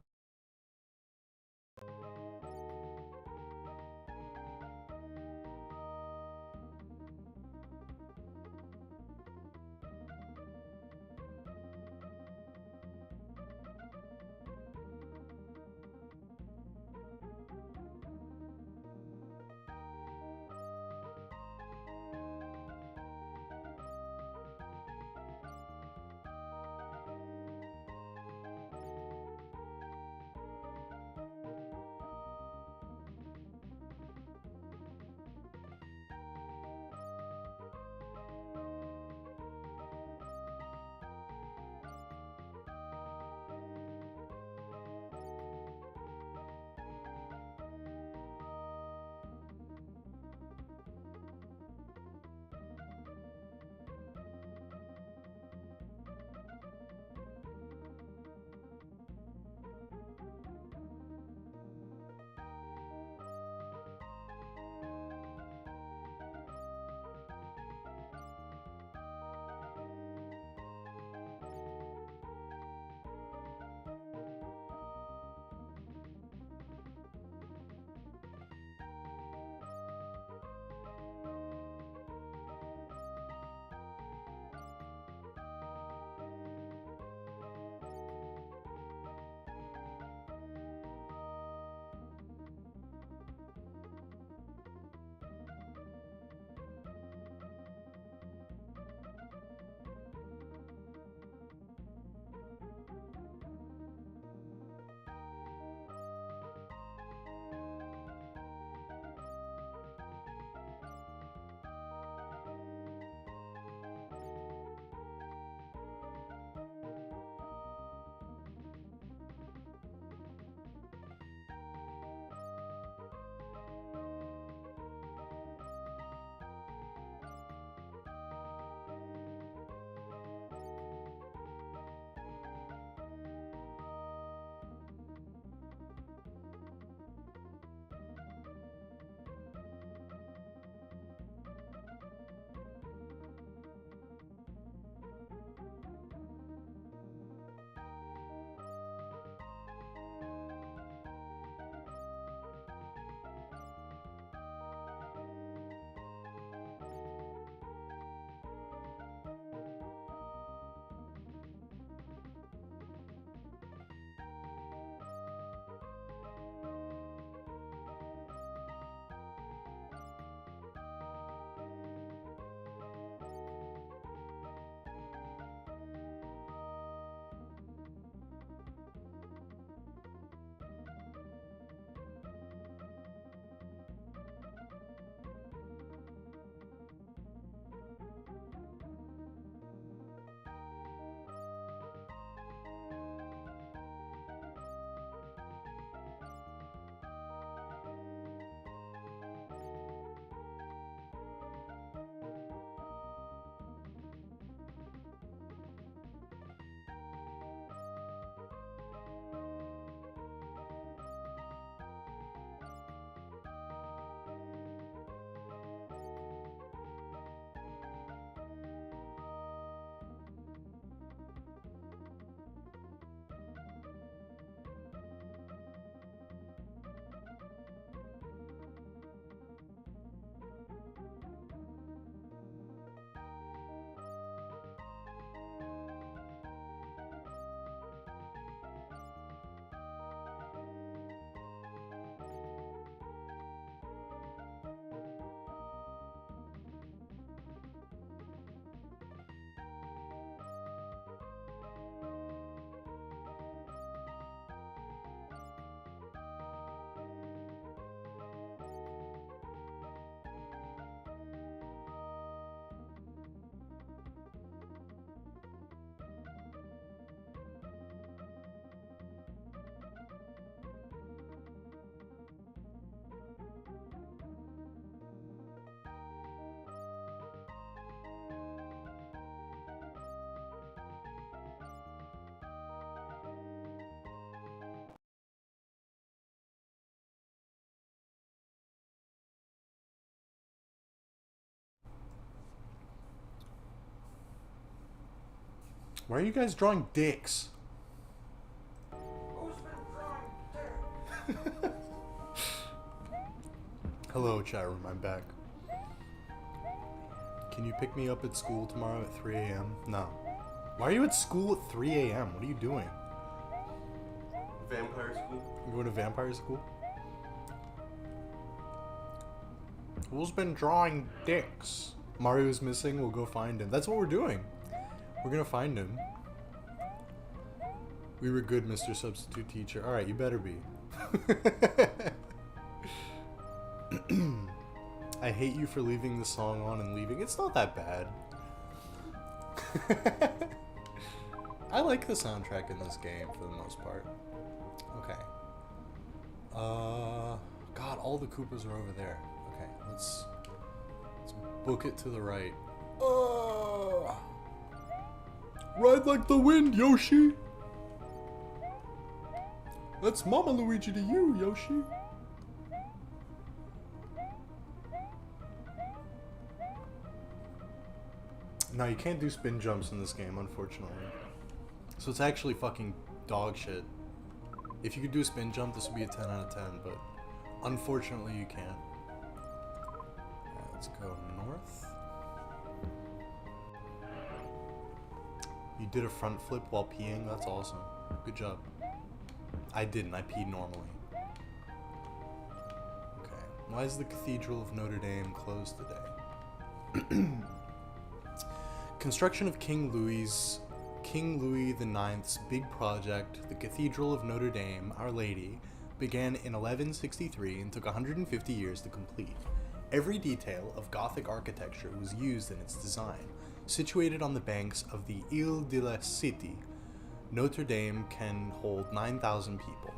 Why are you guys drawing dicks? Who's been drawing dick? Hello, chat room. I'm back. Can you pick me up at school tomorrow at 3 a.m.? No. Why are you at school at 3 a.m.? What are you doing? Vampire school. You going to vampire school? Who's been drawing dicks? Mario's missing. We'll go find him. That's what we're doing. We're gonna find him. We were good, Mr. Substitute Teacher. Alright, you better be. I hate you for leaving the song on and leaving. It's not that bad. I like the soundtrack in this game for the most part. Okay. God, all the Koopas are over there. Okay, let's book it to the right. Ride like the wind, Yoshi! That's Mama Luigi to you, Yoshi. No, you can't do spin jumps in this game, unfortunately. So it's actually fucking dog shit. If you could do a spin jump, this would be a 10 out of 10, but unfortunately you can't. Let's go north. You did a front flip while peeing? That's awesome. Good job. I didn't. I peed normally. Okay. Why is the Cathedral of Notre Dame closed today? Construction of King Louis IX's big project, the Cathedral of Notre Dame, Our Lady, began in 1163 and took 150 years to complete. Every detail of Gothic architecture was used in its design. Situated on the banks of the Ile de la Cité, Notre Dame can hold 9,000 people.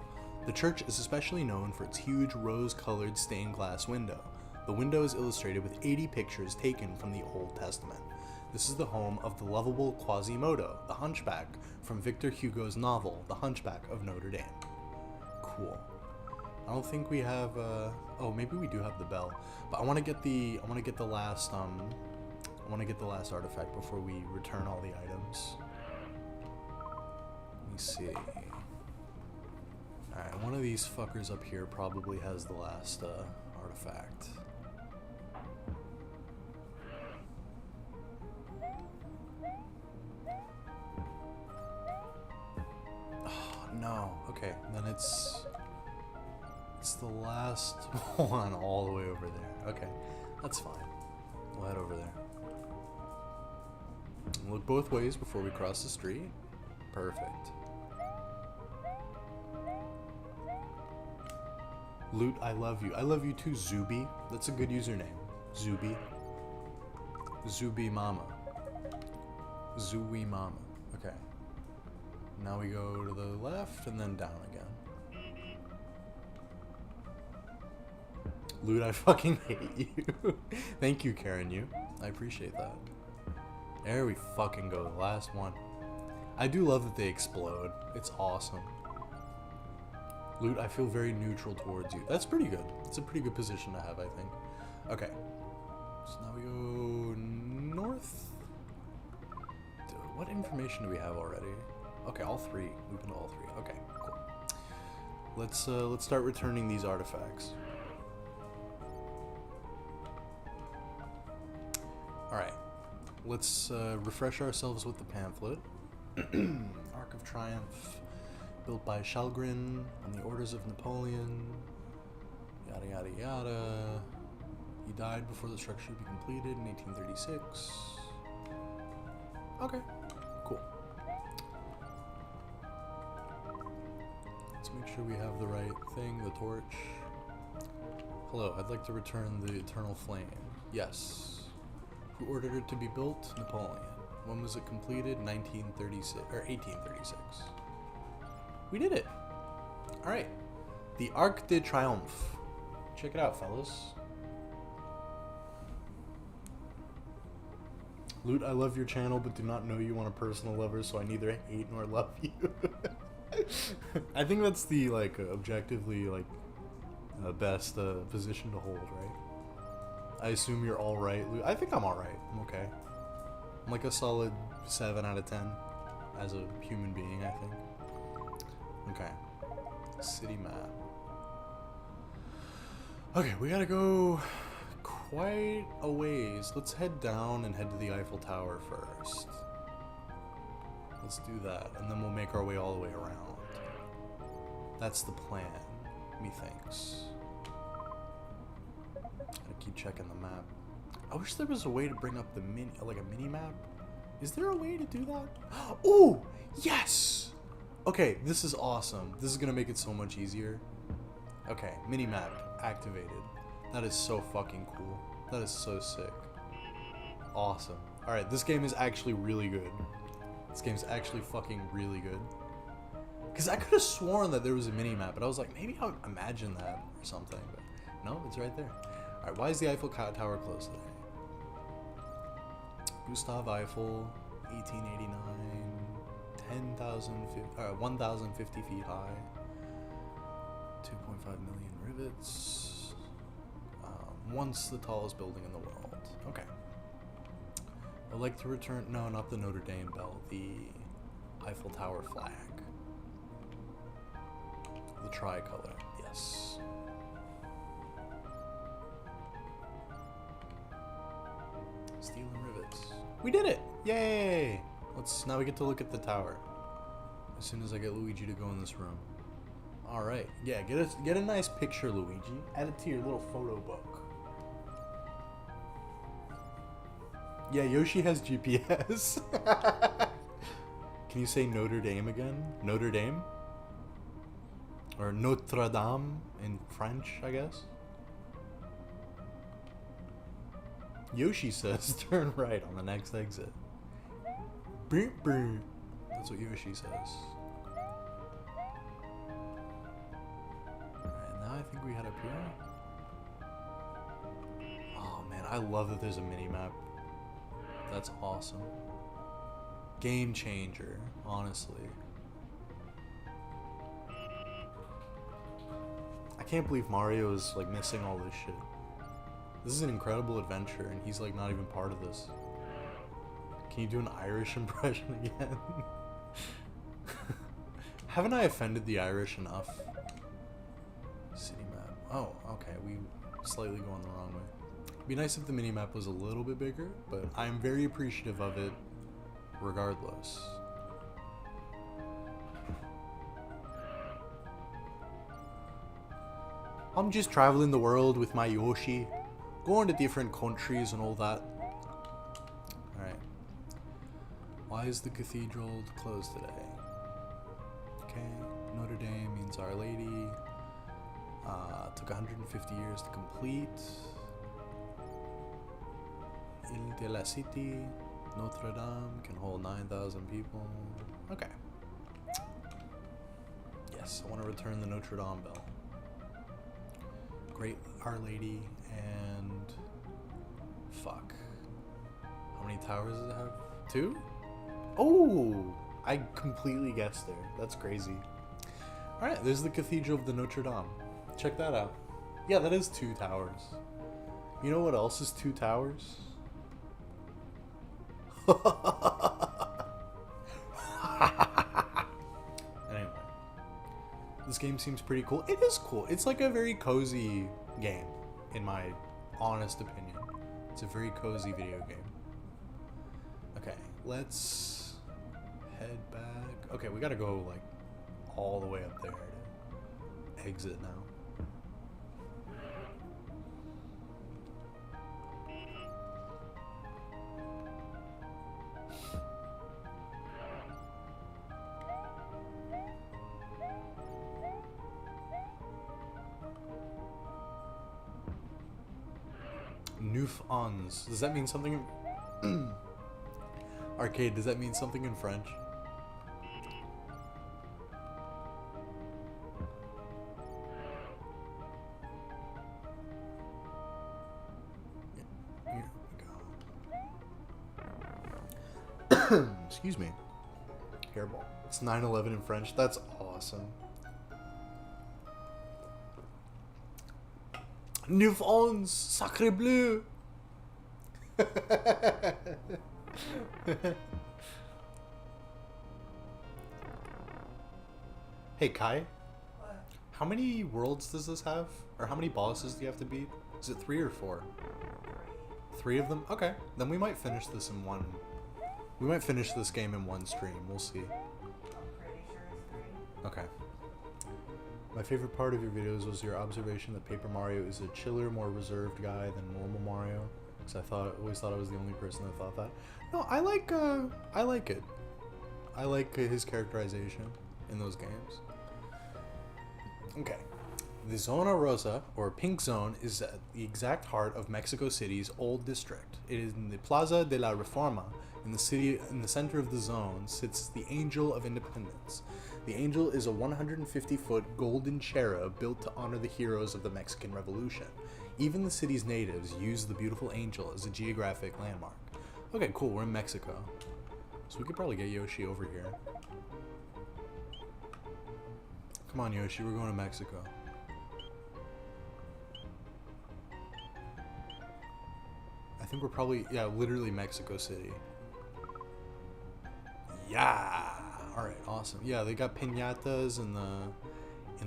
The church is especially known for its huge rose-colored stained glass window. The window is illustrated with 80 pictures taken from the Old Testament. This is the home of the lovable Quasimodo, the hunchback, from Victor Hugo's novel, The Hunchback of Notre Dame. Cool. I don't think we have, oh, maybe we do have the bell. But I want to get the last artifact before we return all the items. Let me see. Alright, one of these fuckers up here probably has the last, artifact. No. Okay, then it's the last one all the way over there. Okay, that's fine. We'll head over there. Look both ways before we cross the street. Perfect. Loot, I love you. I love you too, Zuby. That's a good username. Zuby. Zuby Mama. Zooey Mama. Okay. Now we go to the left and then down again. Loot, I fucking hate you. Thank you, Karen, you. I appreciate that. There we fucking go, the last one. I do love that they explode. It's awesome. Loot, I feel very neutral towards you. That's pretty good. It's a pretty good position to have, I think. Okay. So now we go north. Dude, what information do we have already? Okay, all three. We've been to all three. Okay, cool. Let's start returning these artifacts. Alright. Let's refresh ourselves with the pamphlet. Arc of Triumph, built by Shalgren on the orders of Napoleon. Yada yada yada. He died before the structure could be completed in 1836. Okay, cool. Let's make sure we have the right thing, the torch. Hello, I'd like to return the Eternal Flame. Yes. Who ordered it to be built? Napoleon. When was it completed? 1936 or 1836. We did it. All right. The Arc de Triomphe. Check it out, fellas. Loot, I love your channel, but do not know you on a personal level, so I neither hate nor love you. I think that's the objectively best position to hold, right? I assume you're all right. I think I'm all right. I'm okay. I'm like a solid 7 out of 10. as a human being, I think. Okay. City map. Okay, we gotta go quite a ways. Let's head down and head to the Eiffel Tower first. Let's do that, and then we'll make our way all the way around. That's the plan, methinks. Gotta keep checking the map. I wish there was a way to bring up the mini map. Is there a way to do that? Oh, yes! Okay, this is awesome. This is gonna make it so much easier. Okay, mini map activated. That is so fucking cool. That is so sick. Awesome. Alright, this game is actually really good. This game's actually fucking really good. Because I could have sworn that there was a mini map, but I was like, maybe I would imagine that or something. But no, it's right there. Alright, why is the Eiffel Tower closed today? Gustav Eiffel, 1889, 1,050 feet high, 2.5 million rivets, once the tallest building in the world. Okay. I'd like to return, no, not the Notre Dame bell, the Eiffel Tower flag. The tricolor, yes. Steel and rivets. We did it! Yay! Now we get to look at the tower. As soon as I get Luigi to go in this room. Alright, yeah, get a nice picture, Luigi. Add it to your little photo book. Yeah, Yoshi has GPS. Can you say Notre Dame again? Notre Dame? Or Notre Dame in French, I guess? Yoshi says turn right on the next exit. That's what Yoshi says. Alright, now I think we head up here. Oh man, I love that there's a mini-map. That's awesome. Game changer, honestly. I can't believe Mario is like missing all this shit. This is an incredible adventure and he's like not even part of this. Can you do an Irish impression again? Haven't I offended the Irish enough? City map. Oh, okay, we slightly going the wrong way. It'd be nice if the mini-map was a little bit bigger, but I'm very appreciative of it regardless. I'm just traveling the world with my Yoshi, going to different countries and all that. Alright. Why is the cathedral closed today? Okay, Notre Dame means Our Lady. Took 150 years to complete. Ile de la City, Notre Dame can hold 9,000 people. Okay. Yes, I want to return the Notre Dame bell. Great Our Lady and... Fuck. How many towers does it have? 2? Oh! I completely guessed there. That's crazy. Alright, there's the Cathedral of the Notre Dame. Check that out. Yeah, that is 2 towers. You know what else is 2 towers? Anyway. This game seems pretty cool. It is cool. It's like a very cozy game, in my honest opinion. It's a very cozy video game. Okay, let's head back. Okay, we gotta go like all the way up there to exit now. Neuf ons. Does that mean something in... Arcade, does that mean something in French? Here we go. Excuse me. Hairball. It's 9/11 in French. That's awesome. Neuf ons, sacré bleu. Hey Kai, how many worlds does this have? Or how many bosses do you have to beat? Is it 3 or 4? 3 of them? Okay, then we might finish this in one. We might finish this game in one stream. We'll see. Okay. My favorite part of your videos was your observation that Paper Mario is a chiller, more reserved guy than normal Mario. Because always thought I was the only person that thought that. No, I like it. I like his characterization in those games. Okay. The Zona Rosa, or Pink Zone, is at the exact heart of Mexico City's old district. It is in the Plaza de la Reforma. In the center of the zone sits the Angel of Independence. The Angel is a 150-foot golden cherub built to honor the heroes of the Mexican Revolution. Even the city's natives use the beautiful angel as a geographic landmark. Okay, cool, we're in Mexico. So we could probably get Yoshi over here. Come on, Yoshi, we're going to Mexico. I think we're probably, yeah, literally Mexico City. Yeah! Alright, awesome. Yeah, they got piñatas in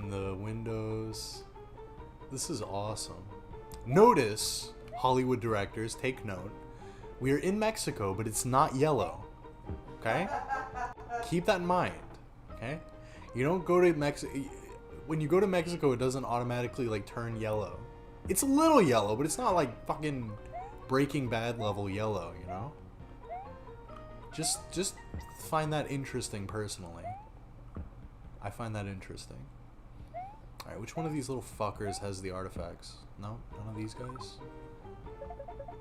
the windows. This is awesome. Notice, Hollywood directors, take note. We are in Mexico, but it's not yellow. Okay? Keep that in mind. Okay? You don't go to Mexico. When you go to Mexico, it doesn't automatically like turn yellow. It's a little yellow, but it's not like fucking Breaking Bad level yellow, you know? Just find that interesting personally. I find that interesting. Alright, which one of these little fuckers has the artifacts? No? None of these guys?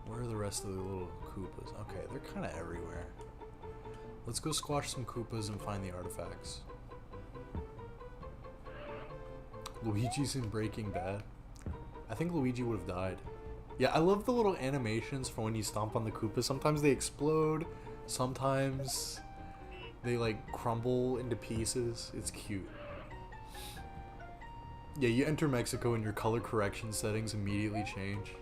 Where are the rest of the little Koopas? Okay, they're kind of everywhere. Let's go squash some Koopas and find the artifacts. Luigi's in Breaking Bad. I think Luigi would have died. Yeah, I love the little animations for when you stomp on the Koopas. Sometimes they explode. Sometimes they like crumble into pieces. It's cute. Yeah, you enter Mexico and your color correction settings immediately change.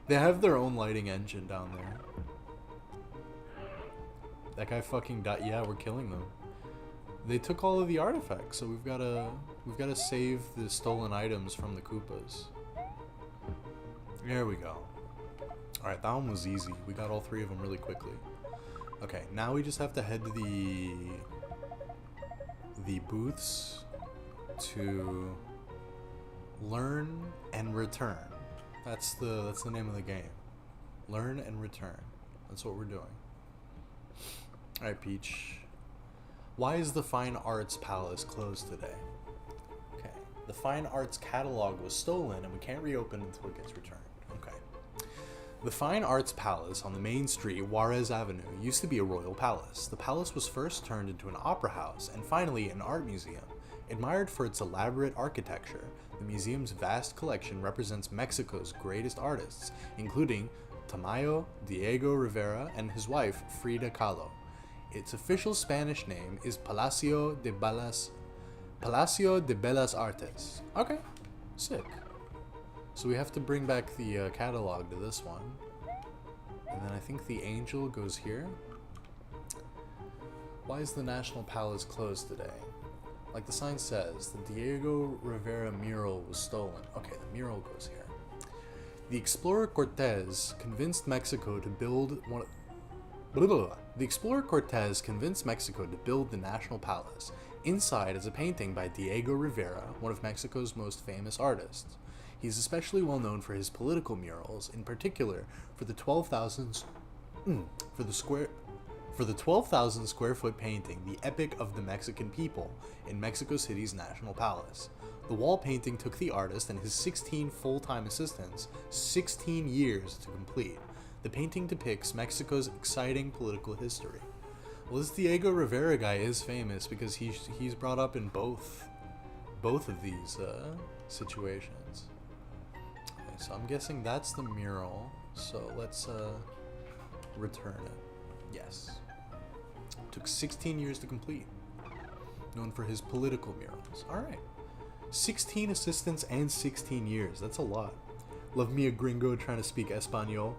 They have their own lighting engine down there. That guy fucking died. Yeah, we're killing them. They took all of the artifacts, so we've gotta save the stolen items from the Koopas. There we go. Alright, that one was easy. We got all 3 of them really quickly. Okay, now we just have to head to the booths to learn and return. That's the name of the game. Learn and return. That's what we're doing. Alright, Peach. Why is the Fine Arts Palace closed today? Okay. The Fine Arts catalog was stolen and we can't reopen until it gets returned. Okay. The Fine Arts Palace on the main street, Juarez Avenue, used to be a royal palace. The palace was first turned into an opera house and finally an art museum. Admired for its elaborate architecture, the museum's vast collection represents Mexico's greatest artists, including Tamayo, Diego Rivera, and his wife, Frida Kahlo. Its official Spanish name is Palacio de Bellas Artes. Okay, sick. So we have to bring back the catalog to this one. And then I think the angel goes here. Why is the National Palace closed today? Like the sign says, the Diego Rivera mural was stolen. Okay, the mural goes here. The explorer Cortez convinced Mexico to build The explorer Cortez convinced Mexico to build the National Palace. Inside is a painting by Diego Rivera, one of Mexico's most famous artists. He's especially well known for his political murals, in particular for the 12,000 square foot painting, The Epic of the Mexican People, in Mexico City's National Palace. The wall painting took the artist and his 16 full-time assistants 16 years to complete. The painting depicts Mexico's exciting political history. Well, this Diego Rivera guy is famous because he's brought up in both of these situations. Okay, so I'm guessing that's the mural. So let's return it. Yes. Took 16 years to complete. Known for his political murals. All right. 16 assistants and 16 years. That's a lot. Love me a gringo trying to speak Espanol.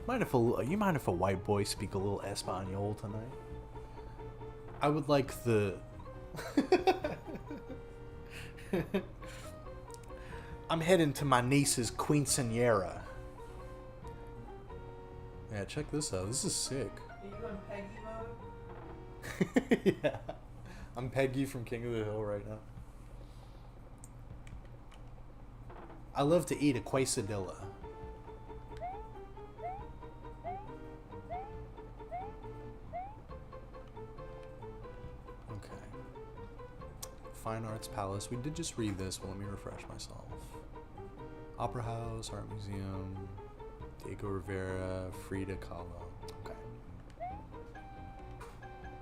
You mind if a white boy speak a little Espanol tonight? I would like the I'm heading to my niece's quinceanera. Yeah, check this out. This is sick. Are you in Peggy mode? Yeah. I'm Peggy from King of the Hill right now. I love to eat a quesadilla. Okay. Fine Arts Palace. We did just read this, but let me refresh myself. Opera House, Art Museum, Diego Rivera, Frida Kahlo. Okay.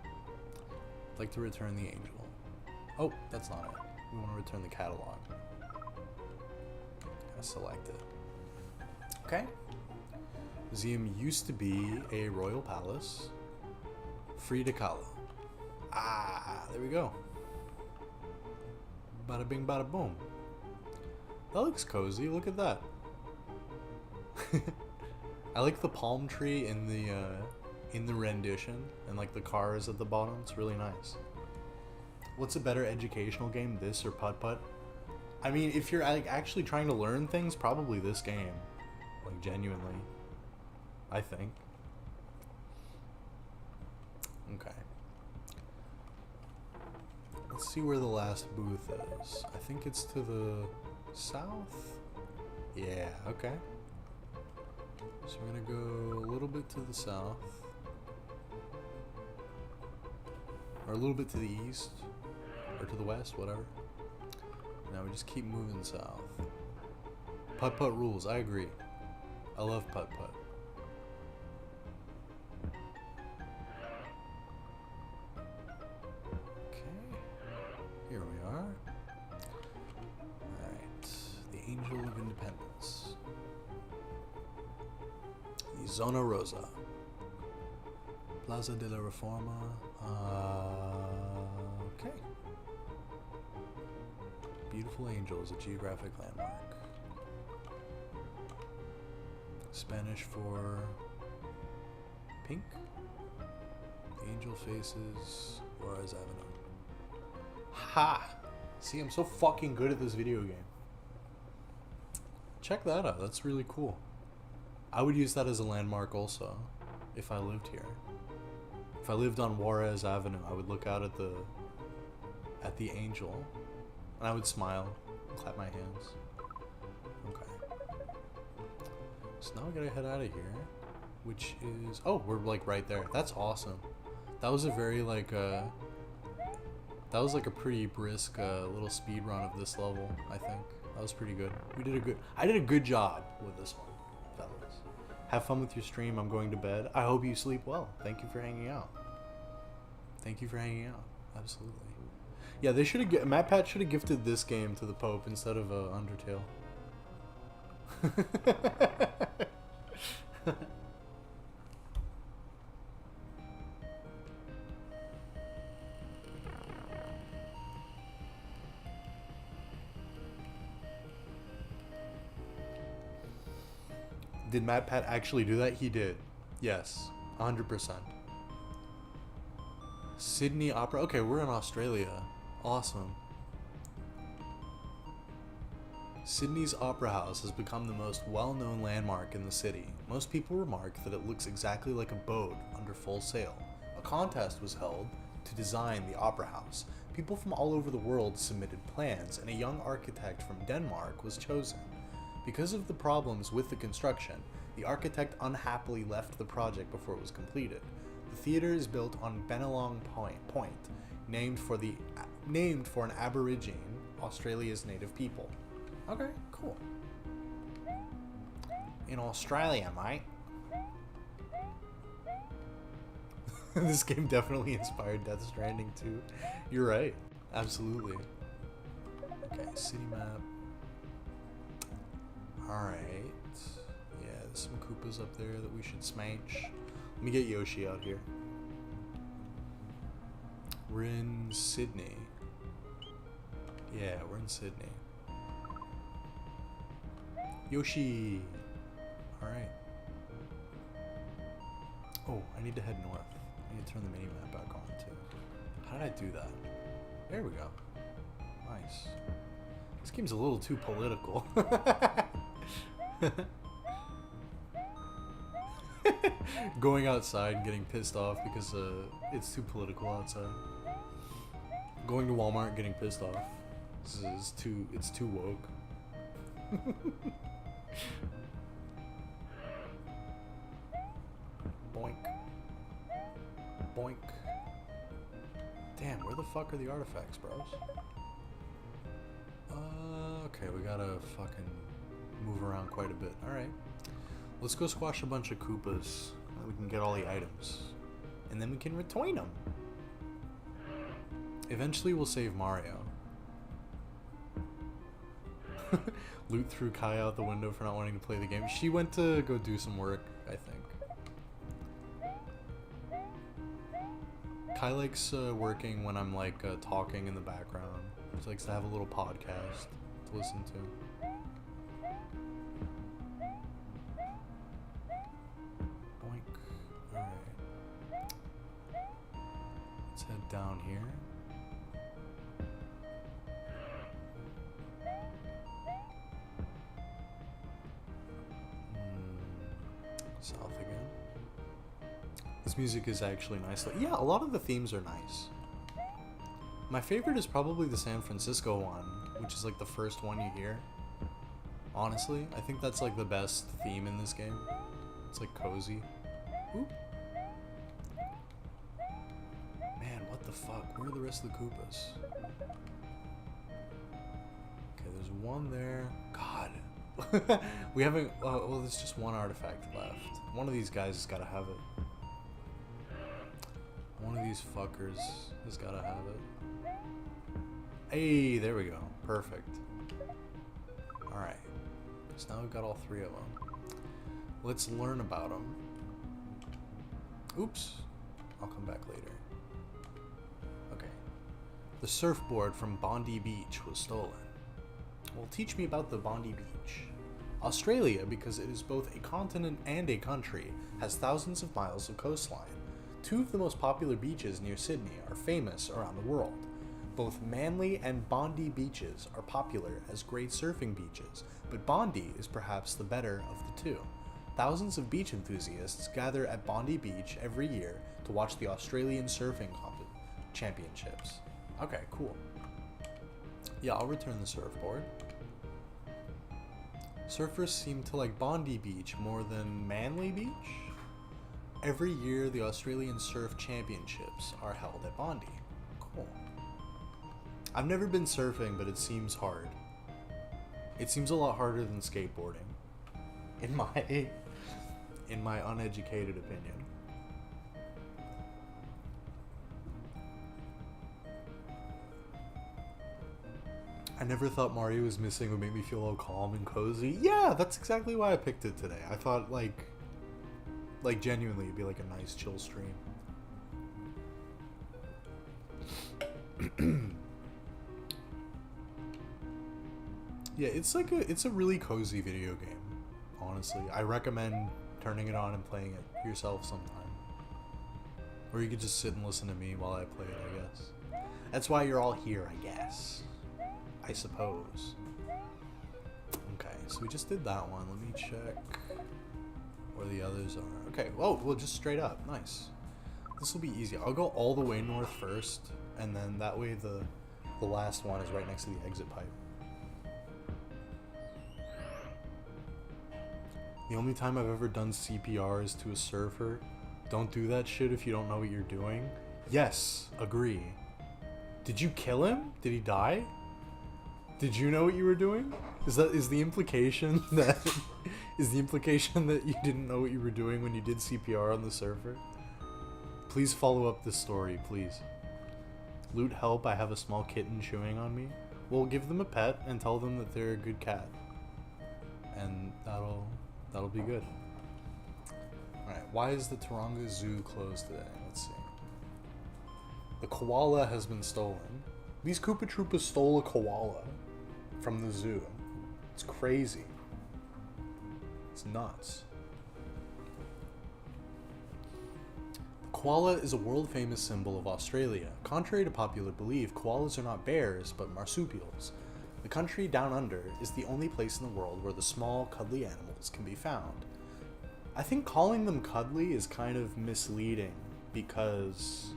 I'd like to return the angel. Oh, that's not it. We want to return the catalog. Gotta select it. Okay. Museum used to be a royal palace. Frida Kahlo. Ah, there we go. Bada bing, bada boom. That looks cozy. Look at that. I like the palm tree in the rendition, and like the cars at the bottom. It's really nice. What's a better educational game, this or Putt Putt? I mean, if you're like actually trying to learn things, probably this game. Like genuinely, I think. Okay. Let's see where the last booth is. I think it's to the south. Yeah. Okay. So we're gonna go a little bit to the south, or a little bit to the east, or to the west, whatever. Now we just keep moving south. Putt Putt rules. I agree. I love Putt Putt. Okay. Here we are. Alright. The Angel of Independence. The Zona Rosa. Plaza de la Reforma. Okay. Beautiful Angel is a geographic landmark. Spanish for pink. The angel faces Juarez Avenue. Ha! See, I'm so fucking good at this video game. Check that out. That's really cool. I would use that as a landmark also, if I lived here. If I lived on Juarez Avenue, I would look out at the angel, and I would smile, and clap my hands. Okay. So now we gotta head out of here, which is, oh, we're like right there. That's awesome. That was a very like that was like a pretty brisk little speed run of this level. I think that was pretty good. I did a good job with this one, fellas. Have fun with your stream. I'm going to bed. I hope you sleep well. Thank you for hanging out. Thank you for hanging out. Absolutely. Yeah, they should have. Matt Pat should have gifted this game to the Pope instead of Undertale. Did Matt Pat actually do that? He did. Yes, 100%. Sydney Opera. Okay, we're in Australia. Awesome. Sydney's Opera House has become the most well-known landmark in the city. Most people remark that it looks exactly like a boat under full sail. A contest was held to design the Opera House. People from all over the world submitted plans, and a young architect from Denmark was chosen. Because of the problems with the construction, the architect unhappily left the project before it was completed. The theater is built on Bennelong Point, named for an Aborigine, Australia's native people. Okay, cool. In Australia, mate. This game definitely inspired Death Stranding too. You're right. Absolutely. Okay, city map. Alright. Yeah, there's some Koopas up there that we should smash. Let me get Yoshi out here. We're in Sydney. Yeah, we're in Sydney. Yoshi! Alright. Oh, I need to head north. I need to turn the mini map back on too. How did I do that? There we go. Nice. This game's a little too political. Going outside and getting pissed off because it's too political outside. Going to Walmart and getting pissed off. It's too woke. Boink. Boink. Damn, where the fuck are the artifacts, bros? Okay, we gotta fucking move around quite a bit. Alright. Let's go squash a bunch of Koopas. So we can get all the items. And then we can return them. Eventually we'll save Mario. Loot threw Kai out the window for not wanting to play the game. She went to go do some work, I think. Kai likes working when I'm like talking in the background. She likes to have a little podcast to listen to. Boink. Alright. Let's head down here. South again. This music is actually nice. Yeah, a lot of the themes are nice. My favorite is probably the San Francisco one, which is like the first one you hear. Honestly, I think that's like the best theme in this game. It's like cozy. Oop. Man, what the fuck? Where are the rest of the Koopas? Okay, there's one there. God. We haven't... well, there's just one artifact left. One of these guys has got to have it. One of these fuckers has got to have it. Hey, there we go. Perfect. Alright. So now we've got all three of them. Let's learn about them. Oops. I'll come back later. Okay. The surfboard from Bondi Beach was stolen. Well, teach me about the Bondi Beach. Australia, because it is both a continent and a country, has thousands of miles of coastline. Two of the most popular beaches near Sydney are famous around the world. Both Manly and Bondi beaches are popular as great surfing beaches, but Bondi is perhaps the better of the two. Thousands of beach enthusiasts gather at Bondi Beach every year to watch the Australian Surfing Championships. Okay, cool. Yeah, I'll return the surfboard. Surfers seem to like Bondi Beach more than Manly Beach. Every year, the Australian Surf Championships are held at Bondi. Cool. I've never been surfing, but it seems hard. It seems a lot harder than skateboarding, in my uneducated opinion. I never thought Mario was missing would make me feel all calm and cozy. Yeah, that's exactly why I picked it today. I thought like genuinely it'd be like a nice chill stream. Yeah, it's a really cozy video game. Honestly, I recommend turning it on and playing it yourself sometime. Or you could just sit and listen to me while I play it, I guess. That's why you're all here, I guess. I suppose. Okay, so we just did that one. Let me check where the others are. Okay, well, just straight up. Nice. This will be easy. I'll go all the way north first, and then that way the last one is right next to the exit pipe. The only time I've ever done CPR is to a surfer. Don't do that shit if you don't know what you're doing. Yes, agree. Did you kill him? Did he die? Did you know what you were doing? Is the implication that you didn't know what you were doing when you did CPR on the surfer? Please follow up this story, please. Loot help, I have a small kitten chewing on me. Well, give them a pet and tell them that they're a good cat. And that'll be good. Alright, why is the Taronga Zoo closed today? Let's see. The koala has been stolen. These Koopa Troopas stole a koala from the zoo. It's crazy. It's nuts. The koala is a world-famous symbol of Australia. Contrary to popular belief, koalas are not bears, but marsupials. The country down under is the only place in the world where the small, cuddly animals can be found. I think calling them cuddly is kind of misleading, because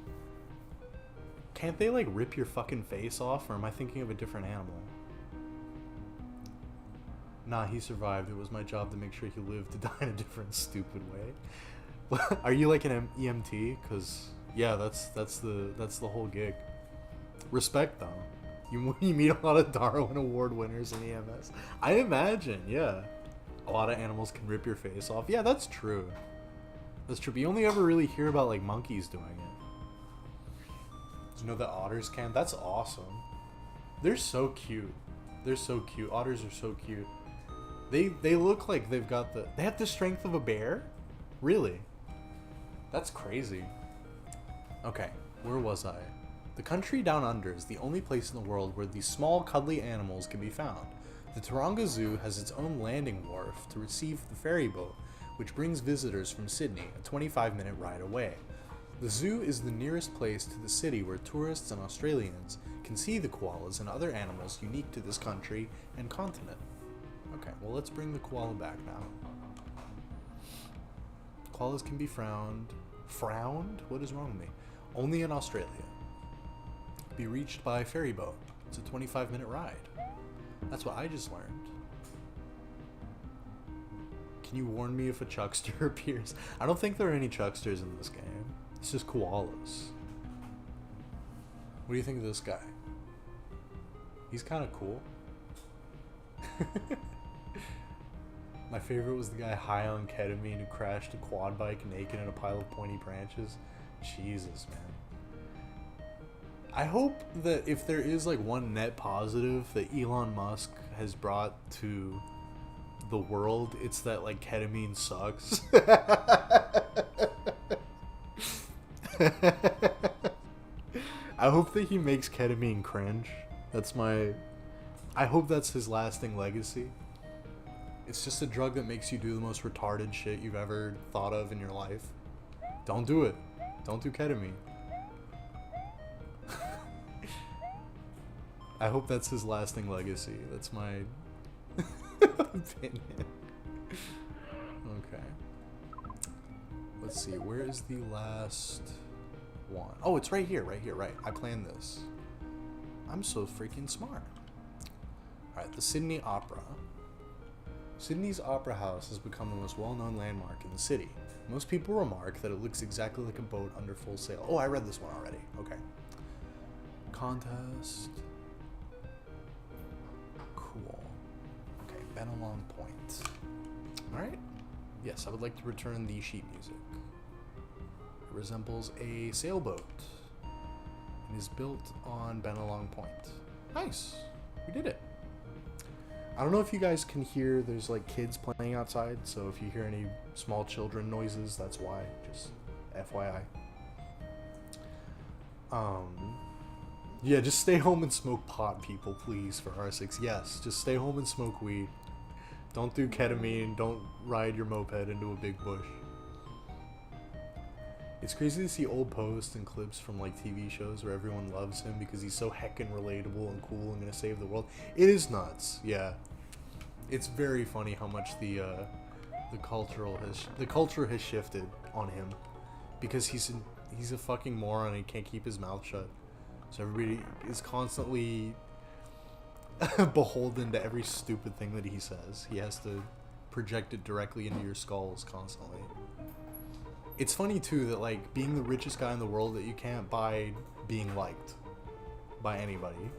can't they, like, rip your fucking face off, or am I thinking of a different animal? Nah, he survived. It was my job to make sure he lived to die in a different stupid way. Are you like an EMT? Cause yeah, that's the whole gig. Respect though. You meet a lot of Darwin Award winners in EMS. I imagine, yeah. A lot of animals can rip your face off. Yeah, that's true. That's true. But you only ever really hear about like monkeys doing it. Did you know that otters can? That's awesome. They're so cute. They're so cute. Otters are so cute. They look like they have the strength of a bear? Really? That's crazy. Okay, where was I? The country down under is the only place in the world where these small, cuddly animals can be found. The Taronga Zoo has its own landing wharf to receive the ferry boat, which brings visitors from Sydney, a 25-minute ride away. The zoo is the nearest place to the city where tourists and Australians can see the koalas and other animals unique to this country and continent. Okay, well, let's bring the koala back now. Koalas can be found. Frowned? What is wrong with me? Only in Australia. Be reached by ferry boat. It's a 25-minute ride. That's what I just learned. Can you warn me if a chuckster appears? I don't think there are any chucksters in this game. It's just koalas. What do you think of this guy? He's kind of cool. My favorite was the guy high on ketamine who crashed a quad bike naked in a pile of pointy branches. Jesus, man. I hope that if there is like one net positive that Elon Musk has brought to the world, it's that like ketamine sucks. I hope that he makes ketamine cringe. I hope that's his lasting legacy. It's just a drug that makes you do the most retarded shit you've ever thought of in your life. Don't do it. Don't do ketamine. I hope that's his lasting legacy. That's my opinion. Okay. Let's see. Where is the last one? Oh, it's right here. Right. I planned this. I'm so freaking smart. Alright, the Sydney Opera. Sydney's Opera House has become the most well-known landmark in the city. Most people remark that it looks exactly like a boat under full sail. Oh, I read this one already. Okay. Contest. Cool. Okay, Benelong Point. Alright. Yes, I would like to return the sheet music. It resembles a sailboat and is built on Benelong Point. Nice. We did it. I don't know if you guys can hear, there's like kids playing outside, so if you hear any small children noises, that's why, just FYI. Yeah, just stay home and smoke pot, people, please, for R6. Yes, just stay home and smoke weed. Don't do ketamine, don't ride your moped into a big bush. It's crazy to see old posts and clips from like TV shows where everyone loves him because he's so heckin' relatable and cool and gonna save the world. It is nuts, yeah. It's very funny how much the culture has shifted on him because he's a fucking moron and he can't keep his mouth shut. So everybody is constantly beholden to every stupid thing that he says. He has to project it directly into your skulls constantly. It's funny too that like being the richest guy in the world, that you can't buy being liked by anybody.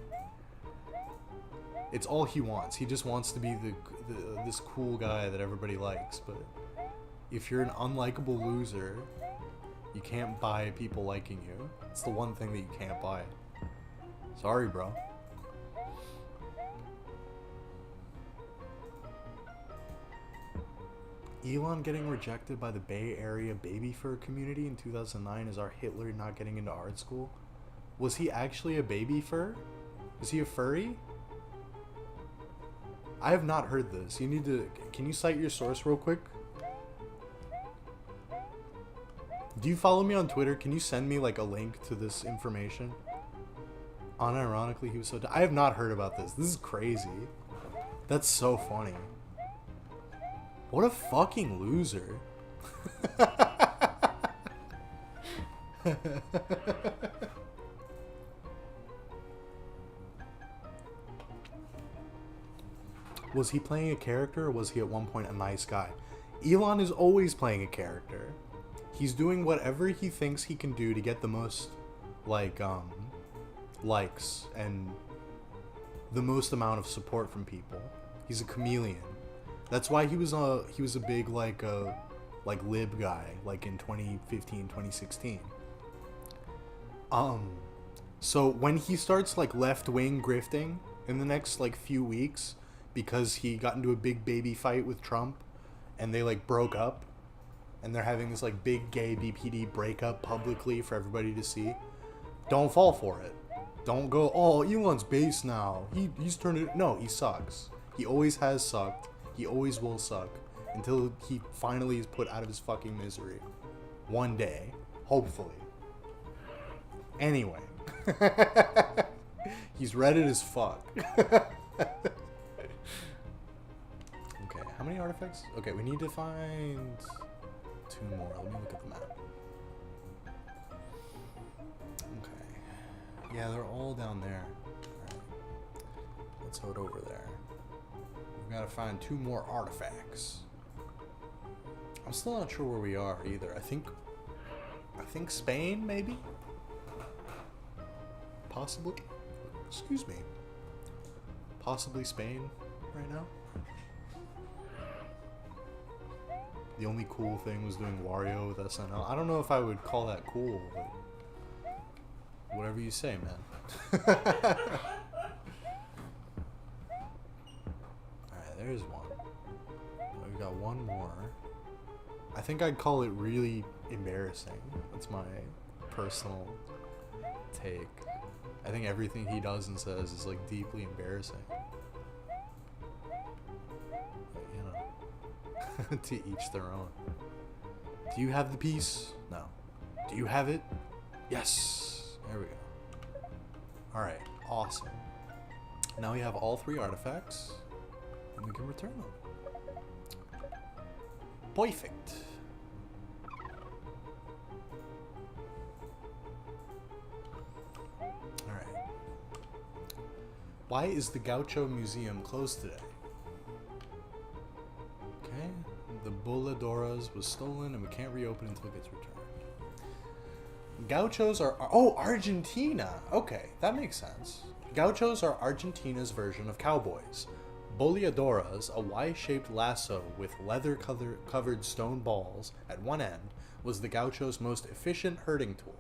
It's all he wants. He just wants to be this cool guy that everybody likes. But if you're an unlikable loser, you can't buy people liking you. It's the one thing that you can't buy. Sorry, bro. Elon getting rejected by the Bay Area baby fur community in 2009 is our Hitler not getting into art school. Was he actually a baby fur? Is he a furry? I have not heard this. You need to... Can you cite your source real quick? Do you follow me on Twitter? Can you send me like a link to this information? Unironically, he was so. I have not heard about this. This is crazy. That's so funny. What a fucking loser. Was he playing a character or was he at one point a nice guy? Elon is always playing a character. He's doing whatever he thinks he can do to get the most, like, likes and the most amount of support from people. He's a chameleon. That's why he was a big like lib guy like in 2015, 2016. So when he starts like left-wing grifting in the next like few weeks because he got into a big baby fight with Trump and they like broke up and they're having this like big gay BPD breakup publicly for everybody to see, don't fall for it. Don't go, oh, Elon's base now. He's turned it. No, he sucks. He always has sucked. He always will suck until he finally is put out of his fucking misery. One day. Hopefully. Anyway. He's Reddit as fuck. Okay, how many artifacts? Okay, we need to find 2 more. Let me look at the map. Okay. Yeah, they're all down there. Alright. Let's head over there. We've got to find 2 more artifacts. I'm still not sure where we are either. I think Spain, maybe? Possibly? Excuse me. Possibly Spain right now? The only cool thing was doing Wario with SNL. I don't know if I would call that cool, but whatever you say, man. Alright, there's one. We've got one more. I think I'd call it really embarrassing. That's my personal take. I think everything he does and says is like deeply embarrassing. But, you know, to each their own. Do you have the piece? No. Do you have it? Yes. There we go. Alright, awesome. Now we have all 3 artifacts, and we can return them. Perfect. Alright. Why is the Gaucho Museum closed today? Okay. The Boladoras was stolen and we can't reopen until it gets returned. Gauchos are... Oh, Argentina! Okay, that makes sense. Gauchos are Argentina's version of cowboys. Boleadoras, a Y-shaped lasso with leather-covered stone balls at one end, was the gaucho's most efficient herding tool.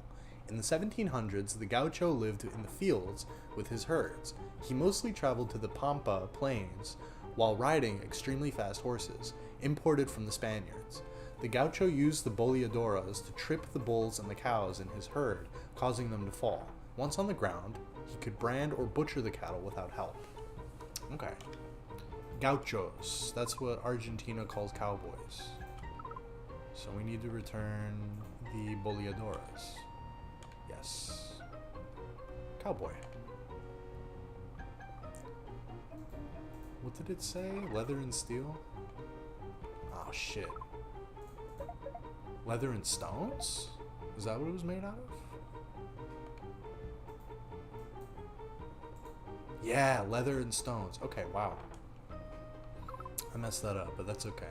In the 1700s, the gaucho lived in the fields with his herds. He mostly traveled to the Pampa plains while riding extremely fast horses, imported from the Spaniards. The gaucho used the boleadoras to trip the bulls and the cows in his herd, causing them to fall. Once on the ground, he could brand or butcher the cattle without help. Okay. Gauchos. That's what Argentina calls cowboys. So we need to return the boleadoras. Yes. Cowboy. What did it say? Leather and steel? Oh shit. Leather and stones? Is that what it was made out of? Yeah, leather and stones. Okay, wow. I messed that up, but that's okay.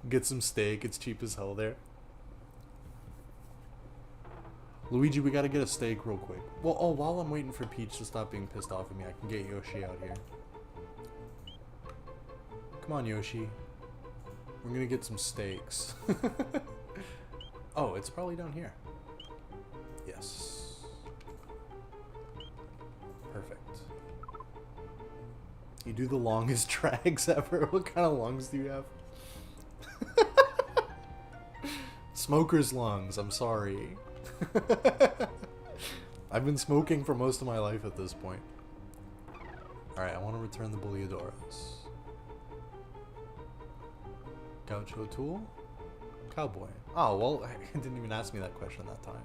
Get some steak. It's cheap as hell there. Luigi, we gotta get a steak real quick. Well, oh, while I'm waiting for Peach to stop being pissed off at me, I can get Yoshi out here. Come on, Yoshi. We're gonna get some steaks. Oh, it's probably down here. Yes. Perfect. You do the longest drags ever. What kind of lungs do you have? Smoker's lungs, I'm sorry. I've been smoking for most of my life at this point. Alright, I want to return the Bulliadoras. Gaucho tool? Cowboy. Oh, well, I didn't even ask me that question that time.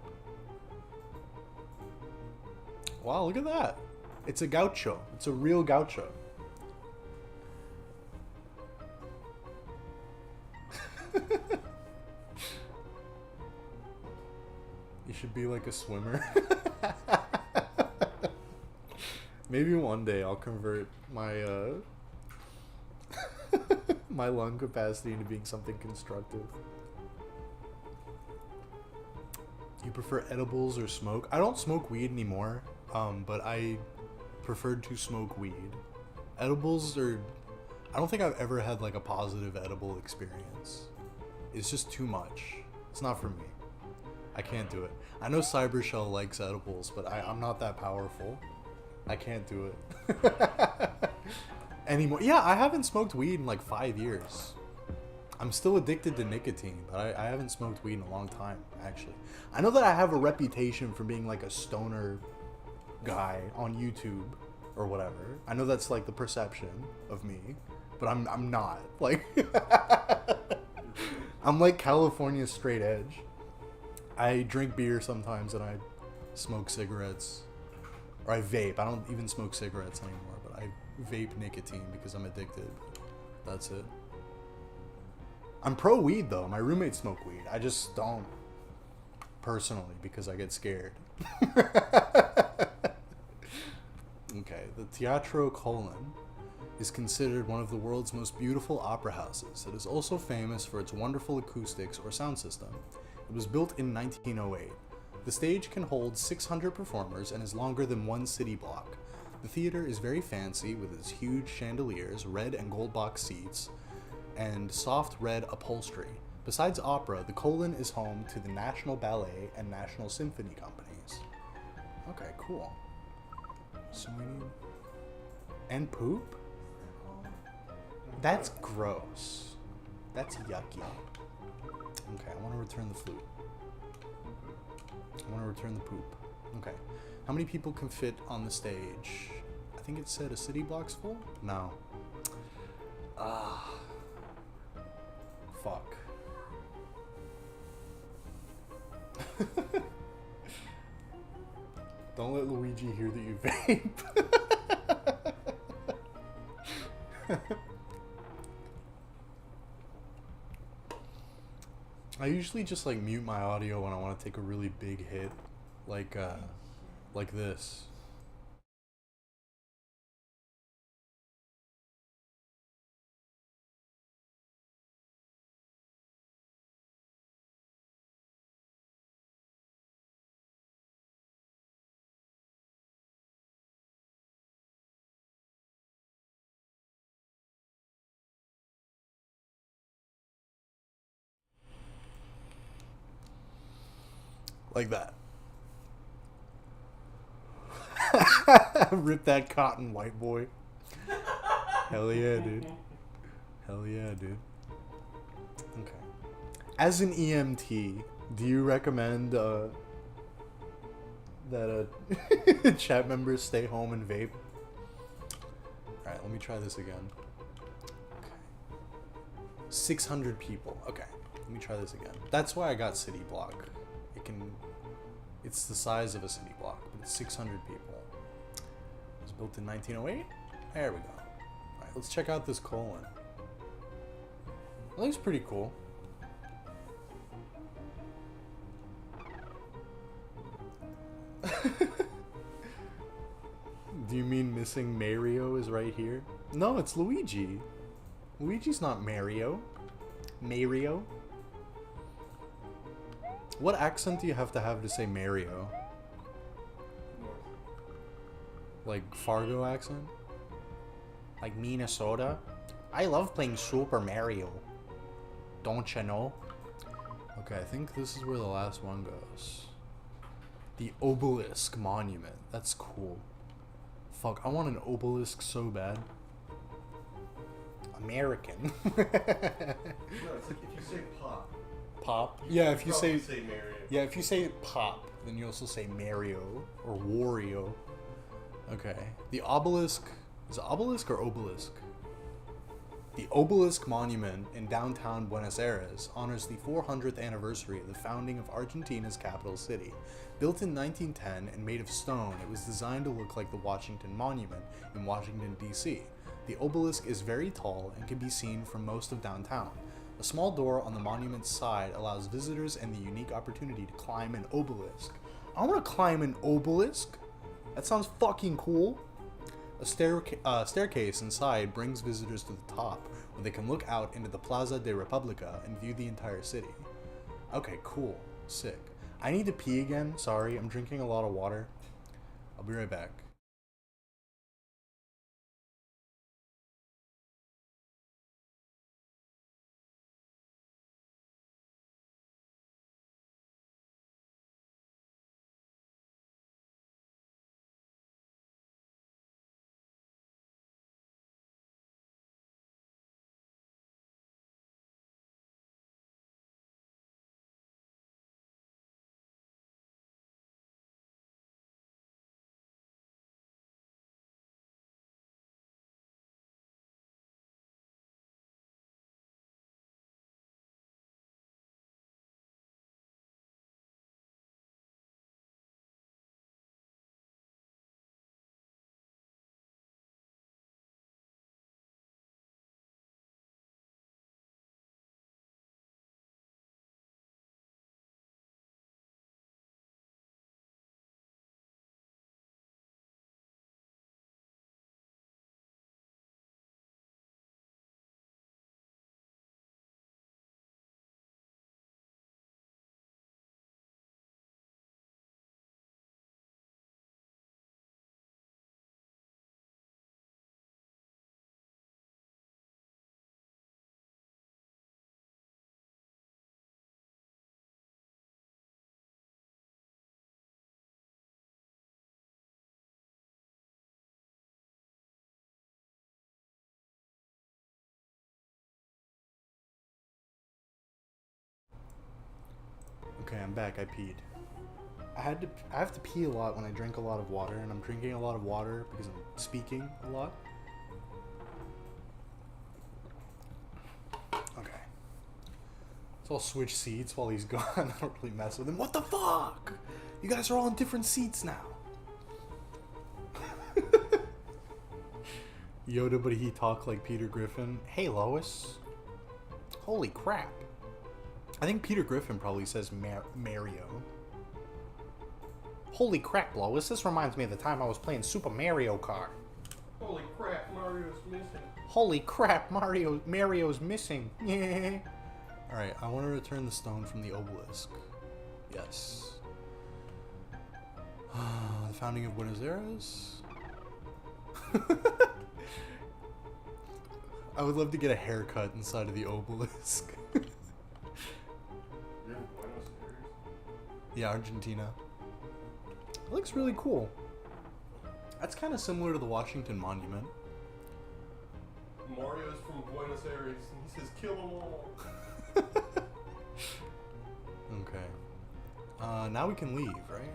Wow, look at that. It's a gaucho. It's a real gaucho. You should be like a swimmer. Maybe one day I'll convert my my lung capacity into being something constructive. You prefer edibles or smoke? I don't smoke weed anymore, but I preferred to smoke weed. Edibles are... I don't think I've ever had like a positive edible experience. It's just too much. It's not for me. I can't do it. I know Cybershell likes edibles, but I'm not that powerful. I can't do it. Anymore. Yeah, I haven't smoked weed in like 5 years. I'm still addicted to nicotine, but I haven't smoked weed in a long time, actually. I know that I have a reputation for being like a stoner guy on YouTube or whatever. I know that's like the perception of me, but I'm not. Like, I'm like California straight edge. I drink beer sometimes and I smoke cigarettes. Or I vape. I don't even smoke cigarettes anymore, but I vape nicotine because I'm addicted. That's it. I'm pro weed though. My roommates smoke weed. I just don't personally because I get scared. Okay, the Teatro Colon is considered one of the world's most beautiful opera houses. It is also famous for its wonderful acoustics or sound system. It was built in 1908. The stage can hold 600 performers and is longer than one city block. The theater is very fancy with its huge chandeliers, red and gold box seats, and soft red upholstery. Besides opera, the Colon is home to the National Ballet and National Symphony companies. Okay, cool. So we need... And poop? That's gross. That's yucky. Okay, I want to return the flute. I want to return the poop. Okay. How many people can fit on the stage? I think it said a city block's full? No. Ah. Fuck. Don't let Luigi hear that you vape. I usually just like mute my audio when I want to take a really big hit, like this. Like that. Rip that cotton, white boy. Hell yeah, dude. Hell yeah, dude. Okay. As an EMT, do you recommend that chat members stay home and vape? Alright, let me try this again. Okay. 600 people. Okay. Let me try this again. That's why I got city block. It's the size of a city block, but it's 600 people. It was built in 1908. There we go. Alright, let's check out this colon. It looks pretty cool. Do you mean missing Mario is right here? No, it's Luigi. Luigi's not Mario. Mario? What accent do you have to say Mario? Like Fargo accent? Like Minnesota? I love playing Super Mario. Don't you know? Okay, I think this is where the last one goes. The Obelisk Monument. That's cool. Fuck, I want an obelisk so bad. American. No, it's like if you say pop. Pop? Yeah, if you say... Mario. Yeah, if you say pop, then you also say Mario or Wario. Okay. The obelisk. Is it obelisk or obelisk? The Obelisk Monument in downtown Buenos Aires honors the 400th anniversary of the founding of Argentina's capital city. Built in 1910 and made of stone, it was designed to look like the Washington Monument in Washington, D.C. The obelisk is very tall and can be seen from most of downtown. A small door on the monument's side allows visitors and the unique opportunity to climb an obelisk. I want to climb an obelisk? That sounds fucking cool. A staircase inside brings visitors to the top, where they can look out into the Plaza de República and view the entire city. Okay, cool. Sick. I need to pee again. Sorry, I'm drinking a lot of water. I'll be right back. Okay, I'm back. I peed. I have to pee a lot when I drink a lot of water, and I'm drinking a lot of water because I'm speaking a lot. Okay. So I'll switch seats while he's gone. I don't really mess with him. What the fuck? You guys are all in different seats now. Yoda, but he talked like Peter Griffin. Hey, Lois. Holy crap. I think Peter Griffin probably says Mario. Holy crap, Lois. This reminds me of the time I was playing Super Mario Kart. Holy crap, Mario's missing. Holy crap, Mario's missing. Yeah. Alright, I want to return the stone from the obelisk. Yes. The founding of Buenos Aires. I would love to get a haircut inside of the obelisk. You're in Buenos Aires? Yeah, Argentina. It looks really cool. That's kind of similar to the Washington Monument. Mario's from Buenos Aires, and he says, kill them all. Okay. Now we can leave, right?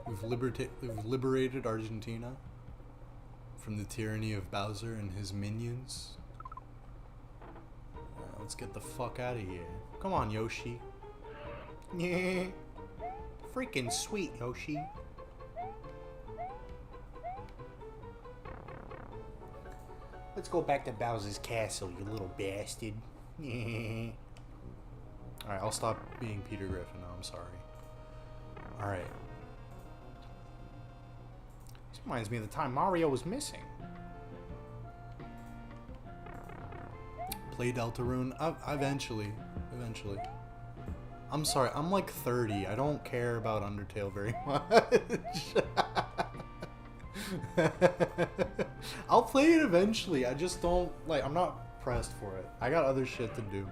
We've liberated Argentina from the tyranny of Bowser and his minions. Let's get the fuck out of here. Come on, Yoshi. Yeah. Freaking sweet, Yoshi. Let's go back to Bowser's castle, you little bastard. Yeah. Alright, I'll stop being Peter Griffin now, I'm sorry. Alright. This reminds me of the time Mario was missing. Play Deltarune? Eventually. Eventually. I'm sorry, I'm like 30. I don't care about Undertale very much. I'll play it eventually. I just don't, like, I'm not pressed for it. I got other shit to do.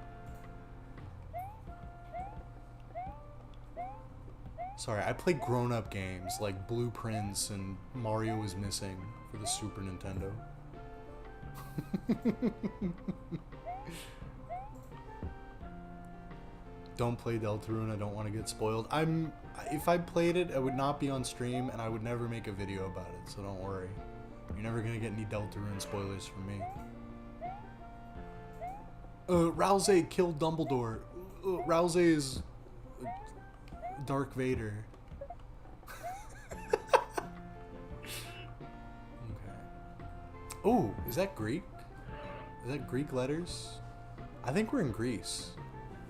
Sorry, I play grown-up games like Blueprints and Mario is Missing for the Super Nintendo. Don't play Deltarune. I don't want to get spoiled. If I played it, I would not be on stream, and I would never make a video about it. So don't worry. You're never gonna get any Deltarune spoilers from me. Rousey killed Dumbledore. Rousey is Dark Vader. Okay. Oh, is that Greek? Is that Greek letters? I think we're in Greece.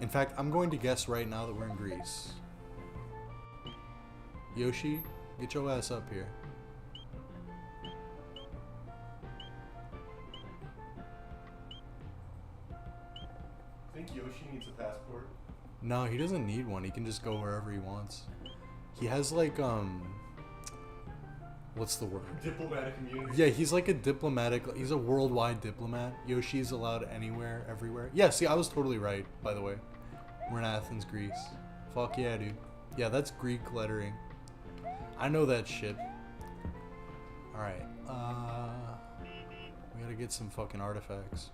In fact, I'm going to guess right now that we're in Greece. Yoshi, get your ass up here. I think Yoshi needs a passport. No, he doesn't need one. He can just go wherever he wants. He has like, what's the word? Diplomatic immunity. Yeah, he's like a diplomatic, he's a worldwide diplomat. Yoshi's allowed anywhere, everywhere. Yeah, see, I was totally right, by the way. We're in Athens, Greece. Fuck yeah, dude. Yeah, that's Greek lettering. I know that shit. Alright, we gotta get some fucking artifacts.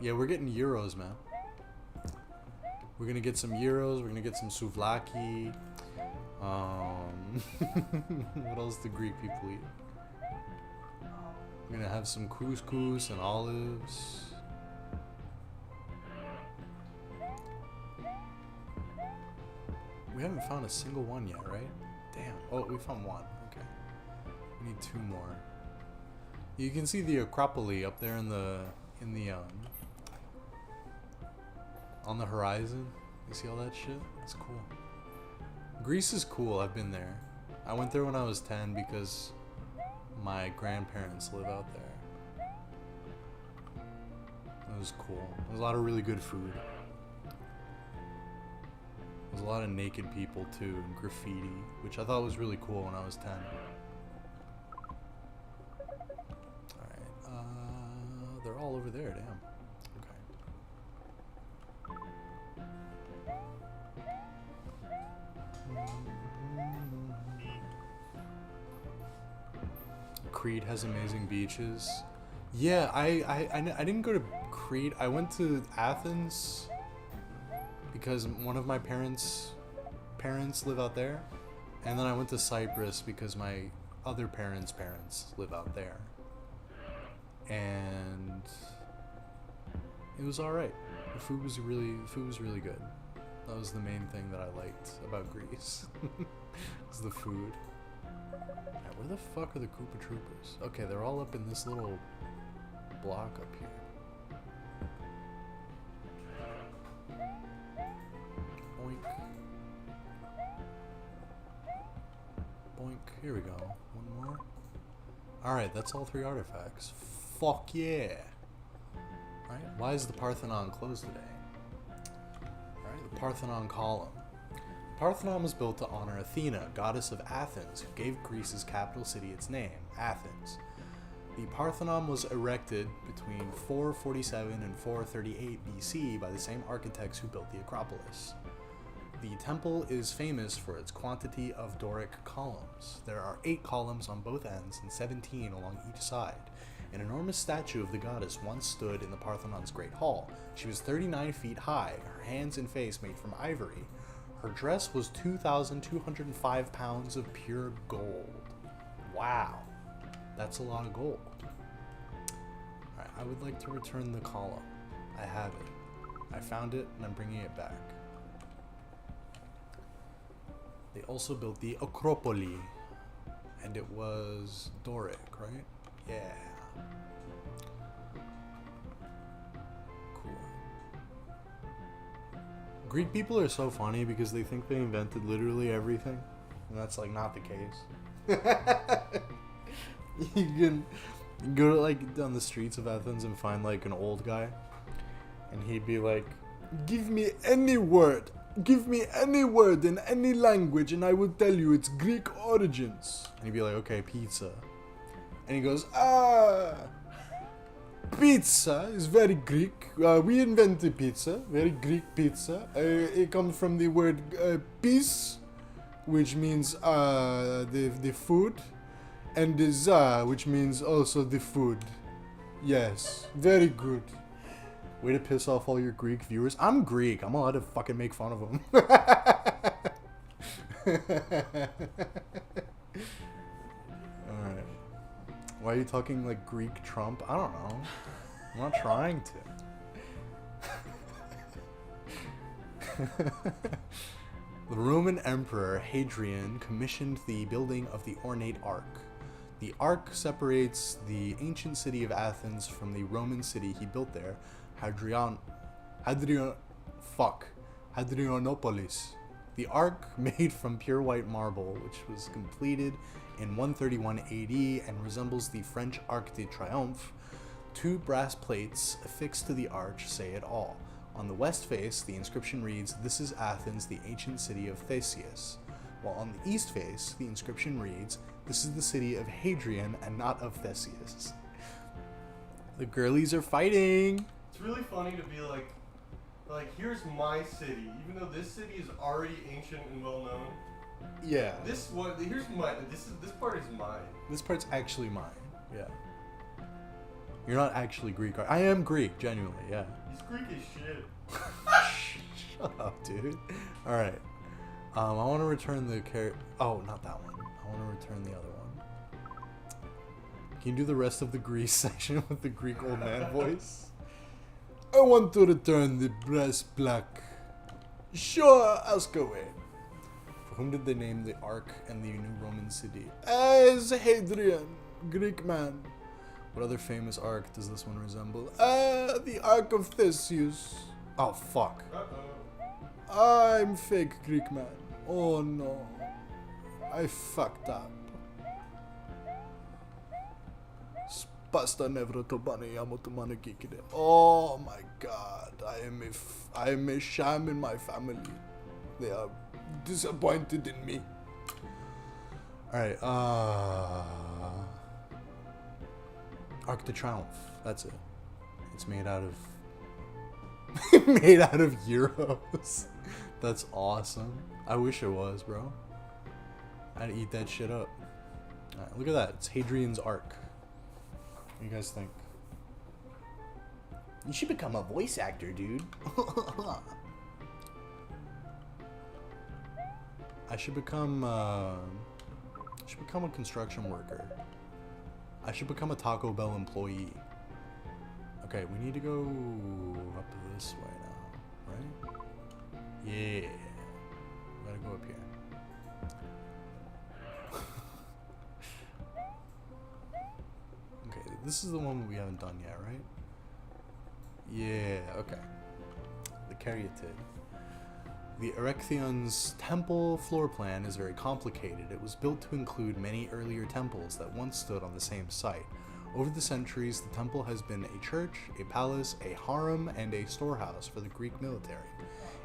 Yeah, we're getting euros, man. We're gonna get some euros, we're gonna get some souvlaki. What else do Greek people eat? We're gonna have some couscous and olives. We haven't found a single one yet, right? Damn. Oh, we found one. Okay. We need 2 more. You can see the Acropolis up there in the on the horizon. You see all that shit? It's cool. Greece is cool. I've been there. I went there when I was 10 because my grandparents live out there. It was cool. There's a lot of really good food. There's a lot of naked people too, and graffiti, which I thought was really cool when I was 10. Alright, they're all over there, damn. Crete has amazing beaches. Yeah, I didn't go to Crete. I went to Athens because one of my parents live out there, and then I went to Cyprus because my other parents' live out there, and it was all right. The food was really good. That was the main thing that I liked about Greece. Was the food. Right, where the fuck are the Koopa Troopers? Okay, they're all up in this little block up here. Boink. Boink. Here we go. One more. Alright, that's all 3 artifacts. Fuck yeah! Alright, why is the Parthenon closed today? Alright, the Parthenon column. The Parthenon was built to honor Athena, goddess of Athens, who gave Greece's capital city its name, Athens. The Parthenon was erected between 447 and 438 BC by the same architects who built the Acropolis. The temple is famous for its quantity of Doric columns. There are 8 columns on both ends and 17 along each side. An enormous statue of the goddess once stood in the Parthenon's Great Hall. She was 39 feet high, her hands and face made from ivory. Her dress was 2,205 pounds of pure gold. Wow, that's a lot of gold. Alright, I would like to return the column. I have it. I found it and I'm bringing it back. They also built the Acropolis, and it was Doric, right? Yeah. Cool. Greek people are so funny because they think they invented literally everything, and that's like not the case. You can go to like on the streets of Athens and find like an old guy, and he'd be like, "Give me any word. Give me any word in any language and I will tell you its Greek origins." And he'd be like, "Okay, pizza." And he goes, "Pizza is very Greek. We invented pizza, very Greek pizza. It comes from the word pis, which means the food, and the za, which means also the food. Yes, very good." Way to piss off all your Greek viewers. I'm Greek. I'm allowed to fucking make fun of them. Alright. Why are you talking like Greek Trump? I don't know. I'm not trying to. The Roman Emperor Hadrian commissioned the building of the ornate Ark. The Ark separates the ancient city of Athens from the Roman city he built there, Hadrianopolis. The Ark, made from pure white marble, which was completed in 131 AD and resembles the French Arc de Triomphe. Two brass plates affixed to the arch say it all. On the west face, the inscription reads, "This is Athens, the ancient city of Theseus." While on the east face, the inscription reads, "This is the city of Hadrian and not of Theseus." The girlies are fighting! It's really funny to be like, here's my city, even though this city is already ancient and well known. Yeah. This part is mine. This part's actually mine. Yeah. You're not actually Greek. I am Greek, genuinely, yeah. He's Greek as shit. Shut up, dude. Alright. I want to return the Oh, not that one. I want to return the other one. Can you do the rest of the Greece section with the Greek old man voice? I want to return the brass plaque. Sure, ask away. For whom did they name the Ark and the new Roman city? As Hadrian, Greek man. What other famous Ark does this one resemble? The Ark of Theseus. Oh, fuck. Uh-oh. I'm fake Greek man. Oh no. I fucked up. Spasta nevrotobani yamotomani gikide. Oh my god. I am a sham in my family. They are disappointed in me. Alright, Arc de Triomphe. That's it. It's made out of euros. That's awesome. I wish it was, bro. I'd eat that shit up. Alright, look at that. It's Hadrian's Ark. What do you guys think? You should become a voice actor, dude. I should become a construction worker. I should become a Taco Bell employee. Okay, we need to go up this way now, right? Yeah. We gotta go up here. Okay, this is the one we haven't done yet, right? Yeah, okay. The Caryatid. The Erechthion's temple floor plan is very complicated. It was built to include many earlier temples that once stood on the same site. Over the centuries, the temple has been a church, a palace, a harem, and a storehouse for the Greek military.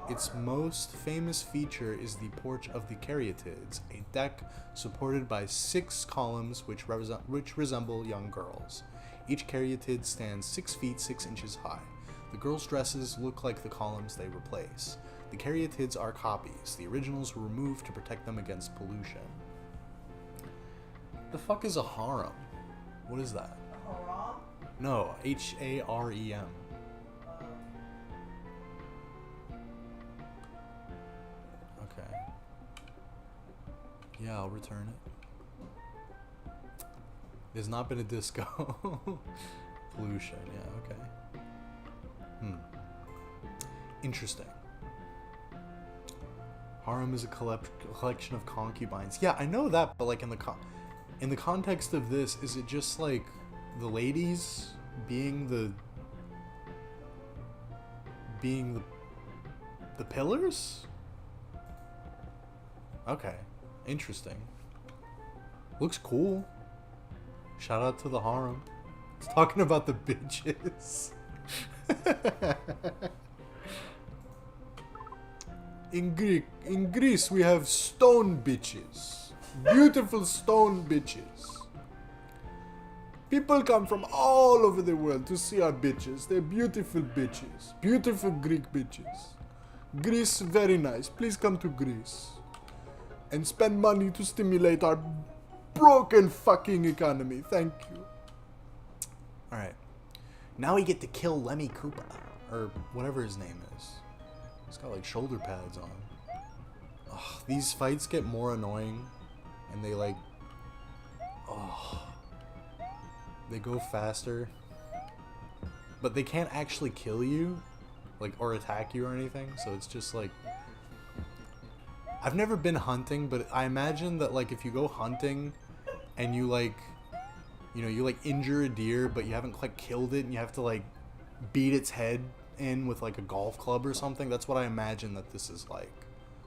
Its most famous feature is the Porch of the Caryatids, a deck supported by 6 columns which resemble young girls. Each Caryatid stands 6 feet 6 inches high. The girls' dresses look like the columns they replace. The Caryatids are copies. The originals were removed to protect them against pollution. The fuck is a harem? What is that? Haram? No, Harem. Okay. Yeah, I'll return it. There's not been a disco. Pollution, yeah, okay. Interesting. Harem is a collection of concubines. Yeah, I know that, but like in the context of this, is it just like the ladies being the pillars? Okay, interesting. Looks cool. Shout out to the harem. It's talking about the bitches. In Greece, we have stone bitches. Beautiful stone bitches. People come from all over the world to see our bitches. They're beautiful bitches. Beautiful Greek bitches. Greece, very nice. Please come to Greece. And spend money to stimulate our broken fucking economy. Thank you. Alright. Now we get to kill Lemmy Koopa. or whatever his name is. He's got like shoulder pads on. Ugh, these fights get more annoying, and they like, they go faster, but they can't actually kill you, like, or attack you or anything. So it's just like, I've never been hunting, but I imagine that like if you go hunting, and you like, you know, you like injure a deer, but you haven't quite killed it, and you have to like beat its head in with like a golf club or something. That's what I imagine that this is like.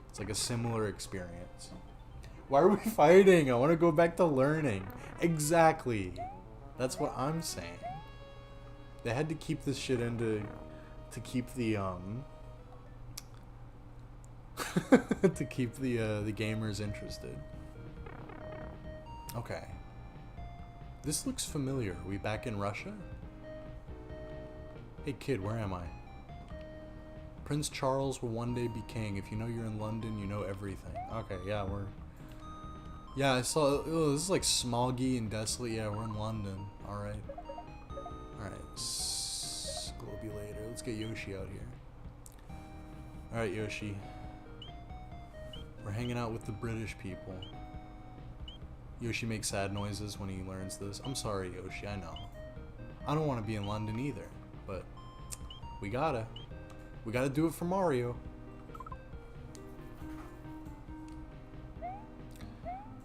It's like a similar experience. Why are we fighting? I want to go back to learning. Exactly. That's what I'm saying. They had to keep this shit in to keep the to keep the gamers interested. Okay. This looks familiar. Are we back in Russia? Hey kid, where am I? Prince Charles will one day be king. If you know you're in London, you know everything. Okay, yeah, we're... Yeah, I saw... Oh, this is like smoggy and desolate. Yeah, we're in London. Alright. Alright. Globulator. Let's get Yoshi out here. Alright, Yoshi. We're hanging out with the British people. Yoshi makes sad noises when he learns this. I'm sorry, Yoshi, I know. I don't want to be in London either, but we gotta. We gotta do it for Mario.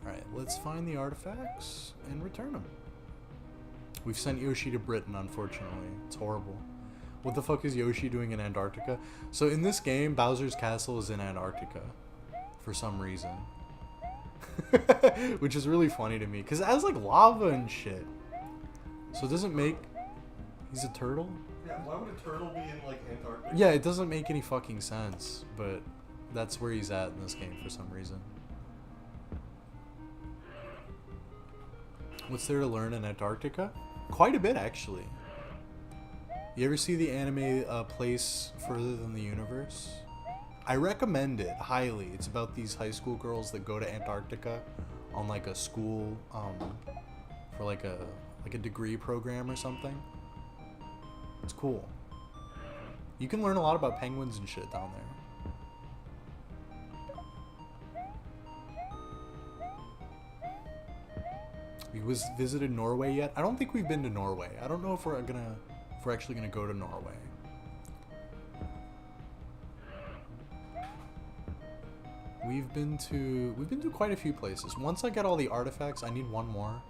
Alright, let's find the artifacts and return them. We've sent Yoshi to Britain, unfortunately. It's horrible. What the fuck is Yoshi doing in Antarctica? So in this game, Bowser's Castle is in Antarctica. For some reason. Which is really funny to me. Because it has like lava and shit. So it doesn't make... He's a turtle? Yeah, why would a turtle be in like Antarctica? Yeah, it doesn't make any fucking sense, but that's where he's at in this game for some reason. What's there to learn in Antarctica? Quite a bit, actually. You ever see the anime Place Further Than the Universe? I recommend it highly. It's about these high school girls that go to Antarctica on like a school for like a degree program or something. It's cool. You can learn a lot about penguins and shit down there. We visited Norway yet? I don't think we've been to Norway. I don't know if we're actually gonna go to Norway. We've been to quite a few places. Once I get all the artifacts, I need one more.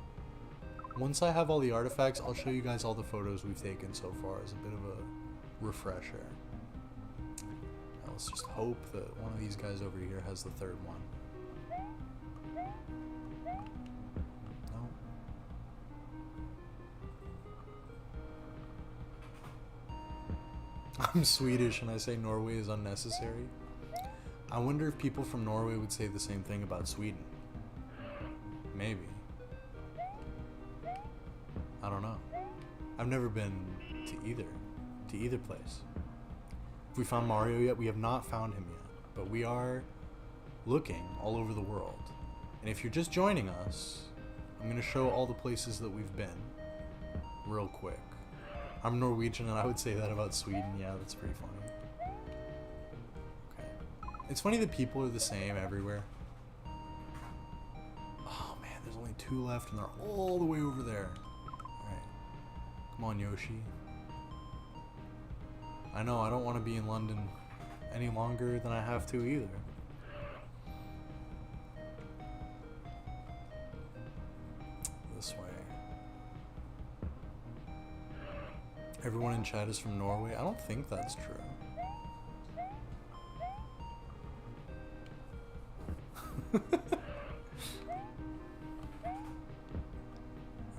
Once I have all the artifacts, I'll show you guys all the photos we've taken so far as a bit of a refresher. Now let's just hope that one of these guys over here has the third one. No. I'm Swedish and I say Norway is unnecessary. I wonder if people from Norway would say the same thing about Sweden. Maybe. I don't know. I've never been to either place. Have we found Mario yet? We have not found him yet, but we are looking all over the world. And if you're just joining us, I'm going to show all the places that we've been real quick. I'm Norwegian and I would say that about Sweden. Yeah, that's pretty funny. Okay. It's funny that people are the same everywhere. Oh man, there's only 2 left and they're all the way over there. Come on, Yoshi. I know, I don't want to be in London any longer than I have to either. This way. Everyone in chat is from Norway? I don't think that's true.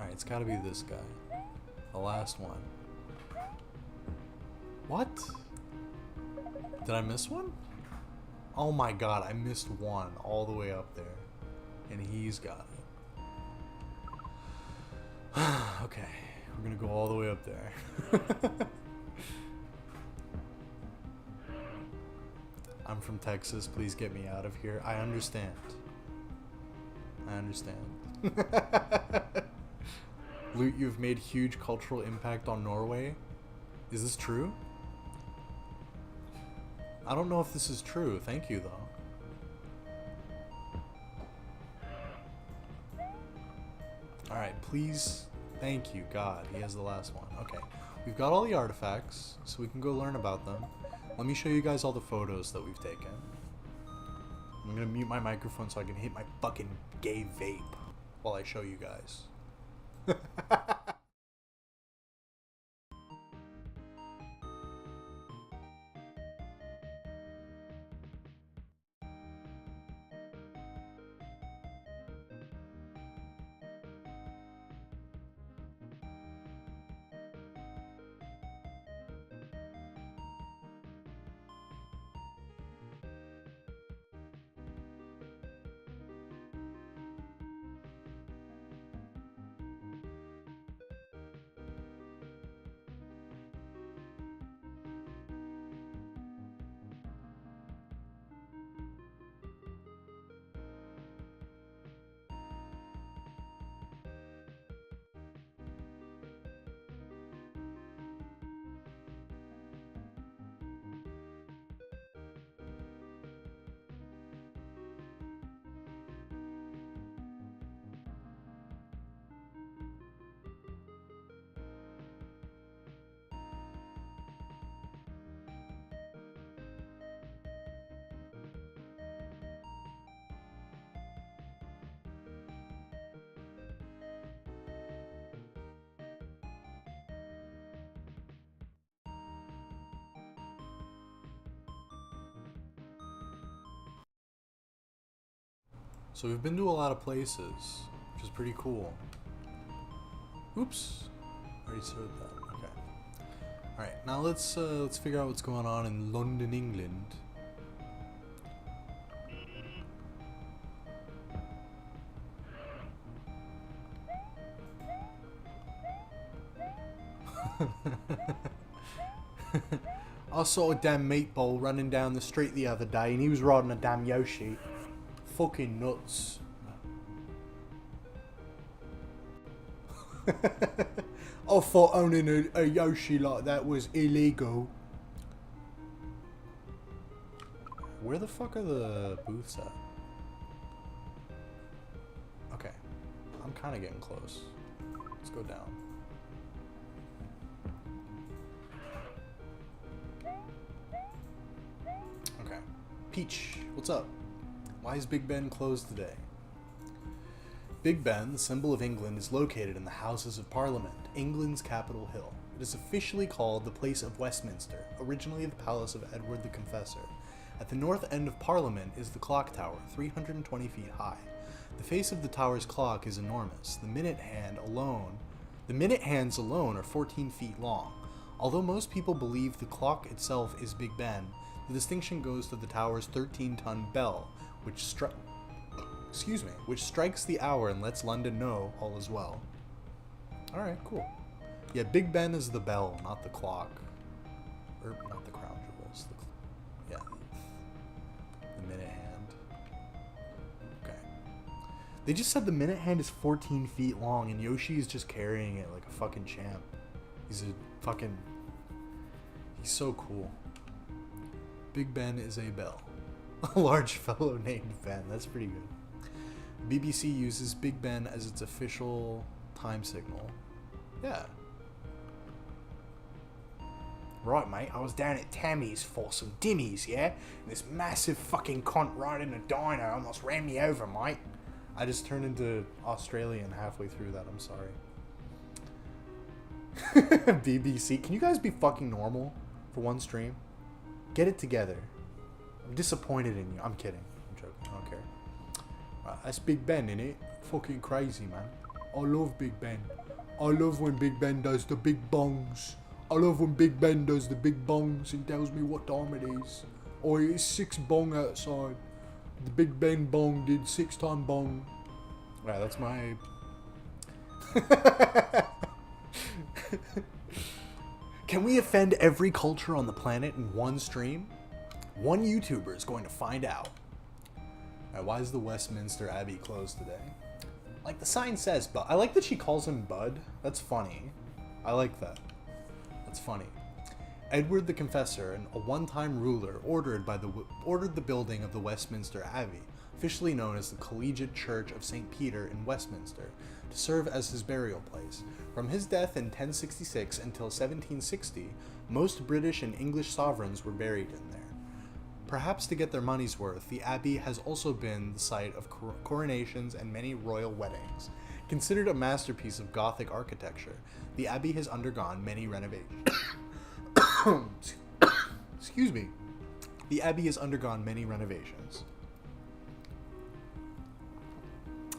Alright, it's gotta be this guy. The last one. What? Did I miss one? Oh my god, I missed one all the way up there. And he's got it. Okay, we're gonna go all the way up there. I'm from Texas, please get me out of here. I understand. I understand. Loot, you've made huge cultural impact on Norway. Is this true? I don't know if this is true. Thank you, though. Alright, please. Thank you, God. He has the last one. Okay. We've got all the artifacts, so we can go learn about them. Let me show you guys all the photos that we've taken. I'm gonna mute my microphone so I can hit my fucking gay vape while I show you guys. So we've been to a lot of places, which is pretty cool. Oops, I already said that. Okay. All right, now let's figure out what's going on in London, England. I saw a damn meatball running down the street the other day, and he was riding a damn Yoshi. Fucking nuts. I thought owning a Yoshi like that was illegal. Where the fuck are the booths at? Okay. I'm kind of getting close. Let's go down. Okay. Peach, what's up? Why is Big Ben closed today? Big Ben, the symbol of England, is located in the Houses of Parliament, England's Capitol Hill. It is officially called the Place of Westminster, originally the Palace of Edward the Confessor. At the north end of Parliament is the clock tower, 320 feet high. The face of the tower's clock is enormous. The minute hands alone are 14 feet long. Although most people believe the clock itself is Big Ben, the distinction goes to the tower's 13-ton bell, which strikes the hour and lets London know all is well. Alright, cool. Yeah, Big Ben is the bell, not the clock. Or, not the crown jewels. Yeah. The minute hand. Okay. They just said the minute hand is 14 feet long and Yoshi is just carrying it like a fucking champ. He's so cool. Big Ben is a bell. A large fellow named Ben. That's pretty good. BBC uses Big Ben as its official time signal. Yeah. Right, mate. I was down at Tammy's for some dimmies, yeah? And this massive fucking cunt riding a dino almost ran me over, mate. I just turned into Australian halfway through that. I'm sorry. BBC. Can you guys be fucking normal for one stream? Get it together. I'm disappointed in you. I'm kidding. I'm joking. I don't care. That's Big Ben, innit? Fucking crazy, man. I love Big Ben. I love when Big Ben does the big bongs. I love when Big Ben does the big bongs and tells me what time it is. Oh, it's 6 bong outside. The Big Ben bong did 6-ton bong. Right, that's my... Can we offend every culture on the planet in one stream? One YouTuber is going to find out. Alright, why is the Westminster Abbey closed today? Like the sign says, but I like that she calls him Bud. That's funny. I like that. That's funny. Edward the Confessor, a one-time ruler, ordered the building of the Westminster Abbey, officially known as the Collegiate Church of St. Peter in Westminster, to serve as his burial place. From his death in 1066 until 1760, most British and English sovereigns were buried in there. Perhaps to get their money's worth, the abbey has also been the site of coronations and many royal weddings. Considered a masterpiece of Gothic architecture, the abbey has undergone many renovations. Excuse me. The abbey has undergone many renovations.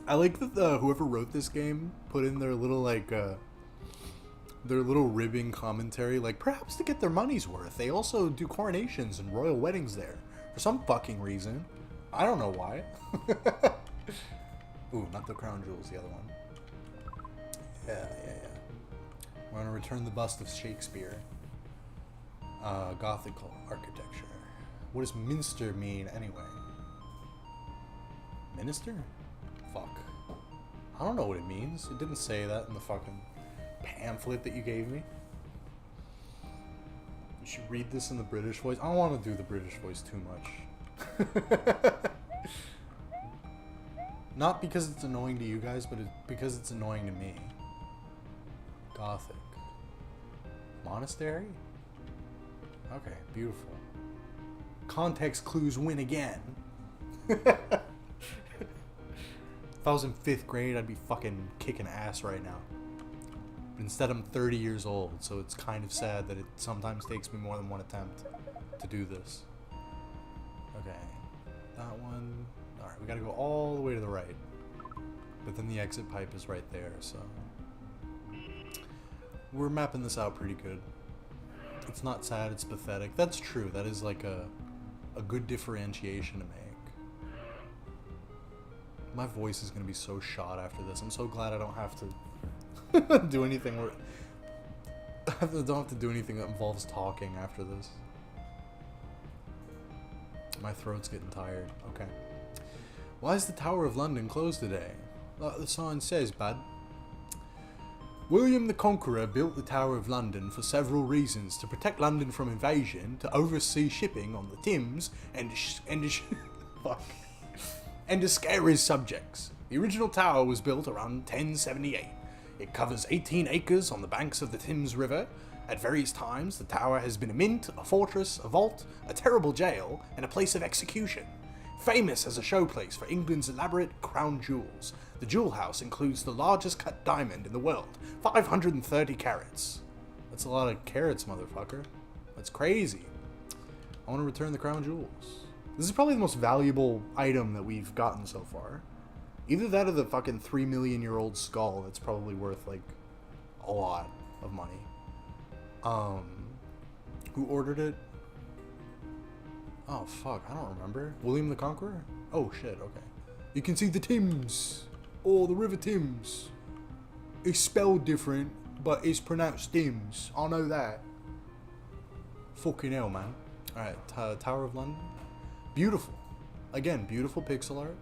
I like that whoever wrote this game put in their little their little ribbing commentary, like perhaps to get their money's worth. They also do coronations and royal weddings there for some fucking reason. I don't know why. Ooh, not the crown jewels, the other one. Yeah. We're gonna return the bust of Shakespeare. Gothic architecture. What does Minster mean anyway? Minister? Fuck. I don't know what it means. It didn't say that in the fucking pamphlet that you gave me. You should read this in the British voice. I don't want to do the British voice too much. Not because it's annoying to you guys, but because it's annoying to me. Gothic. Monastery? Okay, beautiful. Context clues win again. If I was in 5th grade, I'd be fucking kicking ass right now. But instead, I'm 30 years old, so it's kind of sad that it sometimes takes me more than one attempt to do this. Okay, that one. Alright, we gotta go all the way to the right. But then the exit pipe is right there, so... We're mapping this out pretty good. It's not sad, it's pathetic. That's true, that is like a good differentiation to make. My voice is going to be so shot after this. I'm so glad I don't have to do anything where... I don't have to do anything that involves talking after this. My throat's getting tired. Okay. Why is the Tower of London closed today? Like the sign says, bud. William the Conqueror built the Tower of London for several reasons: to protect London from invasion, to oversee shipping on the Thames, and to scare his subjects. The original tower was built around 1078. It covers 18 acres on the banks of the Thames River. At various times, the tower has been a mint, a fortress, a vault, a terrible jail, and a place of execution. Famous as a showplace for England's elaborate crown jewels, the jewel house includes the largest cut diamond in the world, 530 carats. That's a lot of carats, motherfucker. That's crazy. I want to return the crown jewels. This is probably the most valuable item that we've gotten so far. Either that or the fucking 3 million year old skull that's probably worth, like, a lot of money. Who ordered it? Oh, fuck, I don't remember. William the Conqueror? Oh, shit, okay. You can see the Thames. Oh, the River Thames. It's spelled different, but it's pronounced Thames. I know that. Fucking hell, man. Alright, Tower of London. Beautiful. Again, beautiful pixel art.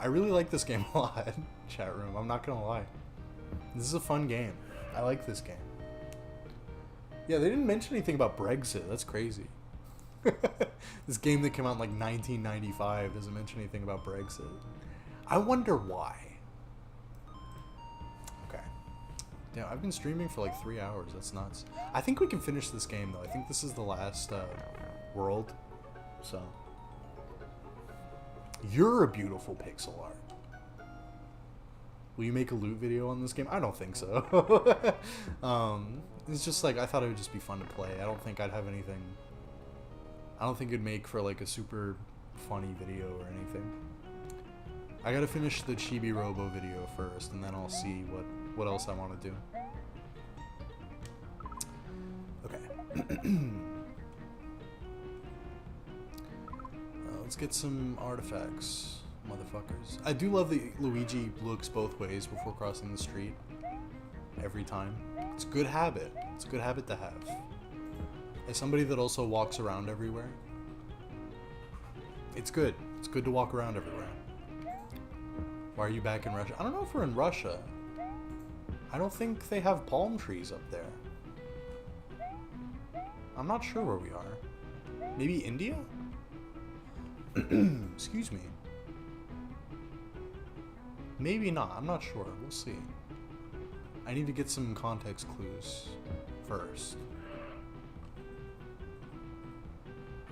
I really like this game a lot, chat room. I'm not gonna lie. This is a fun game. I like this game. Yeah, they didn't mention anything about Brexit. That's crazy. This game that came out in like 1995 doesn't mention anything about Brexit. I wonder why. Okay. Damn, I've been streaming for like 3 hours. That's nuts. I think we can finish this game though. I think this is the last world. So. You're a beautiful pixel art. Will you make a loot video on this game? I don't think so. It's just like, I thought it would just be fun to play. I don't think I'd have anything. I don't think it'd make for like a super funny video or anything. I gotta finish the Chibi Robo video first, and then I'll see what else I want to do. Okay. Let's get some artifacts, motherfuckers. I do love that Luigi looks both ways before crossing the street. Every time. It's a good habit. It's a good habit to have. As somebody that also walks around everywhere, it's good. It's good to walk around everywhere. Why are you back in Russia? I don't know if we're in Russia. I don't think they have palm trees up there. I'm not sure where we are. Maybe India? Excuse me. Maybe not. I'm not sure. We'll see. I need to get some context clues first.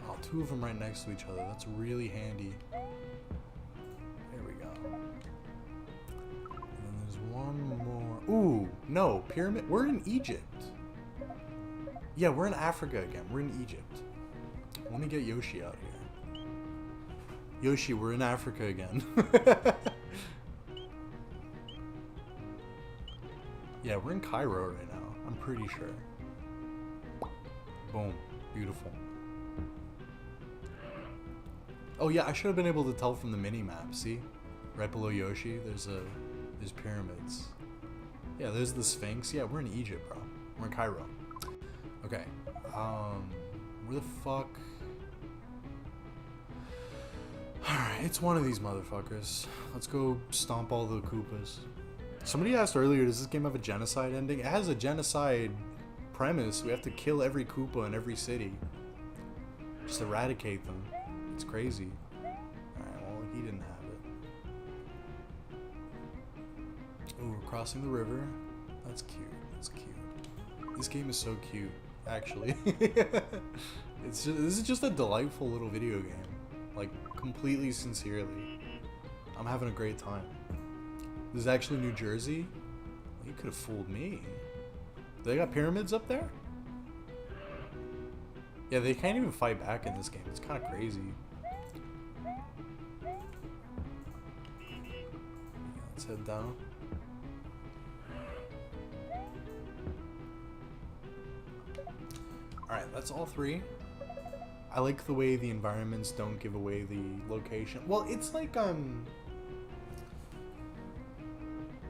Oh, two of them right next to each other. That's really handy. There we go. And then there's one more. Ooh, no. Pyramid. We're in Egypt. Yeah, we're in Africa again. We're in Egypt. Let me get Yoshi out here. Yoshi, we're in Africa again. Yeah, we're in Cairo right now. I'm pretty sure. Boom. Beautiful. Oh yeah, I should have been able to tell from the mini-map. See? Right below Yoshi, there's pyramids. Yeah, there's the Sphinx. Yeah, we're in Egypt, bro. We're in Cairo. Okay. Where the fuck? Alright, it's one of these motherfuckers. Let's go stomp all the Koopas. Somebody asked earlier, does this game have a genocide ending? It has a genocide premise. We have to kill every Koopa in every city. Just eradicate them. It's crazy. Alright, well, he didn't have it. Ooh, we're crossing the river. That's cute. That's cute. This game is so cute, actually. This is just a delightful little video game. Like, completely sincerely. I'm having a great time. This is actually New Jersey? Well, you could have fooled me. They got pyramids up there? Yeah, they can't even fight back in this game. It's kind of crazy. Yeah, let's head down. Alright, that's all three. I like the way the environments don't give away the location. Well, it's like,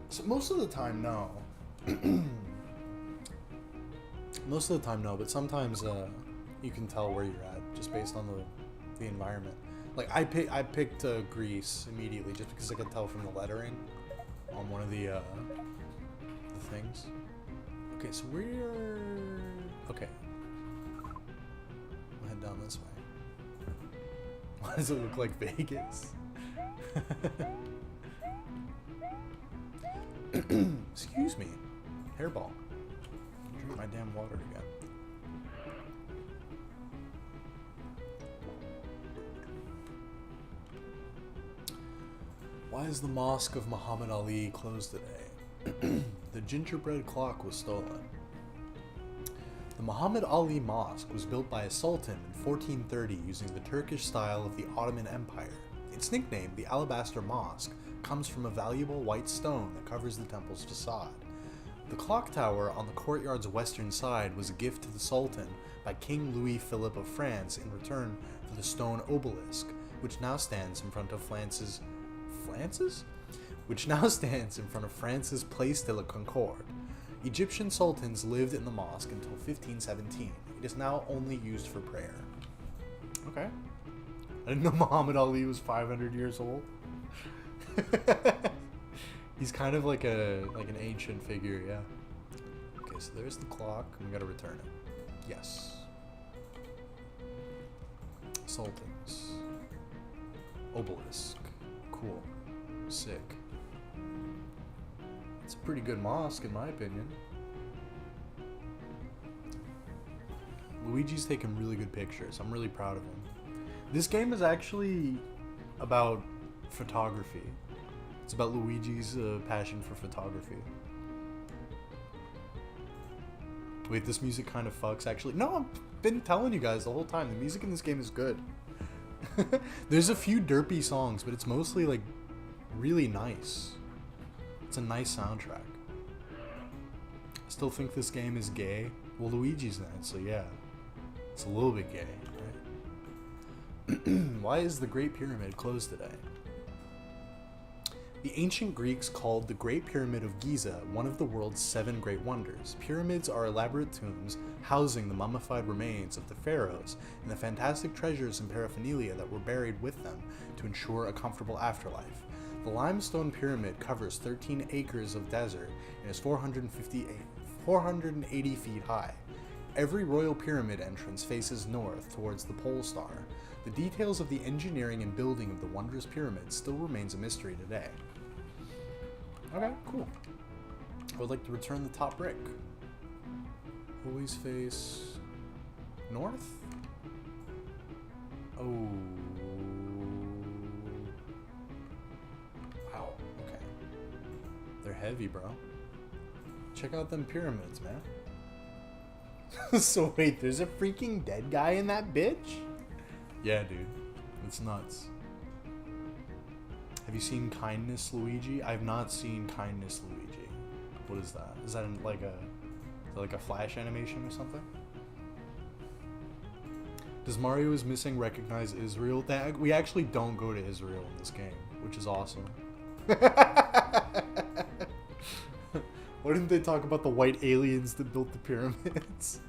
so most of the time, no. Most of the time, no, but sometimes, you can tell where you're at just based on the environment. Like, I picked Greece immediately just because I could tell from the lettering on one of the things. Okay, so we're... Okay. We'll head down this way. Why does it look like Vegas? Excuse me. Hairball. Drink my damn water again. Why is the Mosque of Muhammad Ali closed today? The gingerbread clock was stolen. The Muhammad Ali Mosque was built by a sultan in 1430 using the Turkish style of the Ottoman Empire. Its nickname, the Alabaster Mosque, comes from a valuable white stone that covers the temple's facade. The clock tower on the courtyard's western side was a gift to the Sultan by King Louis Philippe of France in return for the stone obelisk, which now stands in front of France's Place de la Concorde. Egyptian sultans lived in the mosque until 1517. It is now only used for prayer. Okay. I didn't know Muhammad Ali was 500 years old. He's kind of like an ancient figure, yeah. Okay, so there's the clock, and we gotta return it. Yes. Sultans. Obelisk. Cool. Sick. It's a pretty good mosque, in my opinion. Luigi's taking really good pictures. I'm really proud of him. This game is actually about photography. It's about Luigi's passion for photography. Wait, this music kind of fucks, actually. No, I've been telling you guys the whole time. The music in this game is good. There's a few derpy songs, but it's mostly, like, really nice. It's a nice soundtrack. I still think this game is gay. Well, Luigi's in it, so yeah. It's a little bit gay, right? Why is the Great Pyramid closed today? The ancient Greeks called the Great Pyramid of Giza one of the world's 7 great wonders. Pyramids are elaborate tombs housing the mummified remains of the pharaohs and the fantastic treasures and paraphernalia that were buried with them to ensure a comfortable afterlife. The limestone pyramid covers 13 acres of desert and is 480 feet high. Every royal pyramid entrance faces north towards the pole star. The details of the engineering and building of the wondrous pyramids still remains a mystery today. Okay, cool. I would like to return the top brick. Always face north? Oh. Wow, okay. They're heavy, bro. Check out them pyramids, man. So wait, there's a freaking dead guy in that bitch? Yeah, dude. It's nuts. Have you seen Kindness Luigi? I've not seen Kindness Luigi. What is that? Is that like a flash animation or something? Does Mario is Missing recognize Israel? We actually don't go to Israel in this game, which is awesome. Why didn't they talk about the white aliens that built the pyramids?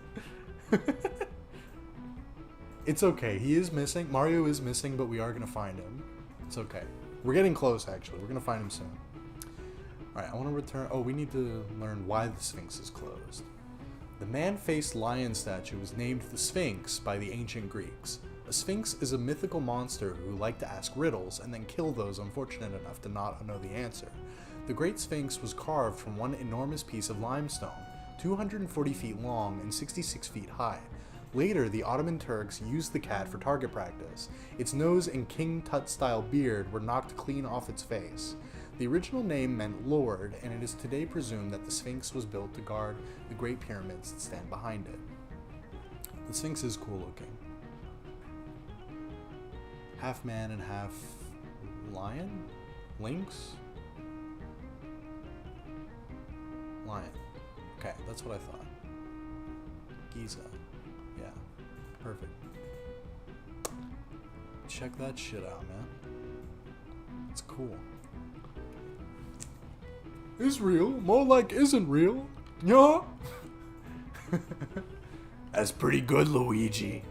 It's okay. He is missing. Mario is missing, but we are going to find him. It's okay. We're getting close, actually. We're going to find him soon. Alright, I want to return... Oh, we need to learn why the Sphinx is closed. The man-faced lion statue was named the Sphinx by the ancient Greeks. A Sphinx is a mythical monster who liked to ask riddles and then kill those unfortunate enough to not know the answer. The Great Sphinx was carved from one enormous piece of limestone, 240 feet long and 66 feet high. Later, the Ottoman Turks used the cat for target practice. Its nose and King Tut-style beard were knocked clean off its face. The original name meant Lord, and it is today presumed that the Sphinx was built to guard the Great Pyramids that stand behind it. The Sphinx is cool looking. Half man and half lion? Lynx? Lion. Okay, that's what I thought. Giza. Yeah. Perfect. Check that shit out, man. It's cool. Israel? More like isn't real. Yeah? That's pretty good, Luigi.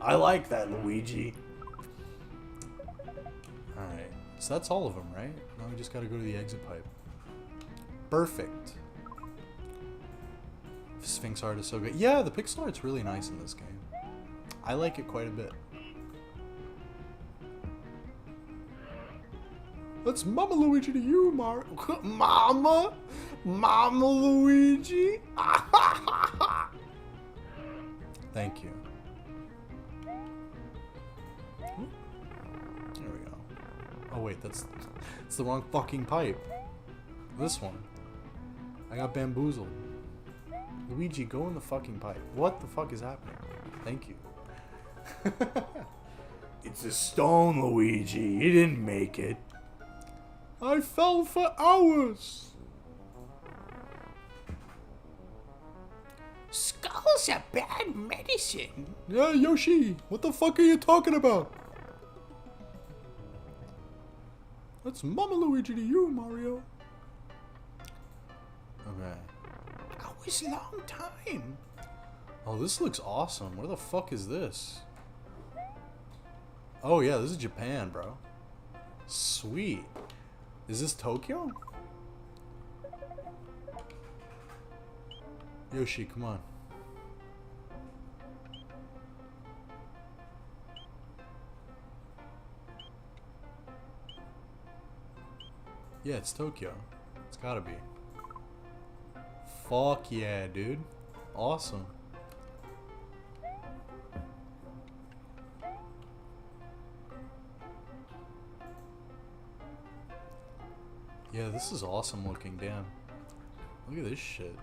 I like that, Luigi. Alright. So that's all of them, right? Now we just gotta go to the exit pipe. Perfect. Sphinx art is so good. Yeah, the pixel art's really nice in this game. I like it quite a bit. That's Mama Luigi to you, Mario. Mama? Mama Luigi? Thank you. There we go. Oh wait, that's the wrong fucking pipe. This one. I got bamboozled. Luigi, go in the fucking pipe. What the fuck is happening? Thank you. It's a stone, Luigi. You didn't make it. I fell for hours. Skulls are bad medicine. Yeah, Yoshi. What the fuck are you talking about? That's Mama Luigi to you, Mario. Okay. Always long time. Oh, this looks awesome. Where the fuck is this? Oh yeah, this is Japan, bro. Sweet. Is this Tokyo? Yoshi, come on. Yeah, it's Tokyo. It's gotta be. Fuck yeah, dude. Awesome. Yeah, this is awesome looking, damn. Look at this shit.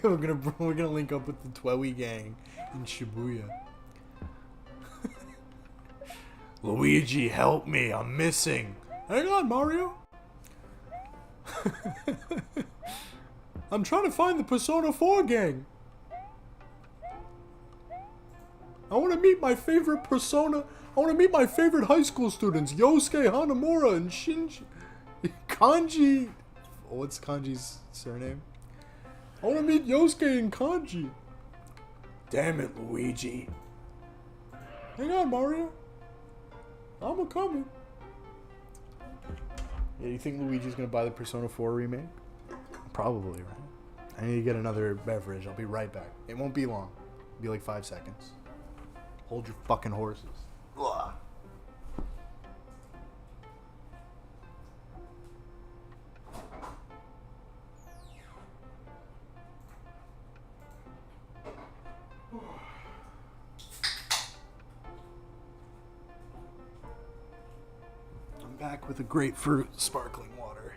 we're gonna link up with the Twelly gang in Shibuya. Luigi, help me! I'm missing. Hang on, Mario. I'm trying to find the Persona 4 gang. I want to meet my favorite Persona. I want to meet my favorite high school students, Yosuke Hanamura and Shinji Kanji. what's Kanji's surname? I want to meet Yosuke and Kanji. Damn it, Luigi. Hang on, Mario. I'm a coming. Yeah, you think Luigi's gonna buy the Persona 4 remake? Probably, right? I need to get another beverage. I'll be right back. It won't be long. It'll be like 5 seconds. Hold your fucking horses. Ugh. I'm back with a grapefruit sparkling water.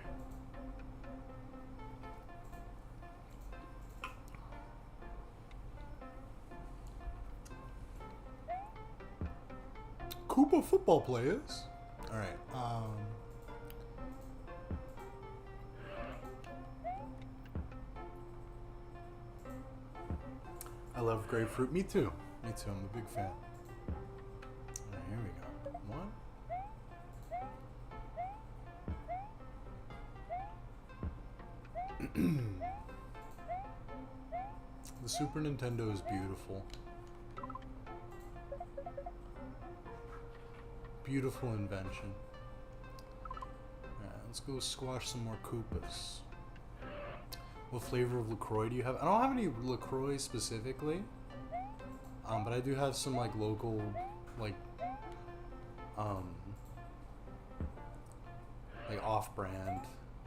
Koopa football players. All right. I love grapefruit. Me too. Me too. I'm a big fan. All right, here we go. One. The Super Nintendo is beautiful. Beautiful invention. Alright, let's go squash some more Koopas. What flavor of LaCroix do you have? I don't have any LaCroix specifically. But I do have some like local like off-brand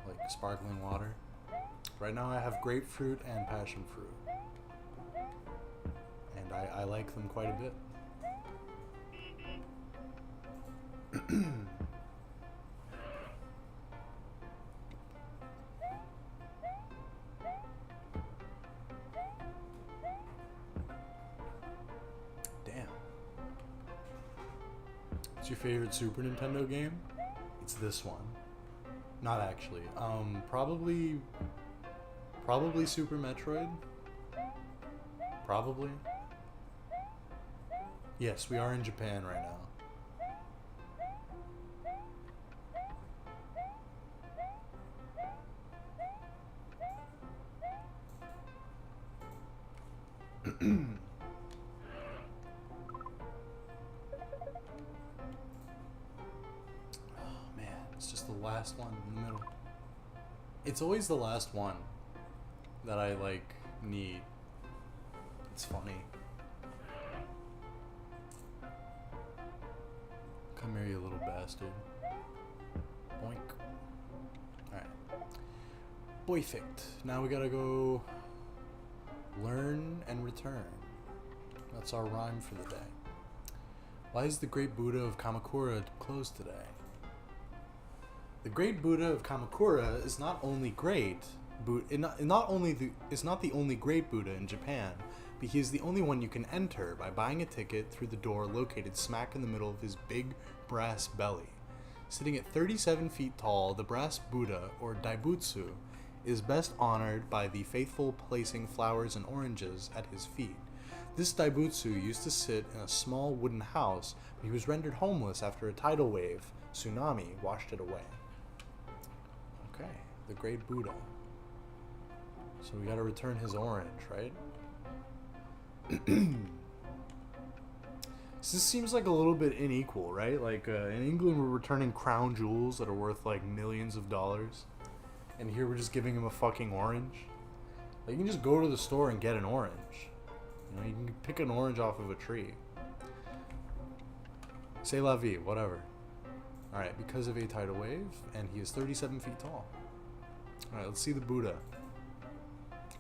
like sparkling water. Right now I have grapefruit and passion fruit. And I like them quite a bit. Damn. What's your favorite Super Nintendo game? It's this one. Not actually. Probably Super Metroid. Probably. Yes, we are in Japan right now. Oh man, it's just the last one in the middle. It's always the last one that I like need. It's funny. Come here, you little bastard. Boink. Alright. Perfect. Now we gotta go learn and return. That's our rhyme for the day. Why is the Great Buddha of Kamakura closed today? The Great Buddha of Kamakura is not only great, is not the only great Buddha in Japan, but he is the only one you can enter by buying a ticket through the door located smack in the middle of his big brass belly. Sitting at 37 feet tall, the brass Buddha, or Daibutsu, is best honored by the faithful placing flowers and oranges at his feet. This Daibutsu used to sit in a small wooden house, but he was rendered homeless after a tidal wave, tsunami, washed it away. Okay, the Great Buddha. So we gotta return his orange, right? So this seems like a little bit unequal, right? Like in England we're returning crown jewels that are worth like millions of dollars. And here we're just giving him a fucking orange. Like, you can just go to the store and get an orange. You know, you can pick an orange off of a tree. C'est la vie, whatever. Alright, because of a tidal wave, and he is 37 feet tall. Alright, let's see the Buddha.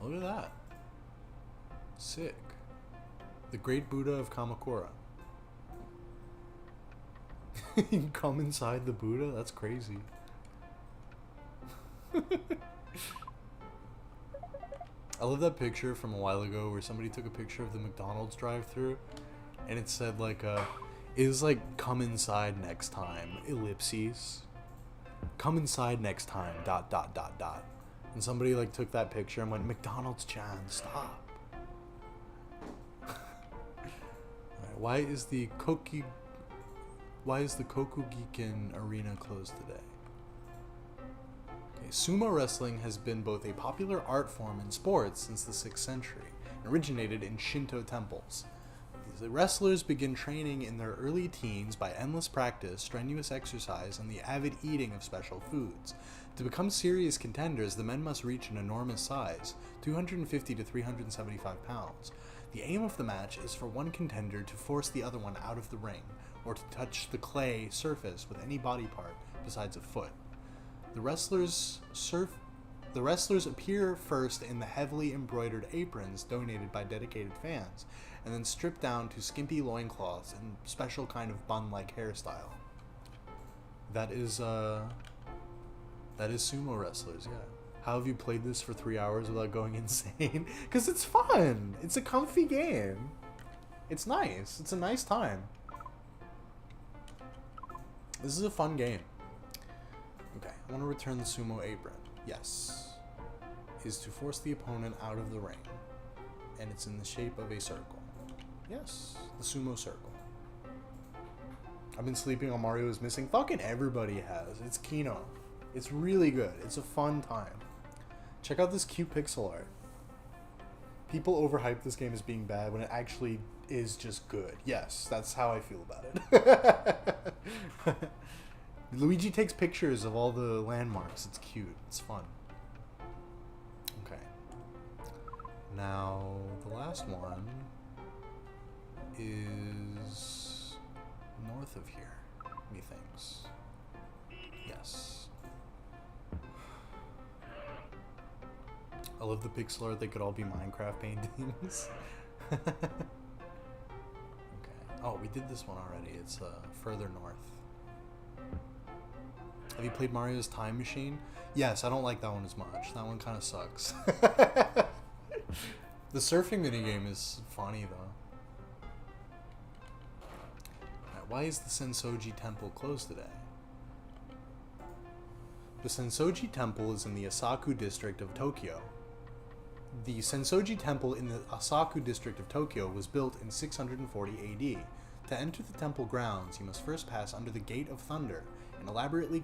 Look at that. Sick. The Great Buddha of Kamakura. You can come inside the Buddha? That's crazy. I love that picture from a while ago where somebody took a picture of the McDonald's drive-thru and it said like it was like come inside next time ellipses, come inside next time ... and somebody like took that picture and went, McDonald's Chan, stop. Alright, why is the Kokugiken arena closed today? Okay, sumo wrestling has been both a popular art form and sport since the 6th century and originated in Shinto temples. The wrestlers begin training in their early teens by endless practice, strenuous exercise, and the avid eating of special foods. To become serious contenders, the men must reach an enormous size, 250 to 375 pounds. The aim of the match is for one contender to force the other one out of the ring, or to touch the clay surface with any body part besides a foot. The wrestlers appear first in the heavily embroidered aprons donated by dedicated fans, and then strip down to skimpy loincloths and special kind of bun-like hairstyle. That is sumo wrestlers, yeah. How have you played this for 3 hours without going insane? Because it's fun! It's a comfy game. It's nice. It's a nice time. This is a fun game. Okay, I want to return the sumo apron. Yes. Is to force the opponent out of the ring. And it's in the shape of a circle. Yes, the sumo circle. I've been sleeping on Mario is Missing. Fucking everybody has. It's Kino. It's really good. It's a fun time. Check out this cute pixel art. People overhype this game as being bad when it actually is just good. Yes, that's how I feel about it. Luigi takes pictures of all the landmarks. It's cute. It's fun. Okay. Now, the last one is north of here, methinks. Yes. I love the pixel art. They could all be Minecraft paintings. Okay. Oh, we did this one already. It's further north. Have you played Mario's Time Machine? Yes, I don't like that one as much. That one kind of sucks. The surfing minigame is funny, though. Why is the Sensoji Temple closed today? The Sensoji Temple is in the Asaku district of Tokyo. The Sensoji Temple in the Asaku district of Tokyo was built in 640 AD. To enter the temple grounds, you must first pass under the Gate of Thunder, an elaborately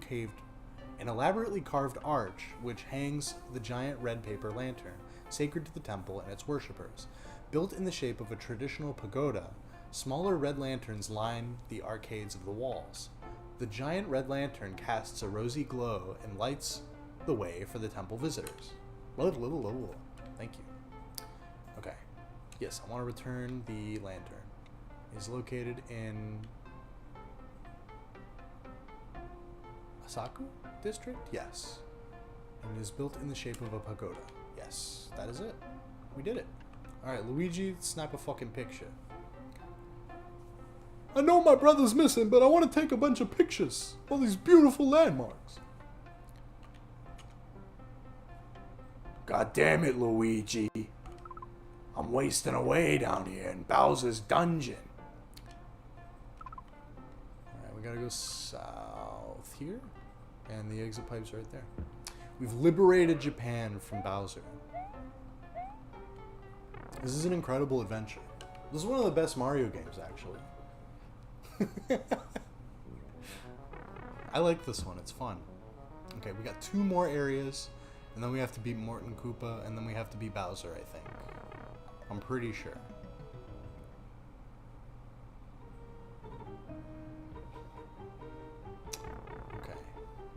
carved arch which hangs the giant red paper lantern, sacred to the temple and its worshippers. Built in the shape of a traditional pagoda, smaller red lanterns line the arcades of the walls. The giant red lantern casts a rosy glow and lights the way for the temple visitors. Thank you. Okay. Yes, I want to return the lantern. It's located in Asaku district? Yes. And it is built in the shape of a pagoda. Yes, that is it. We did it. Alright, Luigi, snap a fucking picture. I know my brother's missing, but I want to take a bunch of pictures. All these beautiful landmarks. God damn it, Luigi. I'm wasting away down here in Bowser's dungeon. Alright, we gotta go south here. And the exit pipe's right there. We've liberated Japan from Bowser. This is an incredible adventure. This is one of the best Mario games, actually. I like this one. It's fun. Okay, we got 2 more areas, and then we have to beat Morton Koopa, and then we have to beat Bowser, I think. I'm pretty sure. Okay,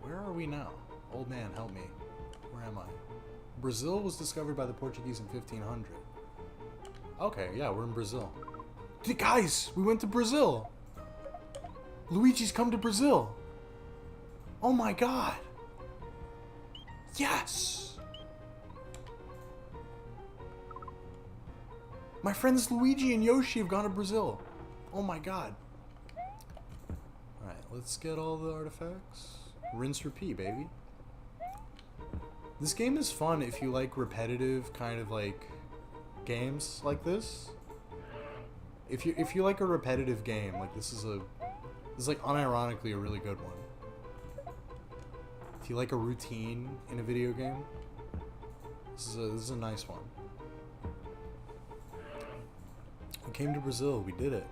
where are we now? Old man, help me. Where am I? Brazil was discovered by the Portuguese in 1500. Okay, yeah, we're in Brazil. Guys, we went to Brazil! Luigi's come to Brazil! Oh my god! Yes! My friends Luigi and Yoshi have gone to Brazil. Oh my god. Alright, let's get all the artifacts. Rinse, repeat, baby. This game is fun if you like repetitive kind of like games like this. If you like a repetitive game, like this is like unironically a really good one. If you like a routine in a video game, this is a nice one. We came to Brazil, we did it.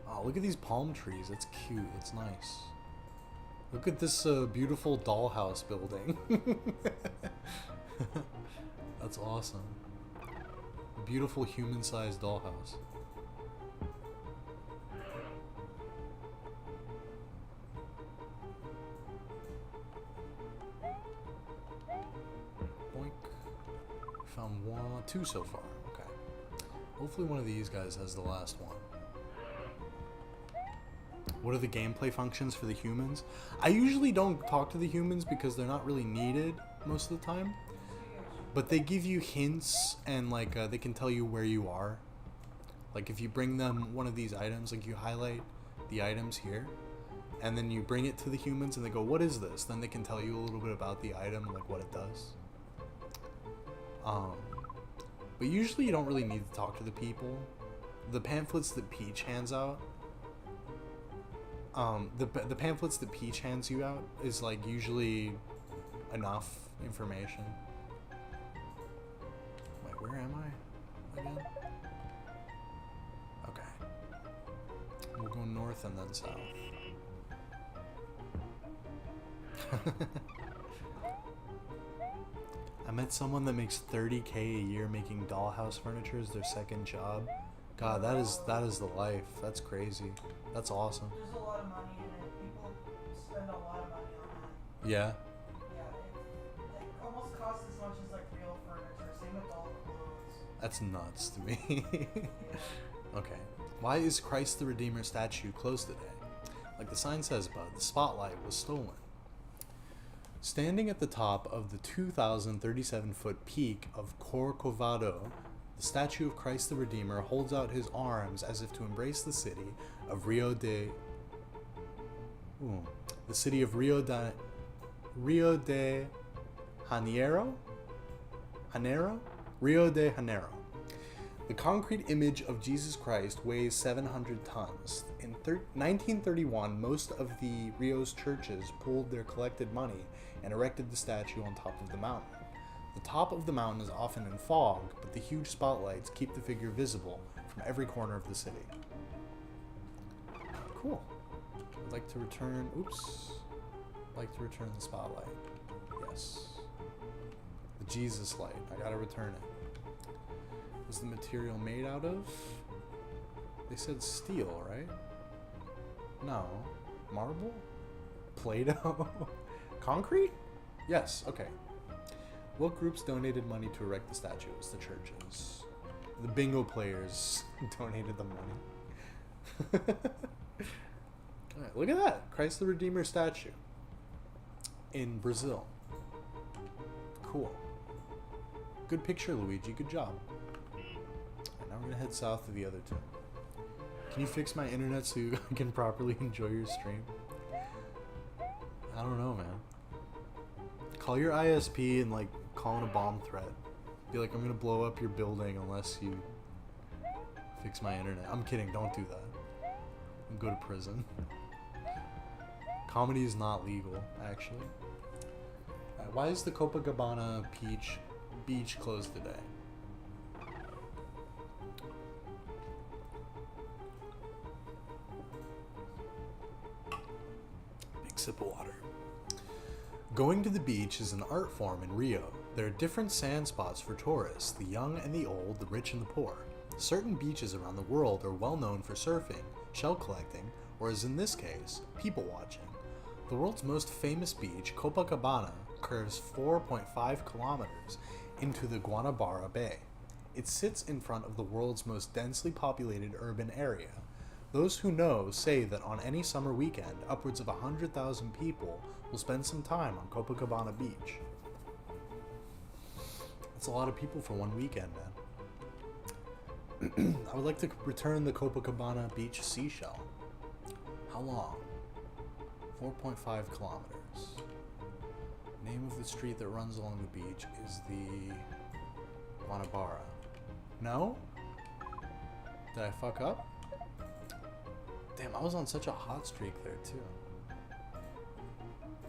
Oh, look at these palm trees. That's cute. That's nice. Look at this beautiful dollhouse building. That's awesome. A beautiful human-sized dollhouse. Boink. Found two so far. Okay. Hopefully one of these guys has the last one. What are the gameplay functions for the humans? I usually don't talk to the humans because they're not really needed most of the time. But they give you hints and like they can tell you where you are. Like if you bring them one of these items, like you highlight the items here, and then you bring it to the humans and they go, what is this? Then they can tell you a little bit about the item and like what it does. But usually you don't really need to talk to the people. The pamphlets that Peach hands out, the pamphlets that Peach hands you out is like usually enough information. Wait, where am I again? Okay. We'll go north and then south. I met someone that makes $30K a year making dollhouse furniture as their second job. God, that is the life. That's crazy. That's awesome. There's a lot of money in it. People spend a lot of money on that. Yeah. Yeah, it almost costs as much as like real furniture. Same with all clothes. That's nuts to me. Okay. Why is Christ the Redeemer statue closed today? Like the sign says, bud, the spotlight was stolen. Standing at the top of the 2,037-foot peak of Corcovado, the statue of Christ the Redeemer holds out his arms as if to embrace the city of Rio de Janeiro? Rio de Janeiro. The concrete image of Jesus Christ weighs 700 tons. In 1931, most of the Rio's churches pooled their collected money and erected the statue on top of the mountain. The top of the mountain is often in fog, but the huge spotlights keep the figure visible from every corner of the city. Cool. I'd like to return... Oops. I'd like to return the spotlight. Yes. The Jesus light. I gotta return it. What's the material made out of? They said steel, right? No. Marble? Play-Doh? Concrete? Yes, okay. What groups donated money to erect the statues? The churches. The bingo players donated the money. Alright, look at that. Christ the Redeemer statue. In Brazil. Cool. Good picture, Luigi. Good job. Alright, now we're gonna head south to the other two. Can you fix my internet so I can properly enjoy your stream? I don't know, man. Call your ISP and like call in a bomb threat. Be like, I'm gonna blow up your building unless you fix my internet. I'm kidding, don't do that. And go to prison. Comedy is not legal, actually. Why is the Copacabana beach closed today? Big sip of water. Going to the beach is an art form in Rio. There are different sand spots for tourists, the young and the old, the rich and the poor. Certain beaches around the world are well known for surfing, shell collecting, or as in this case, people watching. The world's most famous beach, Copacabana, curves 4.5 kilometers into the Guanabara Bay. It sits in front of the world's most densely populated urban area. Those who know say that on any summer weekend, upwards of 100,000 people will spend some time on Copacabana Beach. That's a lot of people for one weekend, man. I would like to return the Copacabana Beach seashell. How long? 4.5 kilometers. Name of the street that runs along the beach is the Guanabara. No? Did I fuck up? Damn, I was on such a hot streak there too.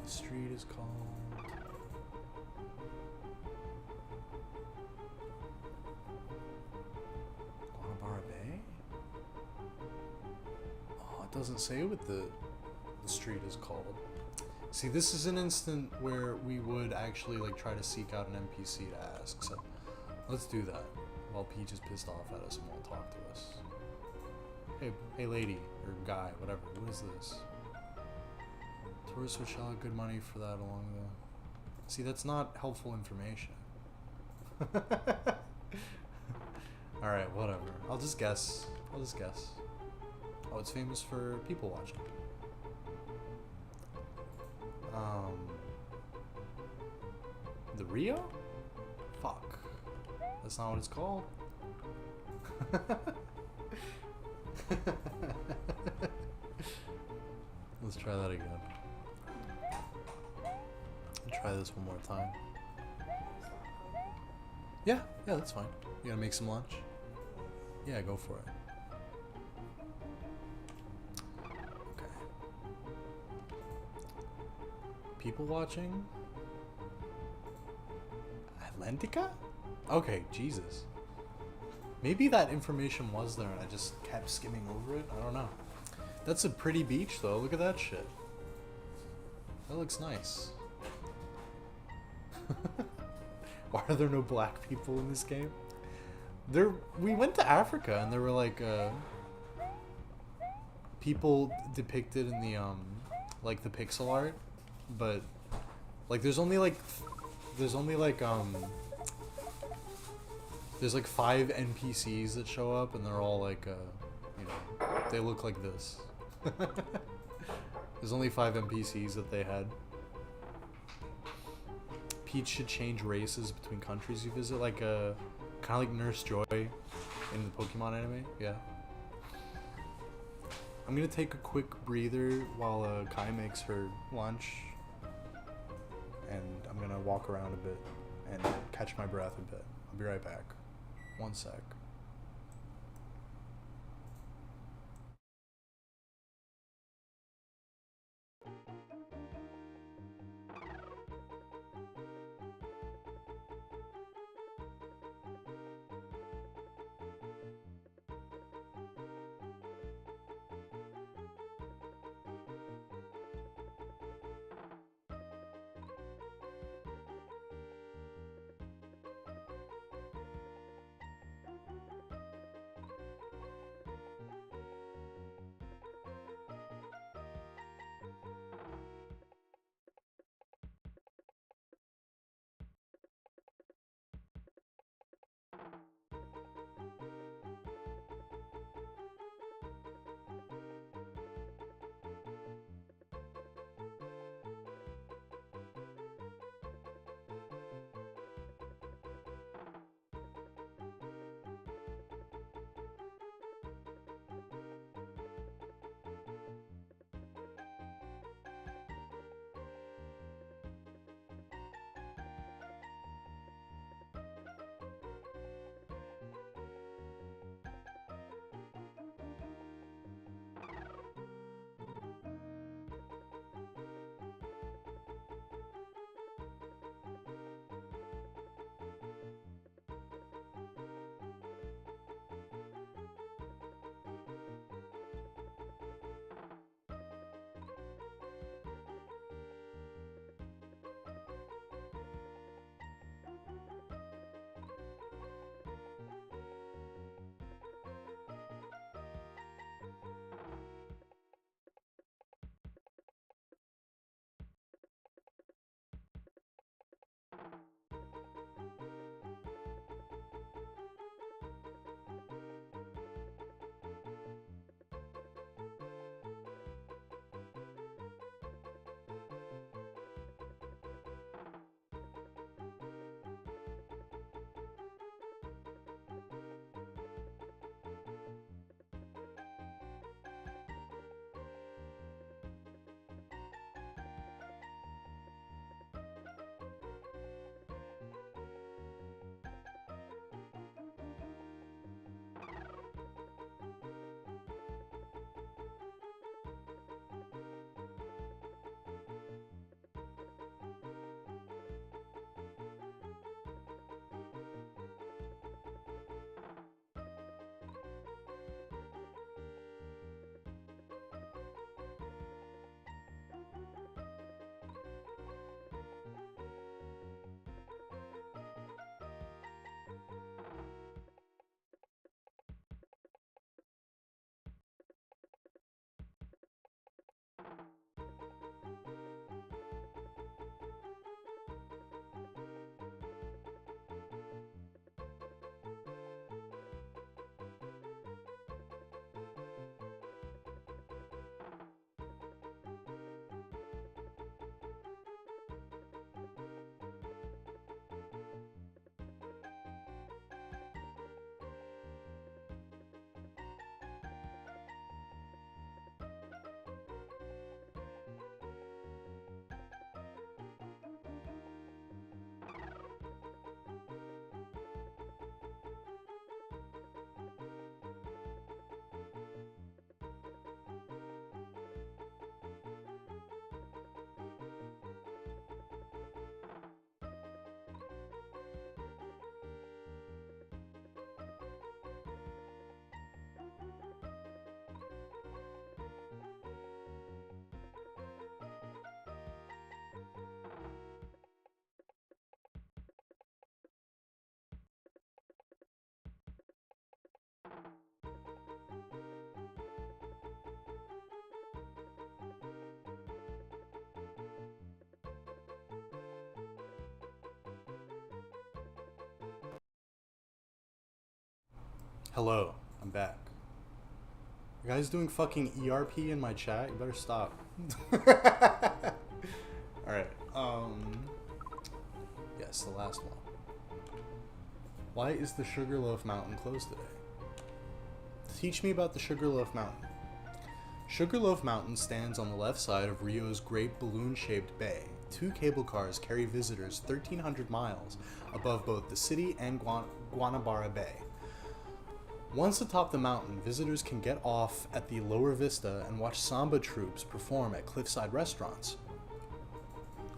The street is called... Guanabara Bay? Oh, it doesn't say what the street is called. See, this is an instant where we would actually like try to seek out an NPC to ask. So let's do that. While Peach is pissed off at us and won't talk to us. Hey, lady or guy, whatever. What is this? Tourists would shell out good money for that along the. See, that's not helpful information. All right, whatever. I'll just guess. Oh, it's famous for people watching. The Rio? Fuck. That's not what it's called. Let's try that again. Try this one more time. Yeah, that's fine. You gonna make some lunch? Yeah, go for it. Okay. People watching? Atlantica? Okay, Jesus. Maybe that information was there and I just kept skimming over it. I don't know. That's a pretty beach though. Look at that shit. That looks nice. Why are there no black people in this game? We went to Africa and there were like people depicted in the like the pixel art, but like there's like 5 NPCs that show up and they're all like you know, they look like this. There's only 5 NPCs that they had. Peach should change races between countries you visit, like kind of like Nurse Joy in the Pokemon anime. Yeah. I'm gonna take a quick breather while Kai makes her lunch, and I'm gonna walk around a bit and catch my breath a bit. I'll be right back. 1 sec. Hello, I'm back. You guys doing fucking ERP in my chat? You better stop. Alright, yes, the last one. Why is the Sugarloaf Mountain closed today? Teach me about the Sugarloaf Mountain. Sugarloaf Mountain stands on the left side of Rio's great balloon-shaped bay. 2 cable cars carry visitors 1,300 miles above both the city and Guanabara Bay. Once atop the mountain, visitors can get off at the lower vista and watch samba troops perform at cliffside restaurants.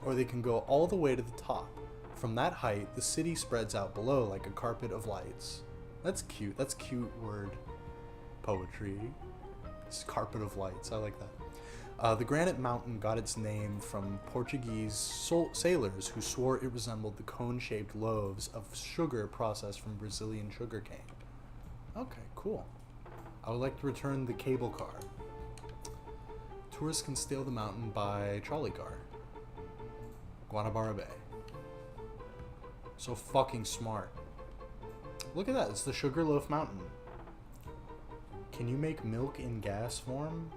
Or they can go all the way to the top. From that height, the city spreads out below like a carpet of lights. That's cute. That's cute word poetry. It's carpet of lights. I like that. The granite mountain got its name from Portuguese sailors who swore it resembled the cone-shaped loaves of sugar processed from Brazilian sugarcane. Okay, cool. I would like to return the cable car. Tourists can scale the mountain by trolley car. Guanabara Bay. So fucking smart. Look at that, it's the Sugarloaf Mountain. Can you make milk in gas form?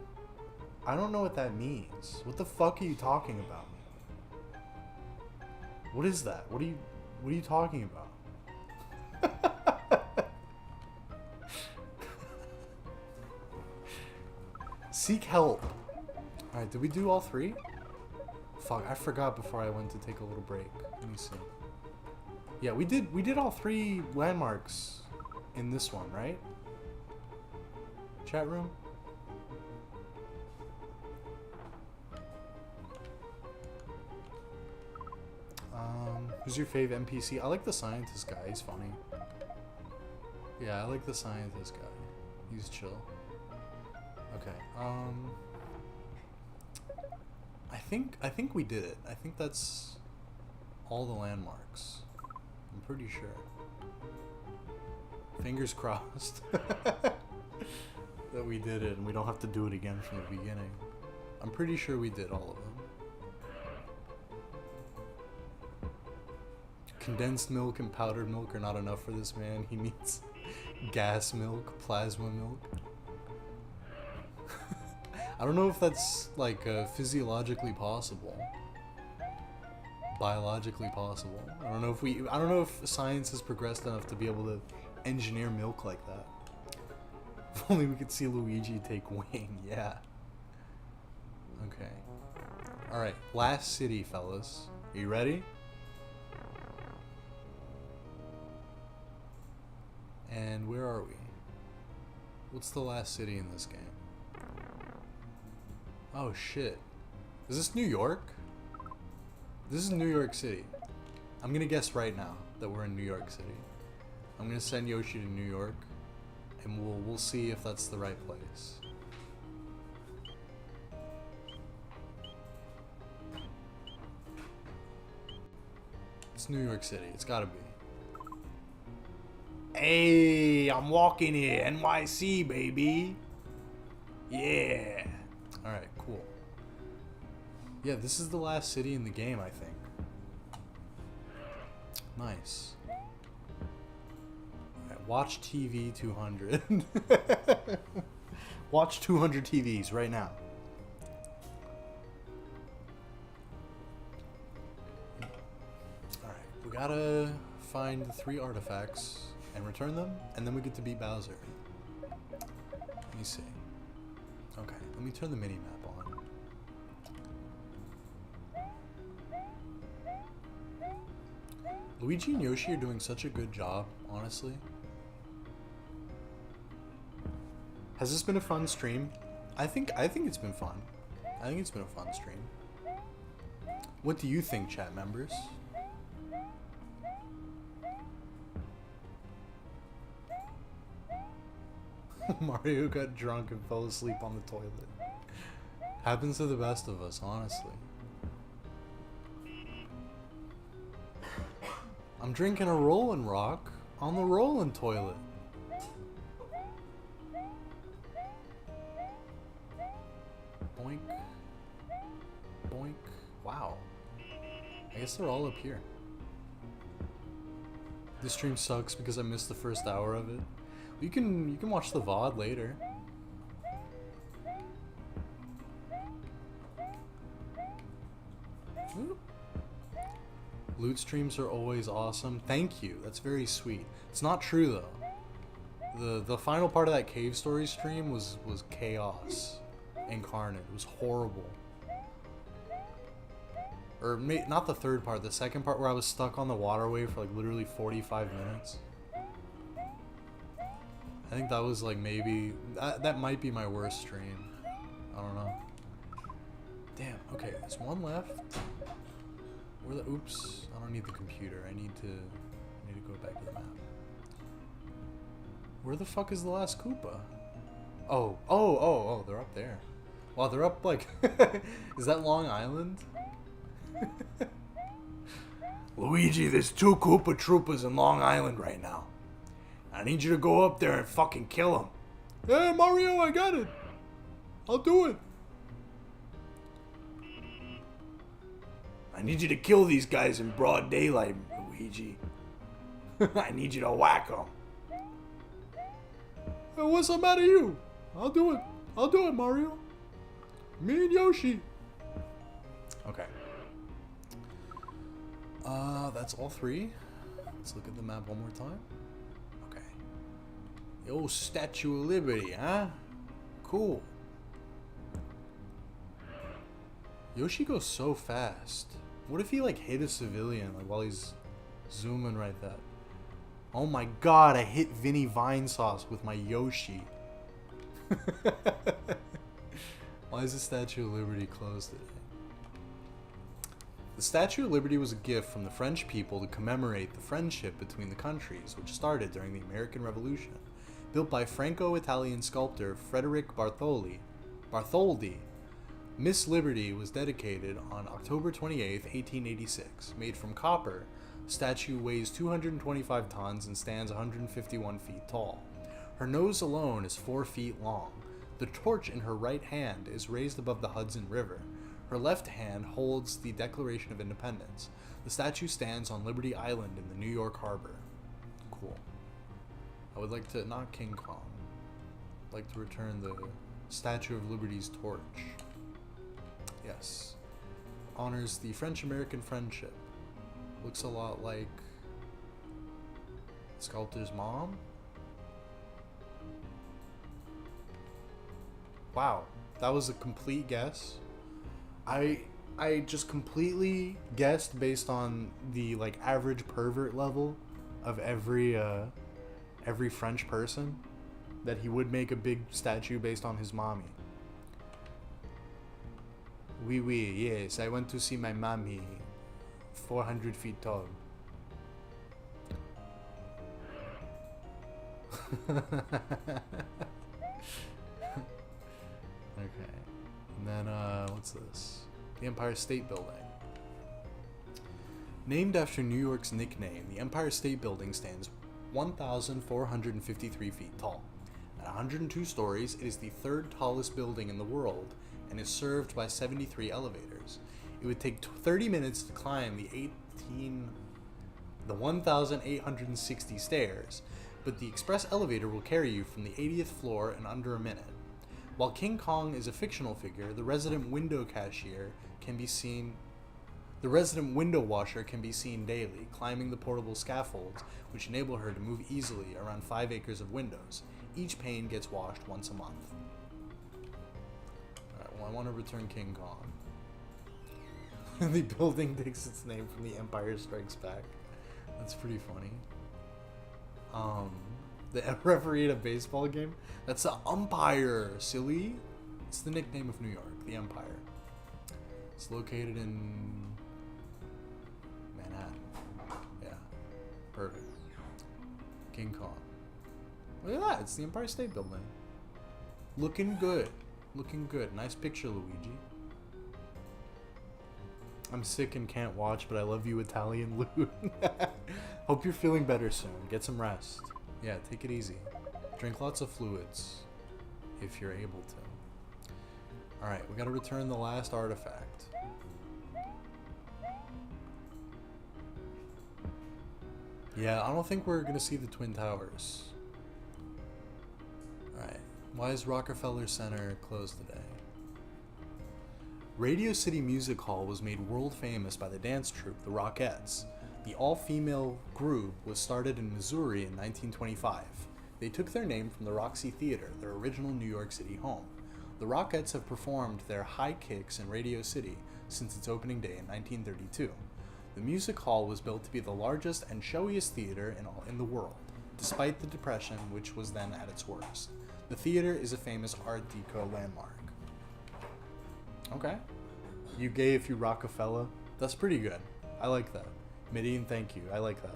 I don't know what that means. What the fuck are you talking about? What is that? What are you talking about? Seek help. Alright, did we do all 3? Fuck, I forgot before I went to take a little break. Let me see. Yeah, we did all 3 landmarks in this one, right? Chat room? Who's your fave NPC? I like the scientist guy, he's funny. Yeah, I like the scientist guy. He's chill. Okay, I think we did it. I think that's all the landmarks. I'm pretty sure. Fingers crossed that we did it and we don't have to do it again from the beginning. I'm pretty sure we did all of them. Condensed milk and powdered milk are not enough for this man. He needs gas milk, plasma milk. I don't know if that's like physiologically possible, biologically possible. I don't know if science has progressed enough to be able to engineer milk like that. If only we could see Luigi take wing. Yeah. Okay. All right. Last city, fellas. Are you ready? And where are we? What's the last city in this game? Oh shit. Is this New York? This is New York City. I'm gonna guess right now that we're in New York City. I'm gonna send Yoshi to New York and we'll see if that's the right place. It's New York City, it's gotta be. Hey, I'm walking here, NYC, baby. Yeah. Alright, cool. Yeah, this is the last city in the game, I think. Nice. Alright, watch TV 200. Watch 200 TVs right now. Alright, we gotta find the 3 artifacts and return them, and then we get to beat Bowser. Let me see. Okay, let me turn the mini-map on. Luigi and Yoshi are doing such a good job, honestly. Has this been a fun stream? I think it's been fun. I think it's been a fun stream. What do you think, chat members? Mario got drunk and fell asleep on the toilet. Happens to the best of us, honestly. I'm drinking a Rollin' Rock on the Rollin' toilet. Boink. Boink. Wow. I guess they're all up here. This stream sucks because I missed the first hour of it. You can watch the VOD later. Loot streams are always awesome. Thank you. That's very sweet. It's not true though. The final part of that cave story stream was chaos incarnate. It was horrible. Or not the third part, the second part where I was stuck on the waterway for like literally 45 minutes. I think that was like maybe that might be my worst stream. I don't know. Damn. Okay, there's one left. Where the oops? I don't need the computer. I need to go back to the map. Where the fuck is the last Koopa? Oh, they're up there. Wow, they're up like is that Long Island? Luigi, there's 2 Koopa Troopas in Long Island right now. I need you to go up there and fucking kill them. Hey, Mario, I got it. I'll do it. I need you to kill these guys in broad daylight, Luigi. I need you to whack them. Hey, what's the matter with you? I'll do it. I'll do it, Mario. Me and Yoshi. Okay. That's all 3. Let's look at the map one more time. Okay. The old Statue of Liberty, huh? Cool. Yoshi goes so fast. What if he like hit a civilian like while he's zooming right there? Oh my god, I hit Vinny Vinesauce with my Yoshi. Why is the Statue of Liberty closed today? The Statue of Liberty was a gift from the French people to commemorate the friendship between the countries, which started during the American Revolution. Built by Franco-Italian sculptor Frederick Bartholdi, Miss Liberty was dedicated on October 28, 1886. Made from copper, the statue weighs 225 tons and stands 151 feet tall. Her nose alone is 4 feet long. The torch in her right hand is raised above the Hudson River. Her left hand holds the Declaration of Independence. The statue stands on Liberty Island in the New York Harbor. Cool. I would like to, not King Kong, I'd like to return the Statue of Liberty's torch. Yes. Honors the French-American friendship. Looks a lot like the sculptor's mom. Wow, that was a complete guess. I just completely guessed based on the like average pervert level of every French person that he would make a big statue based on his mommy. Oui, yes, I want to see my mommy 400 feet tall. Okay. And then, what's this? The Empire State Building. Named after New York's nickname, the Empire State Building stands 1,453 feet tall. At 102 stories, it is the 3rd tallest building in the world and is served by 73 elevators. It would take 30 minutes to climb the 1,860 stairs, but the express elevator will carry you from the 80th floor in under a minute. While King Kong is a fictional figure, the resident window washer can be seen daily, climbing the portable scaffolds, which enable her to move easily around 5 acres of windows. Each pane gets washed once a month. Alright, well, I want to return King Kong. The building takes its name from The Empire Strikes Back. That's pretty funny. The referee at a baseball game? That's an umpire, silly. It's the nickname of New York, the Empire. It's located in Manhattan. Yeah, perfect. King Kong. Look at that, it's the Empire State Building. Looking good. Looking good. Nice picture, Luigi. I'm sick and can't watch, but I love you, Italian Loot. Hope you're feeling better soon. Get some rest. Yeah, take it easy. Drink lots of fluids, if you're able to. Alright, we gotta return the last artifact. Yeah, I don't think we're gonna see the Twin Towers. Alright. Why is Rockefeller Center closed today? Radio City Music Hall was made world famous by the dance troupe, the Rockettes. The all-female group was started in Missouri in 1925. They took their name from the Roxy Theater, their original New York City home. The Rockettes have performed their high kicks in Radio City since its opening day in 1932. The music hall was built to be the largest and showiest theater in the world, despite the Depression, which was then at its worst. The theater is a famous Art Deco landmark. Okay. You gay if you Rockefeller? That's pretty good. I like that. Midian, thank you. I like that.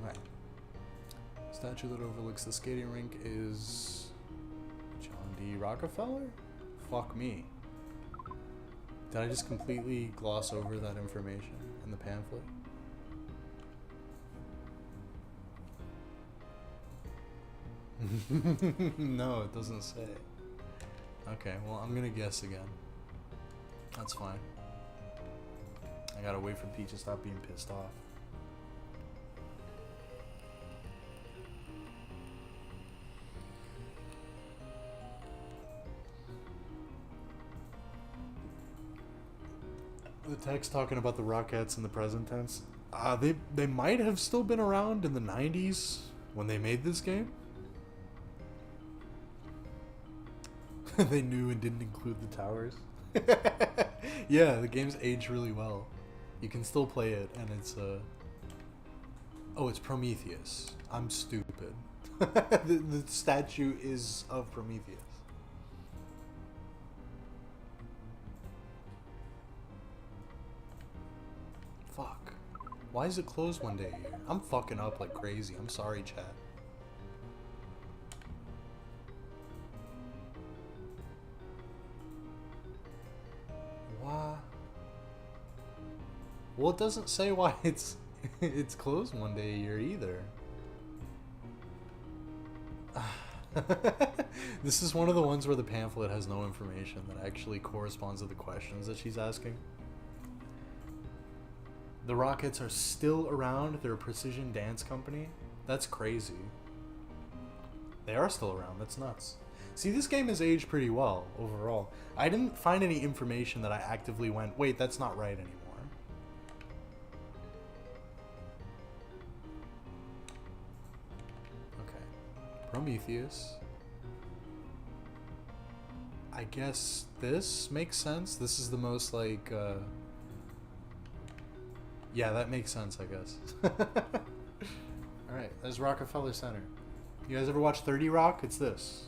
Alright. Statue that overlooks the skating rink is John D. Rockefeller? Fuck me. Did I just completely gloss over that information in the pamphlet? No, it doesn't say. Okay, well, I'm gonna guess again. That's fine. I gotta wait for Pete to stop being pissed off. The text talking about the Rockettes in the present tense. They might have still been around in the 90s when they made this game. They knew and didn't include the towers. Yeah, the game's aged really well. You can still play it, and it's oh, it's Prometheus. I'm stupid. the statue is of Prometheus. Fuck. Why is it closed one day a year? I'm fucking up like crazy. I'm sorry, chat. Why? Well, it doesn't say why it's closed one day a year either. This is one of the ones where the pamphlet has no information that actually corresponds to the questions that she's asking. The Rockettes are still around. They're a precision dance company. That's crazy. They are still around. That's nuts. See, this game has aged pretty well overall. I didn't find any information that I actively went, wait, that's not right anymore. Okay. Prometheus. I guess this makes sense. This is the most like, yeah, that makes sense, I guess. Alright, there's Rockefeller Center. You guys ever watch 30 Rock? It's this.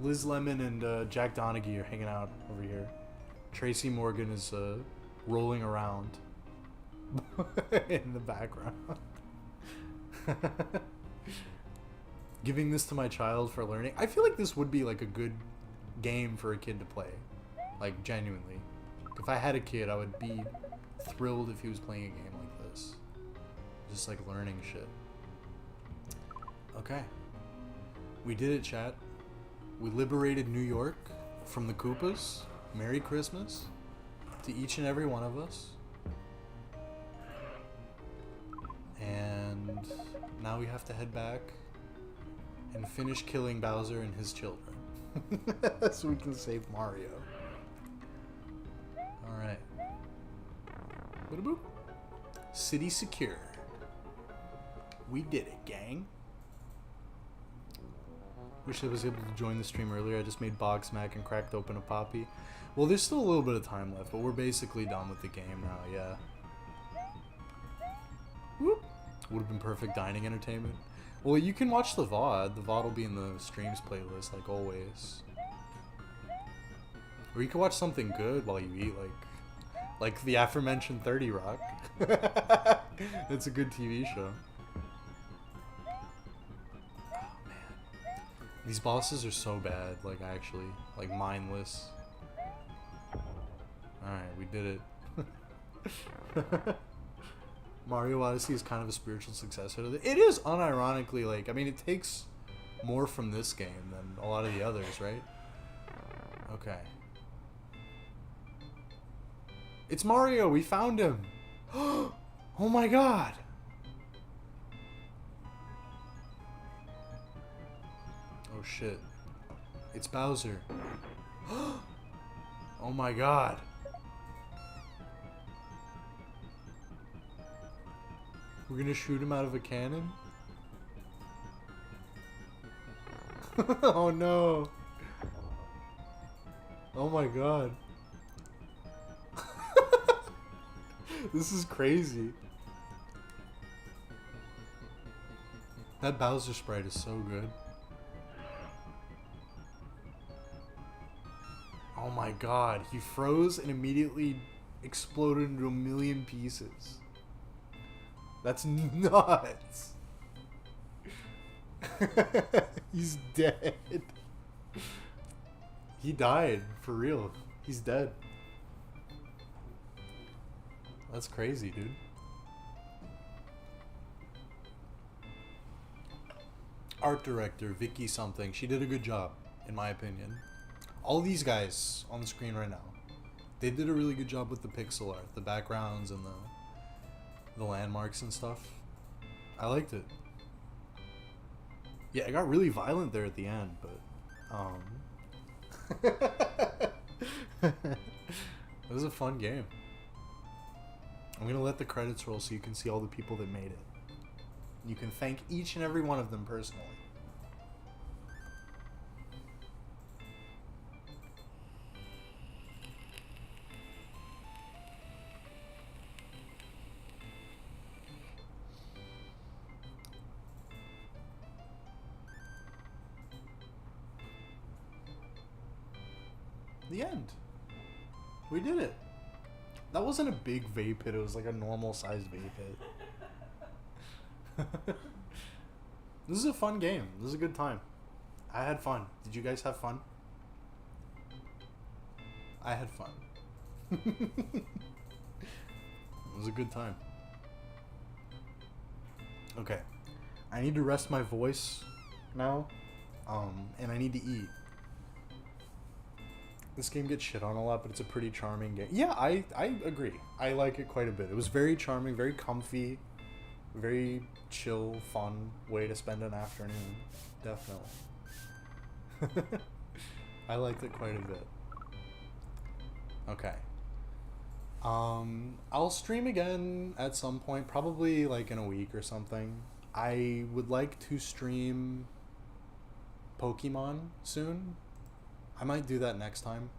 Liz Lemon and Jack Donaghy are hanging out over here. Tracy Morgan is rolling around in the background. Giving this to my child for learning. I feel like this would be like a good game for a kid to play. Like, genuinely. If I had a kid, I would be thrilled if he was playing a game like this. Just like learning shit. Okay. We did it, chat. We liberated New York from the Koopas. Merry Christmas to each and every one of us. And now we have to head back and finish killing Bowser and his children. So we can save Mario. Alright. Boop. City secure. We did it, gang. Wish I was able to join the stream earlier. I just made Bog Smack and cracked open a Poppy. Well, there's still a little bit of time left, but we're basically done with the game now, yeah. Whoop. Would have been perfect dining entertainment. Well, you can watch the VOD. The VOD will be in the streams playlist, like always. Or you can watch something good while you eat, like the aforementioned 30 Rock. It's a good TV show. These bosses are so bad, like actually, like mindless. Alright, we did it. Mario Odyssey is kind of a spiritual successor to the. It is unironically, like, I mean, it takes more from this game than a lot of the others, right? Okay. It's Mario, we found him! Oh my god! Oh shit. It's Bowser. Oh my god. We're gonna shoot him out of a cannon? Oh no. Oh my god. This is crazy. That Bowser sprite is so good. Oh my god, he froze and immediately exploded into a million pieces. That's nuts. He's dead. He died, for real. He's dead. That's crazy, dude. Art director, Vicky something. She did a good job, in my opinion. All these guys on the screen right now, they did a really good job with the pixel art, the backgrounds and the landmarks and stuff. I liked it. Yeah, it got really violent there at the end, but it was a fun game. I'm gonna let the credits roll so you can see all the people that made it. You can thank each and every one of them personally. The end. We did it. That wasn't a big vape hit, it was like a normal sized vape hit. This is a fun game. This is a good time. I had fun. Did you guys have fun? I had fun. It was a good time. Okay. I need to rest my voice now. And I need to eat. This game gets shit on a lot, but it's a pretty charming game. Yeah, I agree. I like it quite a bit. It was very charming, very comfy, very chill, fun way to spend an afternoon. Definitely. I liked it quite a bit. Okay. I'll stream again at some point, probably like in a week or something. I would like to stream Pokemon soon. I might do that next time,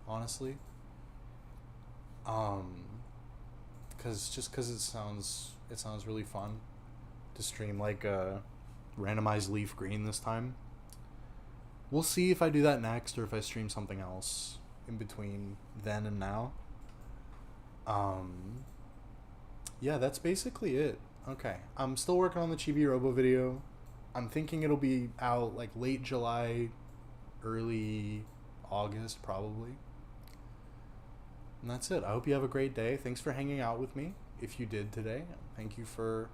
honestly. Cause it sounds really fun to stream like randomized Leaf Green this time. We'll see if I do that next or if I stream something else in between then and now. Yeah, that's basically it. Okay, I'm still working on the Chibi Robo video. I'm thinking it'll be out like late July, early August probably. And that's it. I hope you have a great day. Thanks for hanging out with me. If you did today, thank you for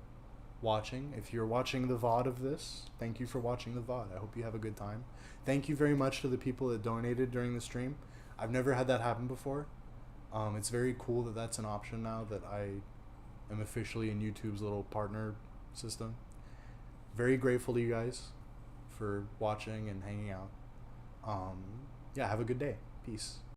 watching. If you're watching the VOD of this, thank you for watching the VOD. I hope you have a good time. Thank you very much to the people that donated during the stream. I've never had that happen before. It's very cool that that's an option now, that I am officially in YouTube's little partner system. Very grateful to you guys for watching and hanging out. Yeah, have a good day. Peace.